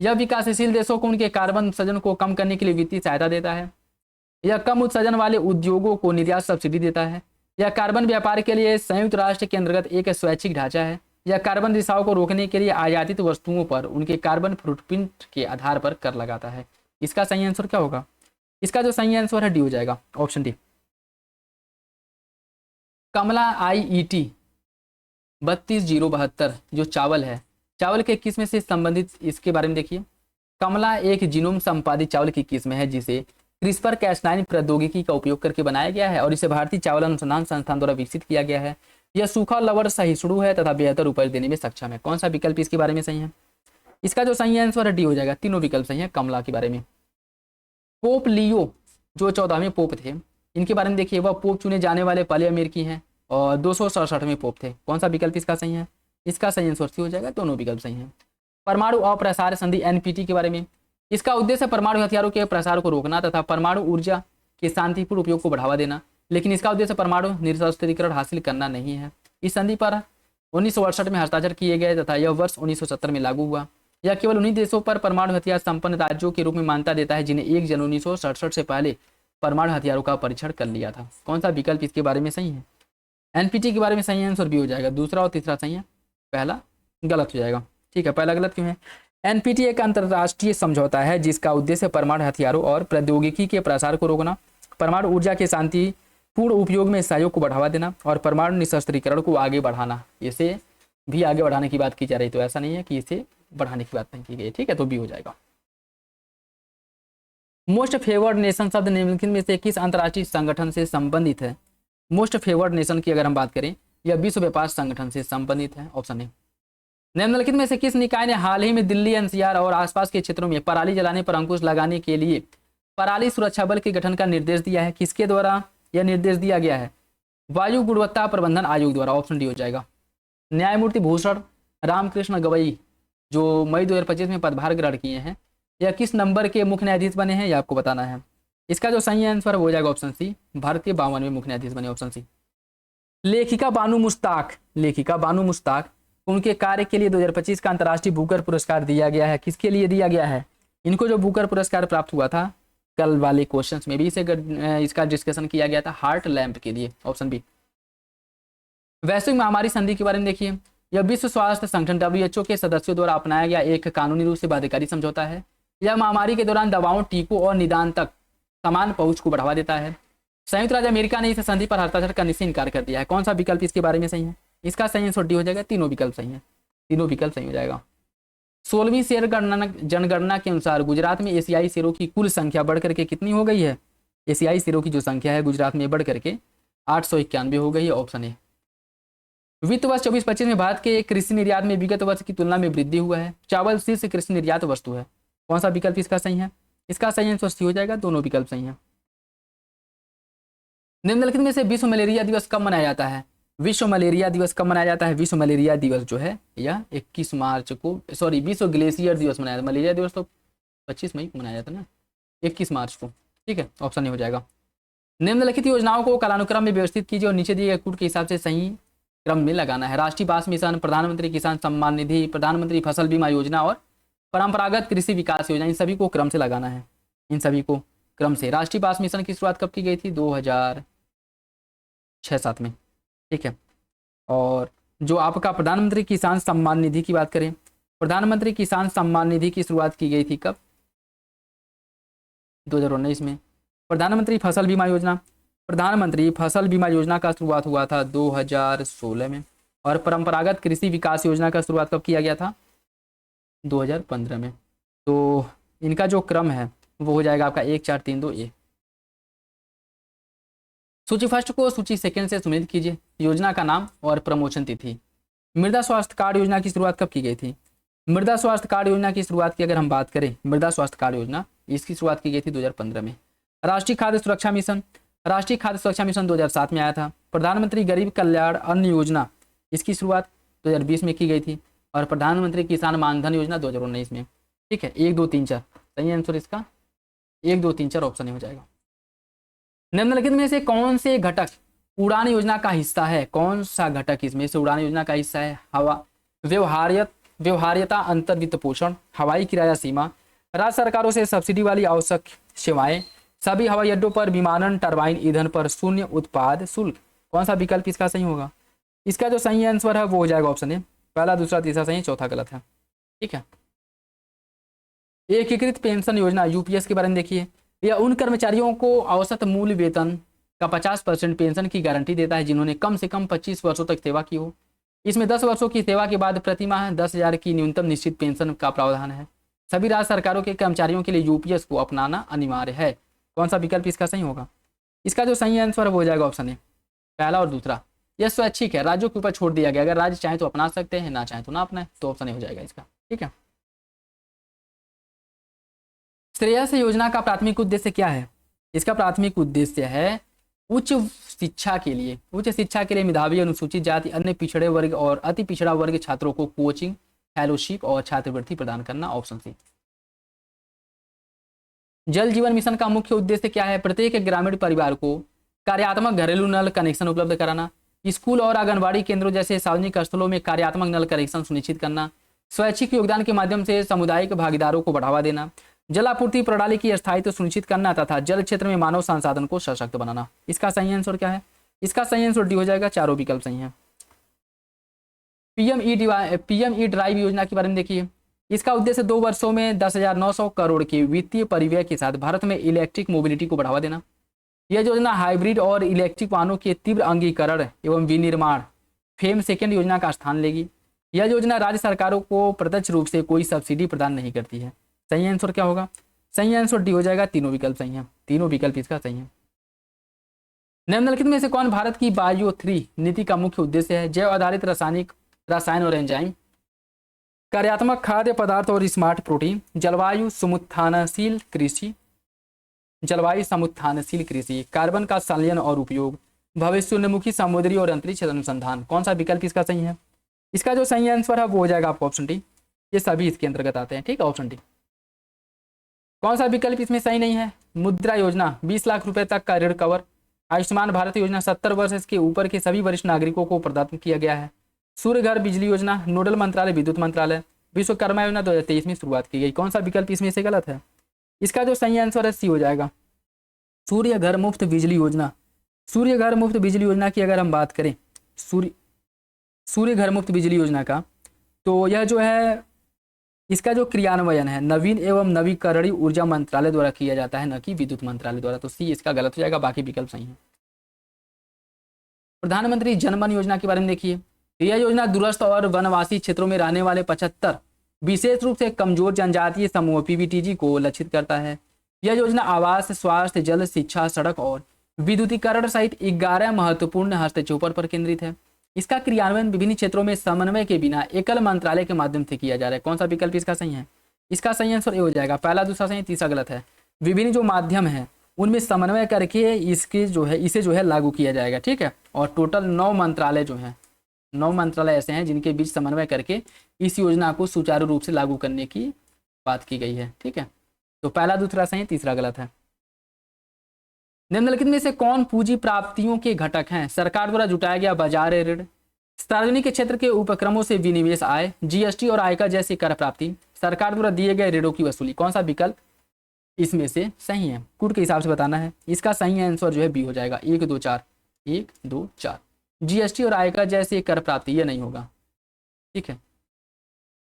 यह विकासशील देशों को उनके कार्बन उत्सर्जन को कम करने के लिए वित्तीय सहायता देता है। यह कम उत्सर्जन वाले उद्योगों को निर्यात सब्सिडी देता है। यह कार्बन व्यापार के लिए संयुक्त राष्ट्र के अंतर्गत एक स्वैच्छिक ढांचा है। यह कार्बन रिसाव को रोकने के लिए आयातित वस्तुओं पर उनके कार्बन फुटप्रिंट के आधार पर कर लगाता है। इसका सही आंसर क्या होगा? इसका जो सही आंसर है डी हो जाएगा, ऑप्शन डी। कमला IET 32072 जो चावल है, चावल के किस्म से संबंधित इसके बारे में देखिए। कमला एक जीनोम संपादित चावल की किस्म है जिसे क्रिस्पर कैस9 प्रौद्योगिकी का उपयोग करके बनाया गया है और इसे भारतीय चावल अनुसंधान संस्थान द्वारा विकसित किया गया है। यह सूखा लवण सहिष्णु है तथा बेहतर उपज देने में सक्षम है। कौन सा विकल्प इसके बारे में सही है? इसका जो सही आंसर है डी हो जाएगा। तीनों विकल्प सही है कमला के बारे में। पोप लियो जो 14वें पोप थे, इनके बारे में देखिए, वह पोप चुने जाने वाले पहले अमेरिकी हैं और 267वें पोप थे। कौन सा विकल्प इसका सही है? इसका सही आंसर सी हो जाएगा। दोनों विकल्प सही हैं। परमाणु अप्रसार संधि एनपीटी के बारे में, इसका उद्देश्य परमाणु हथियारों के प्रसार को रोकना तथा परमाणु ऊर्जा के शांतिपूर्ण उपयोग को बढ़ावा देना, लेकिन इसका उद्देश्य परमाणु निरस्त्रीकरण हासिल करना नहीं है। इस संधि पर 1968 में हस्ताक्षर किए गए तथा यह वर्ष 1970 में लागू हुआ। यह केवल उन्हीं देशों पर परमाणु हथियार संपन्न राज्यों के रूप में मान्यता देता है जिन्हें 1 जनवरी 1967 से पहले परमाणु हथियारों का परीक्षण कर लिया था। कौन सा विकल्प इसके बारे में सही है? एनपीटी के बारे में सही आंसर भी हो जाएगा। दूसरा और तीसरा सही है, पहला गलत हो जाएगा। ठीक है, पहला गलत क्यों है? एनपीटी एक अंतर्राष्ट्रीय समझौता है जिसका उद्देश्य परमाणु हथियारों और प्रौद्योगिकी के प्रसार को रोकना, परमाणु ऊर्जा के शांतिपूर्ण उपयोग में सहयोग को बढ़ावा देना और परमाणु निशस्त्रीकरण को आगे बढ़ाना। इसे भी आगे बढ़ाने की बात की जा रही, तो ऐसा नहीं है कि इसे बढ़ाने की बात नहीं की गई। ठीक है, तो भी हो जाएगा। मोस्ट फेवर्ड नेशन शब्द निम्नलिखित में से किस अंतर्राष्ट्रीय संगठन से संबंधित है? मोस्ट फेवर्ड नेशन की अगर हम बात करें, यह विश्व व्यापार संगठन से संबंधित है। Option A. निम्नलिखित में से किस निकाय ने हाल ही में दिल्ली एनसीआर और आसपास के क्षेत्रों में पराली जलाने पर अंकुश लगाने के लिए पराली सुरक्षा बल के गठन का निर्देश दिया है? किसके द्वारा यह निर्देश दिया गया है? वायु गुणवत्ता प्रबंधन आयोग द्वारा। ऑप्शन डी हो जाएगा। न्यायमूर्ति भूषण रामकृष्ण गवई जो मई 2025 में पदभार ग्रहण किए हैं, यह किस नंबर के मुख्य न्यायाधीश बने हैं, यह आपको बताना है। इसका जो सही आंसर हो जाएगा ऑप्शन सी, भारत के 52वें मुख्य न्यायाधीश बने। Option C. लेखिका बानू मुश्ताक उनके कार्य के लिए 2025 का अंतर्राष्ट्रीय बुकर पुरस्कार दिया गया है। किसके लिए दिया गया है? इनको जो बुकर पुरस्कार प्राप्त हुआ था, कल वाले क्वेश्चंस में भी इसका डिस्कशन किया गया था, हार्ट लैम्प के लिए। Option B. वैश्विक महामारी संधि के बारे में देखिए, यह विश्व स्वास्थ्य संगठन WHO के सदस्यों द्वारा अपनाया गया एक कानूनी रूप से बाध्यकारी समझौता है। यह महामारी के दौरान दवाओं, टीकों और निदान तक समान पहुंच को बढ़ावा देता है। संयुक्त राज्य अमेरिका ने इस संधि पर हस्ताक्षर करने से इनकार कर दिया है। कौन सा विकल्प इसके बारे में सही है? इसका सही आंसर डी हो जाएगा। तीनों विकल्प सही है। तीनों विकल्प सही हो जाएगा। 16वीं शेर जनगणना के अनुसार गुजरात में एशियाई शेरों की कुल संख्या बढ़कर के कितनी हो गई है? एशियाई शेरों की जो संख्या है गुजरात में बढ़कर के 891 हो गई है। Option A. वित्त वर्ष 24-25 में भारत के कृषि निर्यात में विगत वर्ष की तुलना में वृद्धि हुआ है। चावल शीर्ष कृषि निर्यात वस्तु है। कौन सा विकल्प इसका सही है? इसका सही आंसर सी हो जाएगा। दोनों विकल्प सही है। निम्नलिखित में से विश्व मलेरिया दिवस कब मनाया जाता है? विश्व मलेरिया दिवस कब मनाया जाता है? विश्व मलेरिया दिवस जो है यह 21 मार्च को, सॉरी, विश्व ग्लेशियर दिवस मनाया जाता है। मलेरिया दिवस तो 25 मई को मनाया जाता है ना, 21 मार्च को। ठीक है, ऑप्शन ए हो जाएगा। निम्नलिखित योजनाओं को कालानुक्रम में व्यवस्थित कीजिए और नीचे दिए गए कूट के हिसाब से सही क्रम में लगाना है। राष्ट्रीय बास मिशन, प्रधानमंत्री किसान सम्मान निधि, प्रधानमंत्री फसल बीमा योजना और परंपरागत कृषि विकास योजना, इन सभी को क्रम से लगाना है। इन सभी को क्रम से। राष्ट्रीय बास मिशन की शुरुआत कब की गई थी? 2006-07 में। ठीक है, और जो आपका प्रधानमंत्री किसान सम्मान निधि की बात करें, प्रधानमंत्री किसान सम्मान निधि की शुरुआत की गई थी कब? 2019 में। प्रधानमंत्री फसल बीमा योजना, प्रधानमंत्री फसल बीमा योजना का शुरुआत हुआ था 2016 में। और परंपरागत कृषि विकास योजना का शुरुआत कब किया गया था? 2015 में। तो इनका जो क्रम है वो हो जाएगा आपका 1 4 3 2 ए। सूची फर्स्ट को सूची सेकंड से सम्मिलित कीजिए। योजना का नाम और प्रमोशन तिथि। मृदा स्वास्थ्य कार्ड योजना की शुरुआत कब की गई थी? मृदा स्वास्थ्य कार्ड योजना की शुरुआत की अगर हम बात करें, मृदा स्वास्थ्य कार्ड योजना इसकी शुरुआत की गई थी 2015 में। राष्ट्रीय खाद्य सुरक्षा मिशन, राष्ट्रीय खाद्य सुरक्षा मिशन 2007 में आया था। प्रधानमंत्री गरीब कल्याण अन्न योजना, इसकी शुरुआत 2020 में की गई थी। और प्रधानमंत्री किसान मानधन योजना 2019 में। ठीक है, 1 2 3 4 सही आंसर इसका 1 2 3 4 ऑप्शन हो जाएगा। निम्नलिखित में से कौन से घटक उड़ान योजना का हिस्सा है? कौन सा घटक इसमें से उड़ान योजना का हिस्सा है? हवा व्यवहार्यता, अंतर वित्त पोषण, हवाई किराया सीमा, राज्य सरकारों से सब्सिडी वाली आवश्यक सेवाएं, सभी हवाई अड्डों पर विमानन टरबाइन ईंधन पर शून्य उत्पाद शुल्क। कौन सा विकल्प इसका सही होगा? इसका जो सही आंसर है वो हो जाएगा ऑप्शन ए। पहला, दूसरा, तीसरा सही, चौथा गलत है। ठीक है, एकीकृत पेंशन योजना यूपीएस के बारे में देखिए। यह उन कर्मचारियों को औसत मूल वेतन का 50% पेंशन की गारंटी देता है जिन्होंने कम से कम 25 वर्षों तक सेवा की हो। इसमें 10 वर्षों की सेवा के बाद प्रति माह 10,000 की न्यूनतम निश्चित पेंशन का प्रावधान है। सभी राज्य सरकारों के कर्मचारियों के लिए यूपीएस को अपनाना अनिवार्य है। कौन सा विकल्प इसका सही होगा? इसका जो सही आंसर है वो हो जाएगा ऑप्शन ए, पहला और दूसरा। यह स्वैच्छिक है, राज्यों के ऊपर छोड़ दिया गया, अगर राज्य चाहे तो अपना सकते हैं, ना चाहे तो ना अपनाए, तो ऑप्शन ए हो जाएगा इसका। ठीक है। श्रेयस योजना का प्राथमिक उद्देश्य क्या है? इसका प्राथमिक उद्देश्य है उच्च शिक्षा के लिए मेधावी, अनुसूचित जाति, अन्य पिछड़े वर्ग और अति पिछड़ा वर्ग छात्रों को कोचिंग, फेलोशिप और छात्रवृत्ति प्रदान करना, ऑप्शन सी। जल जीवन मिशन का मुख्य उद्देश्य क्या है? प्रत्येक ग्रामीण परिवार को कार्यात्मक घरेलू नल कनेक्शन उपलब्ध कराना, स्कूल और आंगनबाड़ी केंद्रों जैसे सार्वजनिक स्थलों में कार्यात्मक नल कनेक्शन सुनिश्चित करना, स्वैच्छिक योगदान के माध्यम से सामुदायिक भागीदारों को बढ़ावा देना, जल आपूर्ति प्रणाली की स्थायित्व सुनिश्चित करना तथा जल क्षेत्र में मानव संसाधन को सशक्त बनाना। इसका सही आंसर क्या है? इसका सही आंसर डी हो जाएगा, चारों विकल्प सही है। पीएमई ड्राइव योजना के बारे में देखिए। इसका उद्देश्य 2 वर्षों में 10,900 करोड़ के वित्तीय परिव्यय के साथ भारत में इलेक्ट्रिक मोबिलिटी को बढ़ावा देना। यह योजना हाइब्रिड और इलेक्ट्रिक वाहनों के तीव्र अंगीकरण एवं विनिर्माण फेम सेकेंड योजना का स्थान लेगी। यह योजना राज्य सरकारों को प्रत्यक्ष रूप से कोई सब्सिडी प्रदान नहीं करती है। सही आंसर क्या होगा? सही आंसर डी हो जाएगा, तीनों विकल्प सही हैं, तीनों विकल्प इसका सही है। निम्नलिखित में से कौन भारत की बायो 3 नीति का मुख्य उद्देश्य है? जैव आधारित रसायन और एंजाइम, कार्यात्मक खाद्य पदार्थ और स्मार्ट प्रोटीन, जलवायु समुत्थानशील कृषि, कार्बन का संलयन और उपयोग, भविष्योन्मुखी समुद्री और अंतरिक्ष अनुसंधान। कौन सा विकल्प इसका सही है? इसका जो सही आंसर है वो हो जाएगा आपको ऑप्शन डी, ये सभी इसके अंतर्गत आते हैं। ठीक है, ऑप्शन डी। कौन सा विकल्प इसमें सही नहीं है? मुद्रा योजना 20 लाख रुपए तक का ऋण कवर, आयुष्मान भारत योजना 70 वर्ष के ऊपर के सभी वरिष्ठ नागरिकों को प्रदान किया गया है, सूर्य घर बिजली योजना, नोडल मंत्रालय विद्युत मंत्रालय, विश्वकर्मा योजना 2023 में शुरुआत की गई। कौन सा विकल्प इसमें से गलत है? इसका जो सही आंसर है सी हो जाएगा, सूर्य घर मुफ्त बिजली योजना। सूर्य घर मुफ्त बिजली योजना की अगर हम बात करें, सूर्य घर मुफ्त बिजली योजना का, तो यह जो है इसका जो क्रियान्वयन है नवीन एवं नवीकरणीय ऊर्जा मंत्रालय द्वारा किया जाता है, न कि विद्युत मंत्रालय द्वारा। तो सी इसका गलत हो जाएगा, बाकी विकल्प सही है। प्रधानमंत्री जनधन योजना के बारे में देखिए। यह योजना दूरस्थ और वनवासी क्षेत्रों में रहने वाले 75 विशेष रूप से कमजोर जनजातीय समूह पीवीटीजी को लक्षित करता है। यह योजना आवास, स्वास्थ्य, जल, शिक्षा, सड़क और विद्युतीकरण सहित 11 महत्वपूर्ण हस्तक्षेपों पर केंद्रित है। इसका क्रियान्वयन विभिन्न क्षेत्रों में समन्वय के बिना एकल मंत्रालय के माध्यम से किया जा रहा है। कौन सा विकल्प इसका सही है? इसका सही आंसर ये हो जाएगा, पहला दूसरा सही, तीसरा गलत है। विभिन्न जो माध्यम है उनमें समन्वय करके इसे जो है लागू किया जाएगा। ठीक है, और टोटल 9 मंत्रालय जो है, 9 मंत्रालय ऐसे हैं जिनके बीच समन्वय करके इस योजना को सुचारू रूप से लागू करने की बात की गई है। ठीक है, तो पहला दूसरा सही, तीसरा गलत है। निम्नलिखित में से कौन पूंजी प्राप्तियों के घटक हैं? सरकार द्वारा जुटाया गया बाजार ऋण, सार्वजनिक क्षेत्र के उपक्रमों से विनिवेश आय, जीएसटी और आयकर जैसी कर प्राप्ति, सरकार द्वारा दिए गए ऋणों की वसूली। कौन सा विकल्प इसमें से सही है? कूट के हिसाब से बताना है। इसका सही आंसर जो है बी हो जाएगा, 1 2 4, 1 2 4। जीएसटी और आयकर जैसे कर प्राप्ति ये नहीं होगा। ठीक है,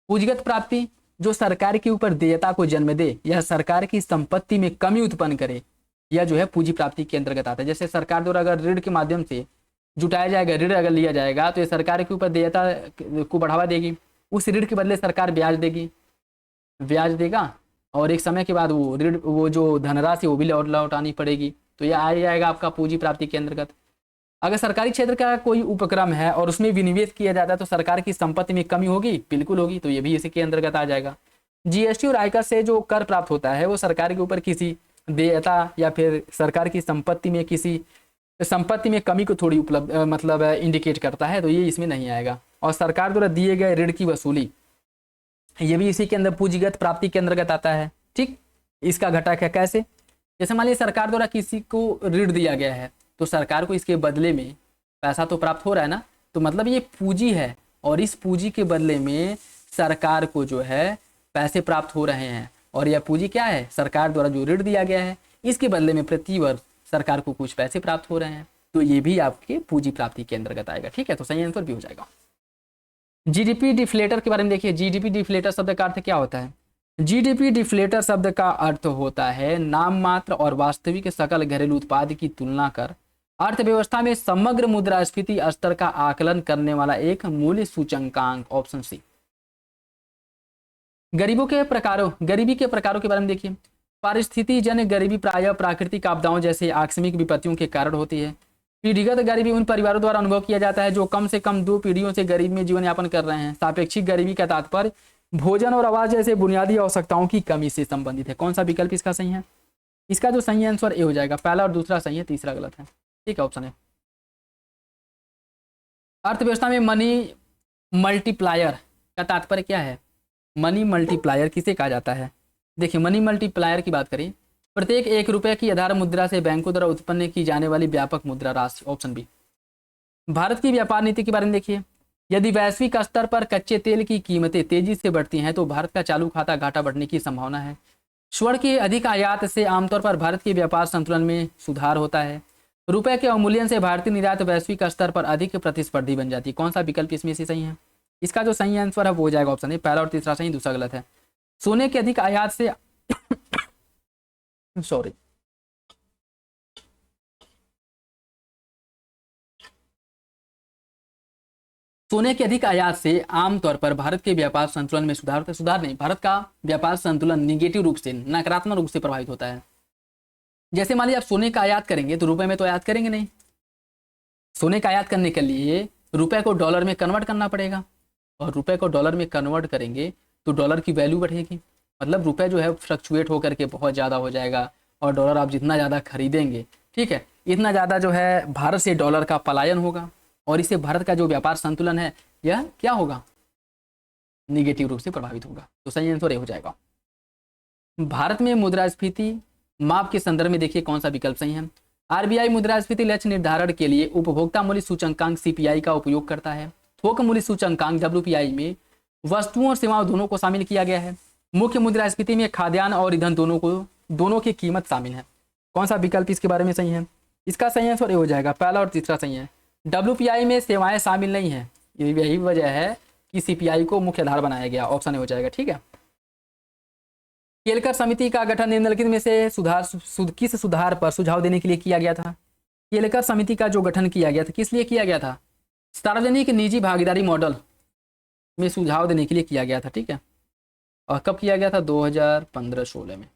पूंजीगत प्राप्ति जो सरकार के ऊपर देयता को जन्म दे, यह सरकार की संपत्ति में कमी उत्पन्न करे, यह जो है पूंजी प्राप्ति के अंतर्गत आता है। जैसे सरकार द्वारा अगर ऋण के माध्यम से जुटाया जाएगा, ऋण अगर लिया जाएगा तो ये सरकार के ऊपर देयता को बढ़ावा देगी, उस ऋण के बदले सरकार ब्याज देगा और एक समय के बाद वो ऋण, वो जो धनराशि वो भी लौटानी पड़ेगी, तो यह आ जाएगा आपका पूंजी प्राप्ति के अंतर्गत। अगर सरकारी क्षेत्र का कोई उपक्रम है और उसमें विनिवेश किया जाता है तो सरकार की संपत्ति में कमी होगी, बिल्कुल होगी, तो ये भी इसी के अंतर्गत आ जाएगा। जीएसटी और आयकर से जो कर प्राप्त होता है वो सरकार के ऊपर किसी देयता या फिर सरकार की संपत्ति में कमी को थोड़ी उपलब्ध इंडिकेट करता है, तो ये इसमें नहीं आएगा। और सरकार द्वारा दिए गए ऋण की वसूली ये भी इसी के अंदर पूंजीगत प्राप्ति के अंतर्गत आता है। ठीक, इसका घटक है। कैसे? जैसे मान लीजिए सरकार द्वारा किसी को ऋण दिया गया है तो सरकार को इसके बदले में पैसा तो प्राप्त हो रहा है ना, तो मतलब ये पूंजी है और इस पूंजी के बदले में सरकार को जो है पैसे प्राप्त हो रहे हैं। और यह पूंजी क्या है? सरकार द्वारा जो ऋण दिया गया है इसके बदले में प्रति वर्ष सरकार को कुछ पैसे प्राप्त हो रहे हैं, तो ये भी आपके पूंजी प्राप्ति के अंतर्गत आएगा। ठीक है, तो सही आंसर भी हो जाएगा। जीडीपी डिफ्लेटर के बारे में देखिए। जीडीपी डिफ्लेटर शब्द का अर्थ क्या होता है? जीडीपी डिफ्लेटर शब्द का अर्थ होता है नाम मात्र और वास्तविक सकल घरेलू उत्पाद की तुलना कर अर्थव्यवस्था में समग्र मुद्रास्फीति स्तर का आकलन करने वाला एक मूल्य सूचकांक। Option C. गरीबी के प्रकारों के बारे में देखिए। पारिस्थितिक जन्य गरीबी प्रायः प्राकृतिक आपदाओं जैसे आकस्मिक विपत्तियों के कारण होती है। पीढ़ीगत गरीबी उन परिवारों द्वारा अनुभव किया जाता है जो कम से कम 2 पीढ़ियों से गरीब में जीवन यापन कर रहे हैं। सापेक्षिक गरीबी का तात्पर्य भोजन और आवास जैसे बुनियादी आवश्यकताओं की कमी से संबंधित है। कौन सा विकल्प इसका सही है? इसका जो सही आंसर ए हो जाएगा, पहला और दूसरा सही है, तीसरा गलत है। ठीक है, ऑप्शन है। अर्थव्यवस्था में मनी मल्टीप्लायर का तात्पर्य क्या है? मनी मल्टीप्लायर किसे कहा जाता है? देखिए, मनी मल्टीप्लायर की बात करें, प्रत्येक 1 रुपये की आधार मुद्रा से बैंकों द्वारा उत्पन्न की जाने वाली व्यापक मुद्रा राशि। Option B. भारत की व्यापार नीति के बारे में देखिए। यदि वैश्विक स्तर पर कच्चे तेल की कीमतें तेजी से बढ़ती हैं तो भारत का चालू खाता घाटा बढ़ने की संभावना है। स्वर्ण के अधिक आयात से आमतौर पर भारत के व्यापार संतुलन में सुधार होता है। रुपए के अवमूल्यन से भारतीय निर्यात वैश्विक स्तर पर अधिक प्रतिस्पर्धी बन जाती है। कौन सा विकल्प इसमें से सही है? इसका जो सही आंसर है वो हो जाएगा ऑप्शन ए, पहला और तीसरा सही, दूसरा गलत है। सोने के अधिक आयात से सॉरी सोने के अधिक आयात से आमतौर पर भारत के व्यापार संतुलन में सुधार होता है। सुधार नहीं, भारत का व्यापार संतुलन निगेटिव रूप से, नकारात्मक रूप से प्रभावित होता है। जैसे मान लीजिए आप सोने का आयात करेंगे तो रुपए में तो आयात करेंगे नहीं। सोने का आयात करने के लिए रुपए को डॉलर में कन्वर्ट करना पड़ेगा, और रुपए को डॉलर में कन्वर्ट करेंगे तो डॉलर की वैल्यू बढ़ेगी। मतलब रुपए जो है फ्लक्चुएट होकर के बहुत ज़्यादा हो जाएगा, और डॉलर आप जितना ज़्यादा खरीदेंगे, ठीक है, इतना ज़्यादा जो है भारत से डॉलर का पलायन होगा, और इससे भारत का जो व्यापार संतुलन है यह क्या होगा? निगेटिव रूप से प्रभावित होगा। तो सही आंसर ये हो जाएगा। भारत में मुद्रास्फीति माप के संदर्भ में देखिए कौन सा विकल्प सही है। आरबीआई मुद्रास्फीति लक्ष्य निर्धारण के लिए उपभोक्ता मूल्य सूचकांक सीपीआई का उपयोग करता है। थोक मूल्य सूचकांक डब्ल्यूपीआई में वस्तुओं और सेवाओं दोनों को शामिल किया गया है। मुख्य मुद्रास्फीति में खाद्यान्न और ईंधन दोनों की कीमत शामिल है। कौन सा विकल्प इसके बारे में सही है? इसका सही आंसर ये हो जाएगा, पहला और तीसरा सही है। डब्ल्यूपीआई में सेवाएं शामिल नहीं है, यही वजह है कि सीपीआई को मुख्य आधार बनाया गया। ऑप्शन ए हो जाएगा। ठीक है। केलकर समिति का गठन निम्नलिखित में से किस सुधार पर सुझाव देने के लिए किया गया था? केलकर समिति का जो गठन किया गया था किस लिए किया गया था? सार्वजनिक निजी भागीदारी मॉडल में सुझाव देने के लिए किया गया था। ठीक है, और कब किया गया था? 2015-16 में।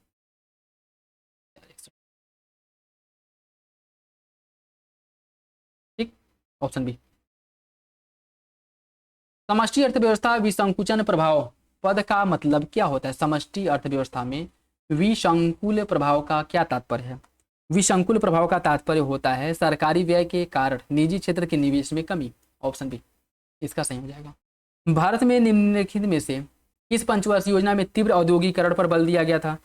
ठीक, ऑप्शन बी। समष्टि अर्थव्यवस्था विसंकुचन प्रभाव पद का मतलब क्या होता है? समष्टि अर्थव्यवस्था में विसंकुल प्रभाव का क्या तात्पर्य है? विसंकुल प्रभाव का तात्पर्य होता है सरकारी व्यय के कारण निजी क्षेत्र के निवेश में कमी। ऑप्शन बी इसका सही हो जाएगा। भारत में निम्नलिखित में से किस पंचवर्षीय योजना में तीव्र औद्योगिकरण पर बल दिया गया था?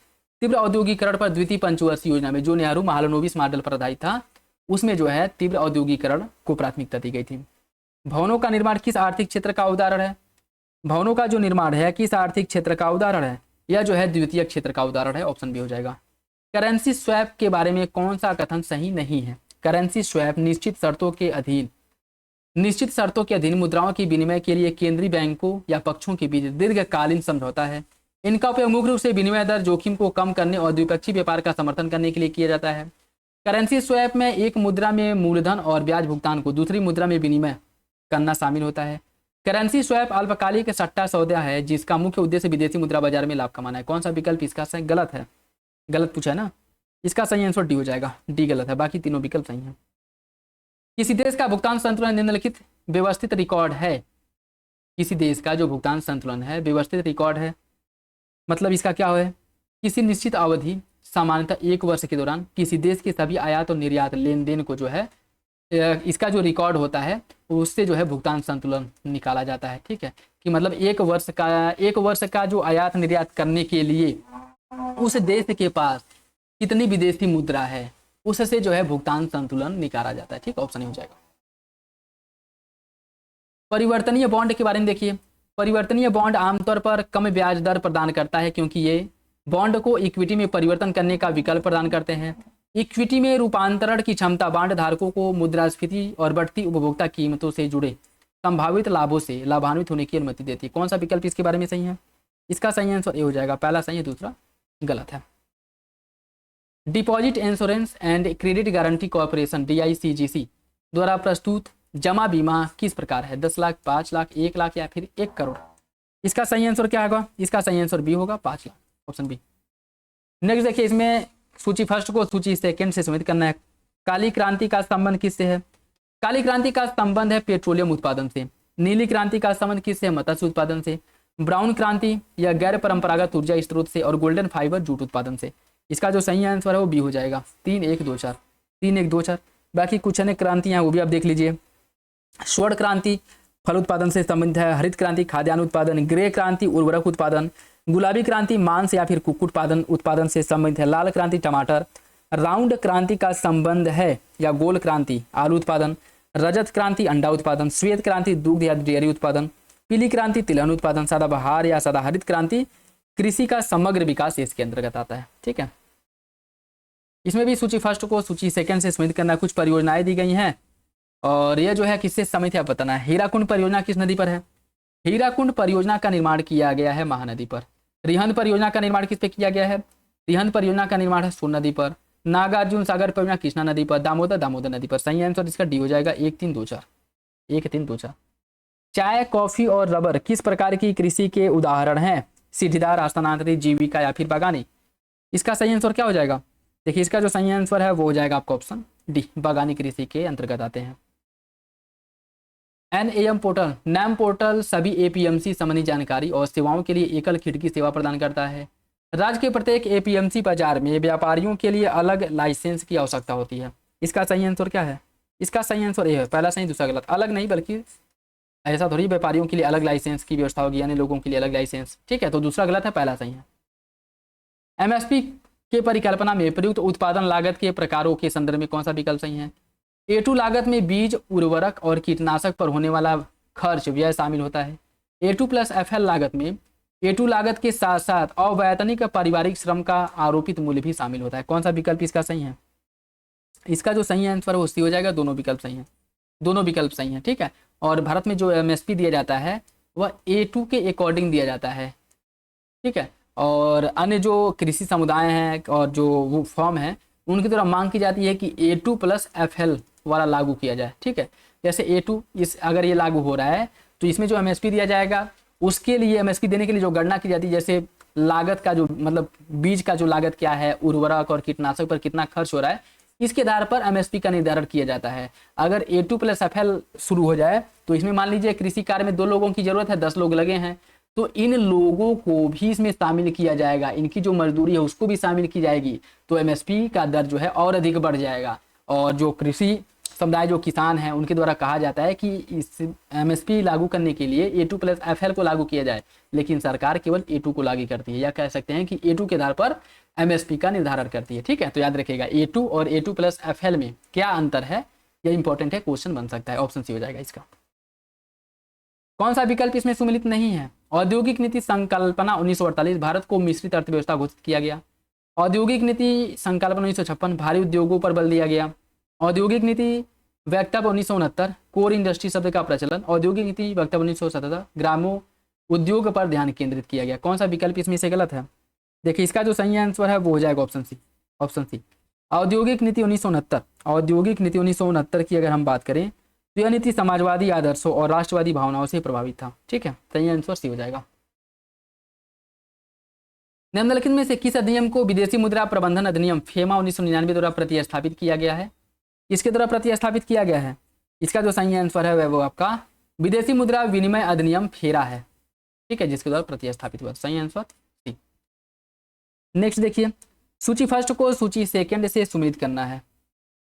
तीव्र औद्योगिकरण पर द्वितीय पंचवर्षीय योजना में जो नेहरू महालनोबिस मॉडल पर आधारित था, उसमें जो है तीव्र औद्योगिकरण को प्राथमिकता दी गई थी। भवनों का निर्माण किस आर्थिक क्षेत्र का उदाहरण है? भवनों का जो निर्माण है किस आर्थिक क्षेत्र का उदाहरण है? यह जो है द्वितीय क्षेत्र का उदाहरण है। ऑप्शन बी हो जाएगा। करेंसी स्वैप के बारे में कौन सा कथन सही नहीं है? करेंसी स्वैप निश्चित शर्तों के अधीन मुद्राओं के विनिमय के लिए केंद्रीय बैंकों या पक्षों के बीच दीर्घकालीन समझौता है। इनका उपयोग मुख्य रूप से विनिमय दर जोखिम को कम करने और द्विपक्षीय व्यापार का समर्थन करने के लिए किया जाता है। करेंसी स्वैप में एक मुद्रा में मूलधन और ब्याज भुगतान को दूसरी मुद्रा में विनिमय करना शामिल होता है। करेंसी स्वैप अल्पकालिक सट्टा सौदा है जिसका मुख्य उद्देश्य विदेशी मुद्रा बाजार में लाभ कमाना है। कौन सा विकल्प इसका सही? गलत है, गलत पूछा है ना। इसका सही आंसर डी हो जाएगा। डी गलत है, बाकी तीनों विकल्प सही हैं। किसी देश का भुगतान संतुलन निम्नलिखित व्यवस्थित रिकॉर्ड है? किसी देश का जो भुगतान संतुलन है व्यवस्थित रिकॉर्ड है, मतलब इसका क्या है? किसी निश्चित अवधि सामान्यतः 1 वर्ष के दौरान किसी देश के सभी आयात और निर्यात लेन देन को जो है इसका जो रिकॉर्ड होता है उससे जो है भुगतान संतुलन निकाला जाता है। ठीक है, कि मतलब 1 वर्ष का जो आयात निर्यात करने के लिए उस देश के पास कितनी विदेशी मुद्रा है उससे जो है भुगतान संतुलन निकाला जाता है। ठीक, ऑप्शन हो जाएगा। परिवर्तनीय बॉन्ड के बारे में देखिए। परिवर्तनीय बॉन्ड आमतौर पर कम ब्याज दर प्रदान करता है क्योंकि ये बॉन्ड को इक्विटी में परिवर्तन करने का विकल्प प्रदान करते हैं। इक्विटी में रूपांतरण की क्षमता बॉन्ड धारकों को मुद्रास्फीति और बढ़ती उपभोक्ता कीमतों से जुड़े संभावित लाभों से लाभान्वित होने की अनुमति देती है। कौन सा विकल्प इसके बारे में सही है? इसका सही आंसर ए हो जाएगा। पहला सही है, दूसरा गलत है। Deposit insurance and credit guarantee corporation DICGC द्वारा प्रस्तुत जमा बीमा किस प्रकार है? 10 लाख, 5 लाख, 1 लाख या फिर 1 करोड़? इसका सही आंसर क्या होगा? इसका सही आंसर बी होगा, 5 लाख, ऑप्शन बी। नेक्स्ट देखिए, इसमें सूची फर्स्ट को सूची सेकंड से सम्मिलित करना है। काली क्रांति का संबंध किससे है? काली क्रांति का संबंध है पेट्रोलियम उत्पादन से। नीली क्रांति का संबंध किससे है? मत्स्य उत्पादन से। ब्राउन क्रांति या गैर परंपरागत ऊर्जा स्रोत से। और गोल्डन फाइबर जूट उत्पादन से। इसका जो सही आंसर है वो बी हो जाएगा, 3-1-2-4, 3-1-2-4। बाकी कुछ अन्य क्रांतियां वो भी आप देख लीजिए। स्वर्ण क्रांति फल उत्पादन से संबंधित है। हरित क्रांति खाद्यान्न उत्पादन। ग्रे क्रांति उर्वरक उत्पादन। गुलाबी क्रांति मांस या फिर कुक्कुट उत्पादन से संबंधित है। लाल क्रांति टमाटर। राउंड क्रांति का संबंध है या गोल क्रांति आलू उत्पादन। रजत क्रांति अंडा उत्पादन। श्वेत क्रांति दूध या डेयरी उत्पादन। पीली क्रांति तिलहन उत्पादन। सदाबहार या सदाहरित क्रांति कृषि का समग्र विकास इसके अंतर्गत आता है। ठीक है, इसमें भी सूची फर्स्ट को सूची सेकंड से सम्मिलित करना। कुछ परियोजनाएं दी गई हैं और यह जो है किससे सम्मिलित है बताना है। हीराकुंड परियोजना किस नदी पर है? हीराकुंड परियोजना का निर्माण किया गया है महानदी पर। रिहंद परियोजना का निर्माण किस पे किया गया है? रिहंद परियोजना का निर्माण है सोन नदी पर। नागार्जुन सागर परियोजना कृष्णा नदी पर। दामोदर नदी पर। सही आंसर इसका डी हो जाएगा, 1-3-2-4, 1-3-2-4। चाय, कॉफी और रबर किस प्रकार की कृषि के उदाहरण हैं? सीढ़ीदार, स्थानांतरित, जीविका या फिर बागानी। इसका सही आंसर क्या हो जाएगा? देखिए, इसका जो सही आंसर है वो हो जाएगा आपका ऑप्शन डी, बागानी कृषि के अंतर्गत आते हैं। NAM पोर्टल, नैम पोर्टल सभी APMC संबंधी जानकारी और सेवाओं के लिए एकल खिड़की सेवा प्रदान करता है। राज्य के प्रत्येक APMC बाजार में व्यापारियों के लिए अलग लाइसेंस की आवश्यकता होती है। इसका सही आंसर क्या है? इसका सही आंसर ये है, पहला सही दूसरा गलत। अलग नहीं, बल्कि ऐसा थोड़ी व्यापारियों के लिए अलग लाइसेंस की व्यवस्था होगी, यानी लोगों के लिए अलग लाइसेंस। ठीक है, तो दूसरा गलत है, पहला सही है। MSP के परिकल्पना में प्रयुक्त उत्पादन लागत के प्रकारों के संदर्भ में कौन सा विकल्प सही है? A2 लागत में बीज, उर्वरक और कीटनाशक पर होने वाला खर्च व्यय शामिल होता है। A2+FL लागत में A2 लागत के साथ साथ अवैतनिक पारिवारिक श्रम का आरोपित मूल्य भी शामिल होता है। कौन सा विकल्प इसका सही है? इसका जो सही आंसर है वो सी हो जाएगा, दोनों विकल्प सही हैं, दोनों विकल्प सही हैं। ठीक है, और भारत में जो MSP दिया जाता है वह A2 के अकॉर्डिंग दिया जाता है। ठीक है, और अन्य जो कृषि समुदाय हैं और जो वो फॉर्म है उनकी तरफ मांग की जाती है कि A2+FL वाला लागू किया जाए। ठीक है, जैसे A2 अगर ये लागू हो रहा है तो इसमें जो MSP दिया जाएगा उसके लिए MSP देने के लिए जो गणना की जाती है, जैसे लागत का जो मतलब बीज का जो लागत क्या है, उर्वरक और कीटनाशक पर कितना खर्च हो रहा है, इसके आधार पर MSP का निर्धारण किया जाता है। अगर A2+FL शुरू हो जाए तो इसमें मान लीजिए कृषि कार्य में 2 लोगों की जरूरत है, 10 लोग लगे हैं, तो इन लोगों को भी इसमें शामिल किया जाएगा, इनकी जो मजदूरी है उसको भी शामिल की जाएगी, तो MSP का दर जो है और अधिक बढ़ जाएगा। और जो कृषि समुदाय जो किसान हैं उनके द्वारा कहा जाता है कि इस MSP लागू करने के लिए A2+FL को लागू किया जाए, लेकिन सरकार केवल A2 को लागू करती है, या कह सकते हैं कि A2 के आधार पर MSP का निर्धारण करती है। ठीक है, तो याद रखिएगा A2 और A2+FL में क्या अंतर है, यह इंपॉर्टेंट है, क्वेश्चन बन सकता है। ऑप्शन सी हो जाएगा इसका। कौन सा विकल्प इसमें सम्मिलित नहीं है? औद्योगिक नीति संकल्पना 1948 भारत को मिश्रित अर्थव्यवस्था घोषित किया गया। औद्योगिक नीति संकल्पना 1956 भारी उद्योगों पर बल दिया गया। औद्योगिक नीति वक्तव्य 1969 कोर इंडस्ट्री शब्द का प्रचलन। औद्योगिक नीति वक्तव्य 1977 ग्रामो उद्योग पर ध्यान केंद्रित किया गया। कौन सा विकल्प इसमें से गलत है? देखिए, इसका जो सही आंसर है वो हो जाएगा ऑप्शन सी, ऑप्शन सी। औद्योगिक नीति 1969, औद्योगिक नीति 1969 की अगर हम बात करें तो यह नीति समाजवादी आदर्शों और राष्ट्रवादी भावनाओं से प्रभावित था। ठीक है, सही आंसर सी हो जाएगा। निम्नलिखित में से किस अधिनियम को विदेशी मुद्रा प्रबंधन अधिनियम फेमा 1999 द्वारा प्रतिस्थापित किया गया है? इसके द्वारा प्रतिस्थापित किया गया है। इसका जो सही आंसर है वो आपका विदेशी मुद्रा विनिमय अधिनियम फेरा है। ठीक है, जिसके द्वारा प्रतिस्थापित हुआ। सही आंसर सी। नेक्स्ट देखिए, सूची फर्स्ट को सूची सेकंड से सम्मिलित करना है।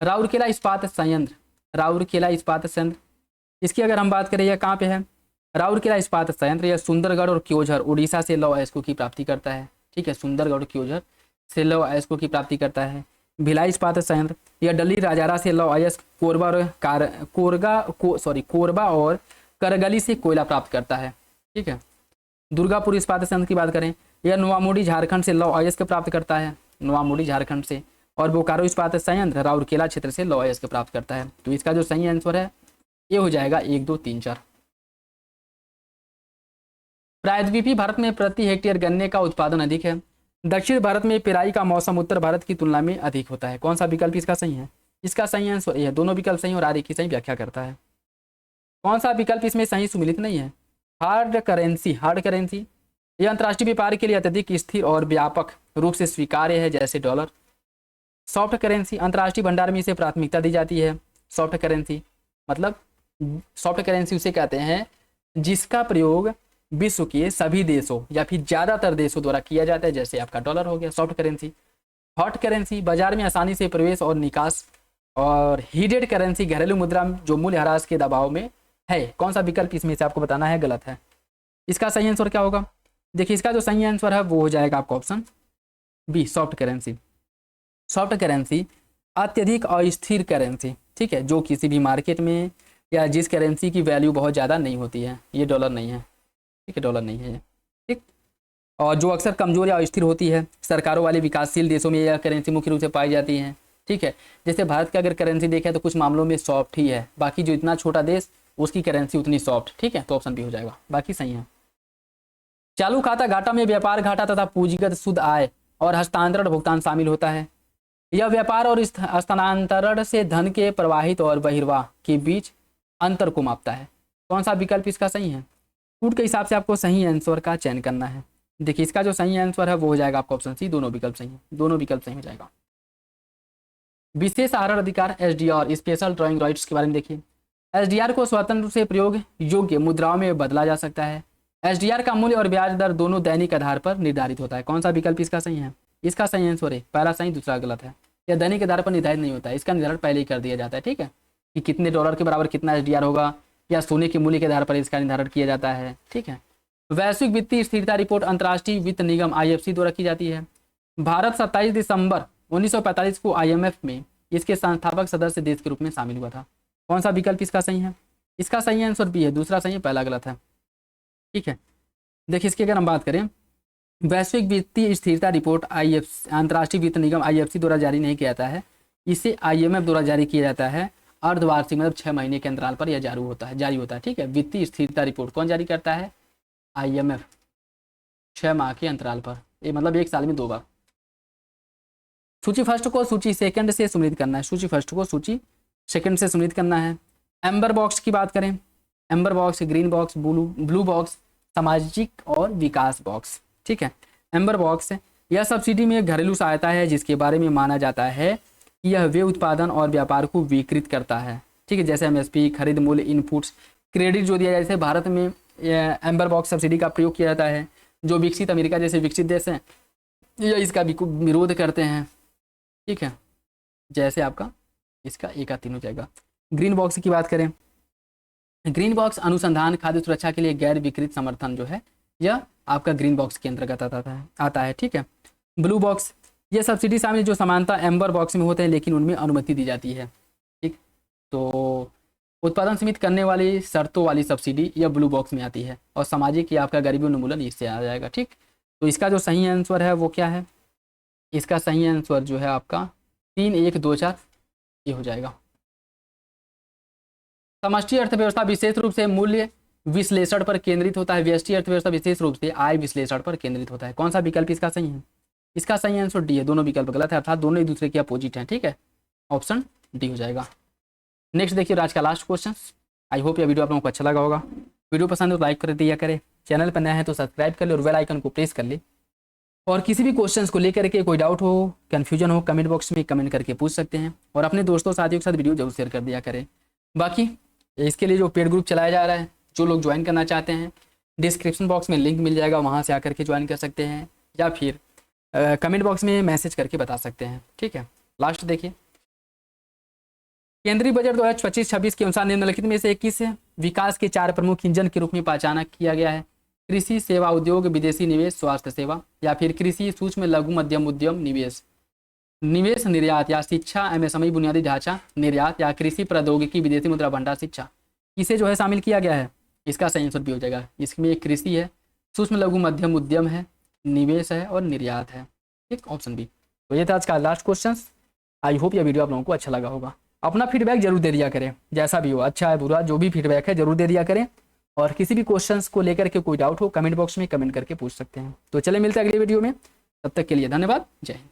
राउरकेला इस्पात संयंत्र, राउरकेला इस्पात संयंत्र, इसकी अगर हम बात करें यह कहाँ पे है? राउरकेला इस्पात संयंत्र यह सुंदरगढ़ और क्योझर उड़ीसा से लौह अयस्कों की प्राप्ति करता है। ठीक है, सुंदरगढ़ और क्योझर से लौह अयस्कों की प्राप्ति करता है। भिलाई इस्पात संयंत्र यह डली राजारा से लौह अयस्क, कोरबा और करगली से कोयला प्राप्त करता है। ठीक है, दुर्गापुर इस्पात संयंत्र की बात करें, यह नोआमोडी झारखंड से लौह अयस्क प्राप्त करता है, नोआमोडी झारखंड से। और बोकारो इस्पात संयंत्र राउरकेला क्षेत्र से लौह अयस्क प्राप्त करता है। तो इसका जो सही आंसर है ये हो जाएगा 1, 2, 3, 4। प्रायद्वीपीय भारत में प्रति हेक्टेयर गन्ने का उत्पादन अधिक है। दक्षिण भारत में पेराई का मौसम उत्तर भारत की तुलना में अधिक होता है। कौन सा विकल्प इसका सही है? इसका सही आंसर ये है, दोनों विकल्प सही और आगे की सही व्याख्या करता है। कौन सा विकल्प इसमें सही सम्मिलित नहीं है? हार्ड करेंसी यह अंतर्राष्ट्रीय व्यापार के लिए अत्यधिक स्थिर और व्यापक रूप से स्वीकार्य है, जैसे डॉलर। सॉफ्ट करेंसी अंतर्राष्ट्रीय भंडार में इसे प्राथमिकता दी जाती है। सॉफ्ट करेंसी मतलब सॉफ्ट करेंसी उसे कहते हैं जिसका प्रयोग विश्व के सभी देशों या फिर ज़्यादातर देशों द्वारा किया जाता है, जैसे आपका डॉलर हो गया सॉफ्ट करेंसी। हॉट करेंसी बाजार में आसानी से प्रवेश और निकास। और हीडेड करेंसी घरेलू मुद्रा जो मूल्य ह्रास के दबाव में है। कौन सा विकल्प इसमें से आपको बताना है गलत है? इसका सही आंसर क्या होगा? देखिए इसका जो सही आंसर है वो हो जाएगा आपका option B, soft currency. Soft currency अत्यधिक अस्थिर करेंसी, ठीक है, जो किसी भी मार्केट में या जिस करेंसी की वैल्यू बहुत ज़्यादा नहीं होती है। ये डॉलर नहीं है, ठीक है, डॉलर नहीं है ये, ठीक। और जो अक्सर कमजोर या अस्थिर होती है। सरकारों वाले विकासशील देशों में यह करेंसी मुख्य रूप से पाई जाती है, ठीक है। जैसे भारत का अगर करेंसी देखें तो कुछ मामलों में सॉफ्ट ही है, बाकी जो इतना छोटा देश उसकी करेंसी उतनी सॉफ्ट, ठीक है। तो ऑप्शन बी हो जाएगा, बाकी सही है। चालू खाता घाटा में व्यापार घाटा तथा पूंजीगत शुद्ध आय और हस्तांतरण भुगतान शामिल होता है। यह व्यापार और हस्तांतरण से धन के प्रवाहित और बहिर्वाह के बीच अंतर को मापता है। कौन सा विकल्प इसका सही है? छूट के हिसाब से आपको सही आंसर का चयन करना है। देखिए इसका जो सही आंसर है वो हो जाएगा आपका ऑप्शन सी, दोनों विकल्प सही है, दोनों विकल्प सही हो जाएगा। विशेष आहरण अधिकार एसडीआर स्पेशल ड्राइंग राइट्स के बारे में देखिए। एसडीआर को स्वतंत्र रूप से प्रयोग योग्य मुद्राओं में बदला जा सकता है। एसडीआर का मूल्य और ब्याज दर दोनों दैनिक आधार पर निर्धारित होता है। कौन सा विकल्प इसका सही है? इसका सही आंसर है पहला सही, दूसरा गलत है। यह दैनिक आधार पर निर्धारित नहीं होता है, इसका निर्धारण पहले ही कर दिया जाता है, ठीक है, कि कितने डॉलर के बराबर कितना एसडीआर होगा, या सोने के मूल्य के आधार पर इसका निर्धारण किया जाता है, ठीक है। वैश्विक वित्तीय स्थिरता रिपोर्ट अंतर्राष्ट्रीय वित्त निगम आईएफसी द्वारा की जाती है। भारत 27 दिसंबर 1945 को आईएमएफ में इसके संस्थापक सदस्य देश के रूप में शामिल हुआ था। कौन सा विकल्प इसका सही है? इसका सही आंसर बी है, दूसरा सही है, पहला गलत है, ठीक है। देखिए इसकी अगर हम बात करें, वैश्विक वित्तीय स्थिरता रिपोर्ट अंतर्राष्ट्रीय वित्त निगम आईएफसी द्वारा जारी नहीं किया जाता है, इसे आईएमएफ द्वारा जारी किया जाता है। अर्धवार्षिक मतलब 6 महीने के अंतराल पर यह जारी होता है, ठीक है। वित्तीय स्थिरता रिपोर्ट कौन जारी करता है? आईएमएफ, 6 माह के अंतराल पर, ये मतलब 1 साल में 2 बार। सूची फर्स्ट को सूची सेकंड से सम्मिलित करना है। सूची फर्स्ट को सूची सेकंड से सम्मिलित करना है। एम्बर बॉक्स की बात करें, amber box, green box, blue box, सामाजिक और विकास बॉक्स, ठीक है। एम्बर बॉक्स यह सब्सिडी में एक घरेलू सहायता है जिसके बारे में माना जाता है कि यह वे उत्पादन और व्यापार को विकृत करता है, ठीक है, जैसे एमएसपी, खरीद मूल्य, इनपुट्स, क्रेडिट जो दिया जाए। जैसे भारत में एम्बर बॉक्स सब्सिडी का प्रयोग किया जाता है। जो विकसित अमेरिका जैसे विकसित देश हैं यह इसका विरोध करते हैं, ठीक है, जैसे आपका इसका एक का 3 हो जाएगा। ग्रीन बॉक्स की बात करें, ग्रीन बॉक्स अनुसंधान, खाद्य सुरक्षा के लिए गैर विकृत समर्थन जो है यह आपका ग्रीन बॉक्स के अंतर्गत आता है, ठीक है। ब्लू बॉक्स ये सब्सिडी शामिल जो समानता एम्बर बॉक्स में होते हैं लेकिन उनमें अनुमति दी जाती है, ठीक। तो उत्पादन सीमित करने वाली शर्तों वाली सब्सिडी यह ब्लू बॉक्स में आती है। और सामाजिक या आपका गरीबी उन्मूलन इससे आ जाएगा, ठीक। तो इसका जो सही आंसर है वो क्या है? इसका सही आंसर जो है आपका 3, 1, 2, 4 ये हो जाएगा। समष्टि अर्थव्यवस्था विशेष रूप से मूल्य विश्लेषण पर केंद्रित होता है। व्यष्टि अर्थव्यवस्था विशेष रूप से आय विश्लेषण पर केंद्रित होता है। कौन सा विकल्प इसका सही है? इसका सही आंसर डी है, दोनों विकल्प गलत है, अर्थात दोनों एक दूसरे के अपोजिट हैं, ठीक है। ऑप्शन डी हो जाएगा। नेक्स्ट देखिए आज का लास्ट क्वेश्चन। आई होप यह वीडियो आप लोगों को अच्छा लगा होगा। वीडियो पसंद है तो लाइक कर दिया करें, चैनल पर नया है तो सब्सक्राइब कर ले और बेल आइकन को प्रेस कर ले। और किसी भी क्वेश्चंस को लेकर के कोई डाउट हो, कन्फ्यूजन हो, कमेंट बॉक्स में कमेंट करके पूछ सकते हैं। और अपने दोस्तों साथियों के साथ वीडियो जरूर शेयर कर दिया करें। बाकी इसके लिए जो पेड ग्रुप चलाया जा रहा है, जो लोग ज्वाइन करना चाहते हैं डिस्क्रिप्शन बॉक्स में लिंक मिल जाएगा, वहाँ से आकर के ज्वाइन कर सकते हैं या फिर कमेंट बॉक्स में मैसेज करके बता सकते हैं, ठीक है। लास्ट देखिए, केंद्रीय बजट 2025-26 के अनुसार निम्नलिखित में से किस विकास के 4 प्रमुख इंजन के रूप में पहचाना किया गया है? कृषि, सेवा उद्योग, विदेशी निवेश, स्वास्थ्य सेवा, या फिर कृषि, सूक्ष्म लघु मध्यम उद्यम, निवेश निर्यात, या शिक्षा, एमएसएमई बुनियादी ढांचा निर्यात, या कृषि प्रौद्योगिकी, विदेशी मुद्रा भंडार, शिक्षा, इसे जो है शामिल किया गया है? इसका सही आंसर भी हो जाएगा। इसमें एक कृषि है, सूक्ष्म लघु मध्यम उद्यम है, निवेश है और निर्यात है, ठीक, ऑप्शन बी। तो ये था आज का लास्ट क्वेश्चन। आई होप यह वीडियो आप लोगों को अच्छा लगा होगा। अपना फीडबैक जरूर दे दिया करें, जैसा भी हो, अच्छा है बुरा, जो भी फीडबैक है जरूर दे दिया करें। और किसी भी क्वेश्चंस को लेकर के कोई डाउट हो कमेंट बॉक्स में कमेंट करके पूछ सकते हैं। तो चले मिलते हैं अगले वीडियो में, तब तक के लिए धन्यवाद, जय हिंद।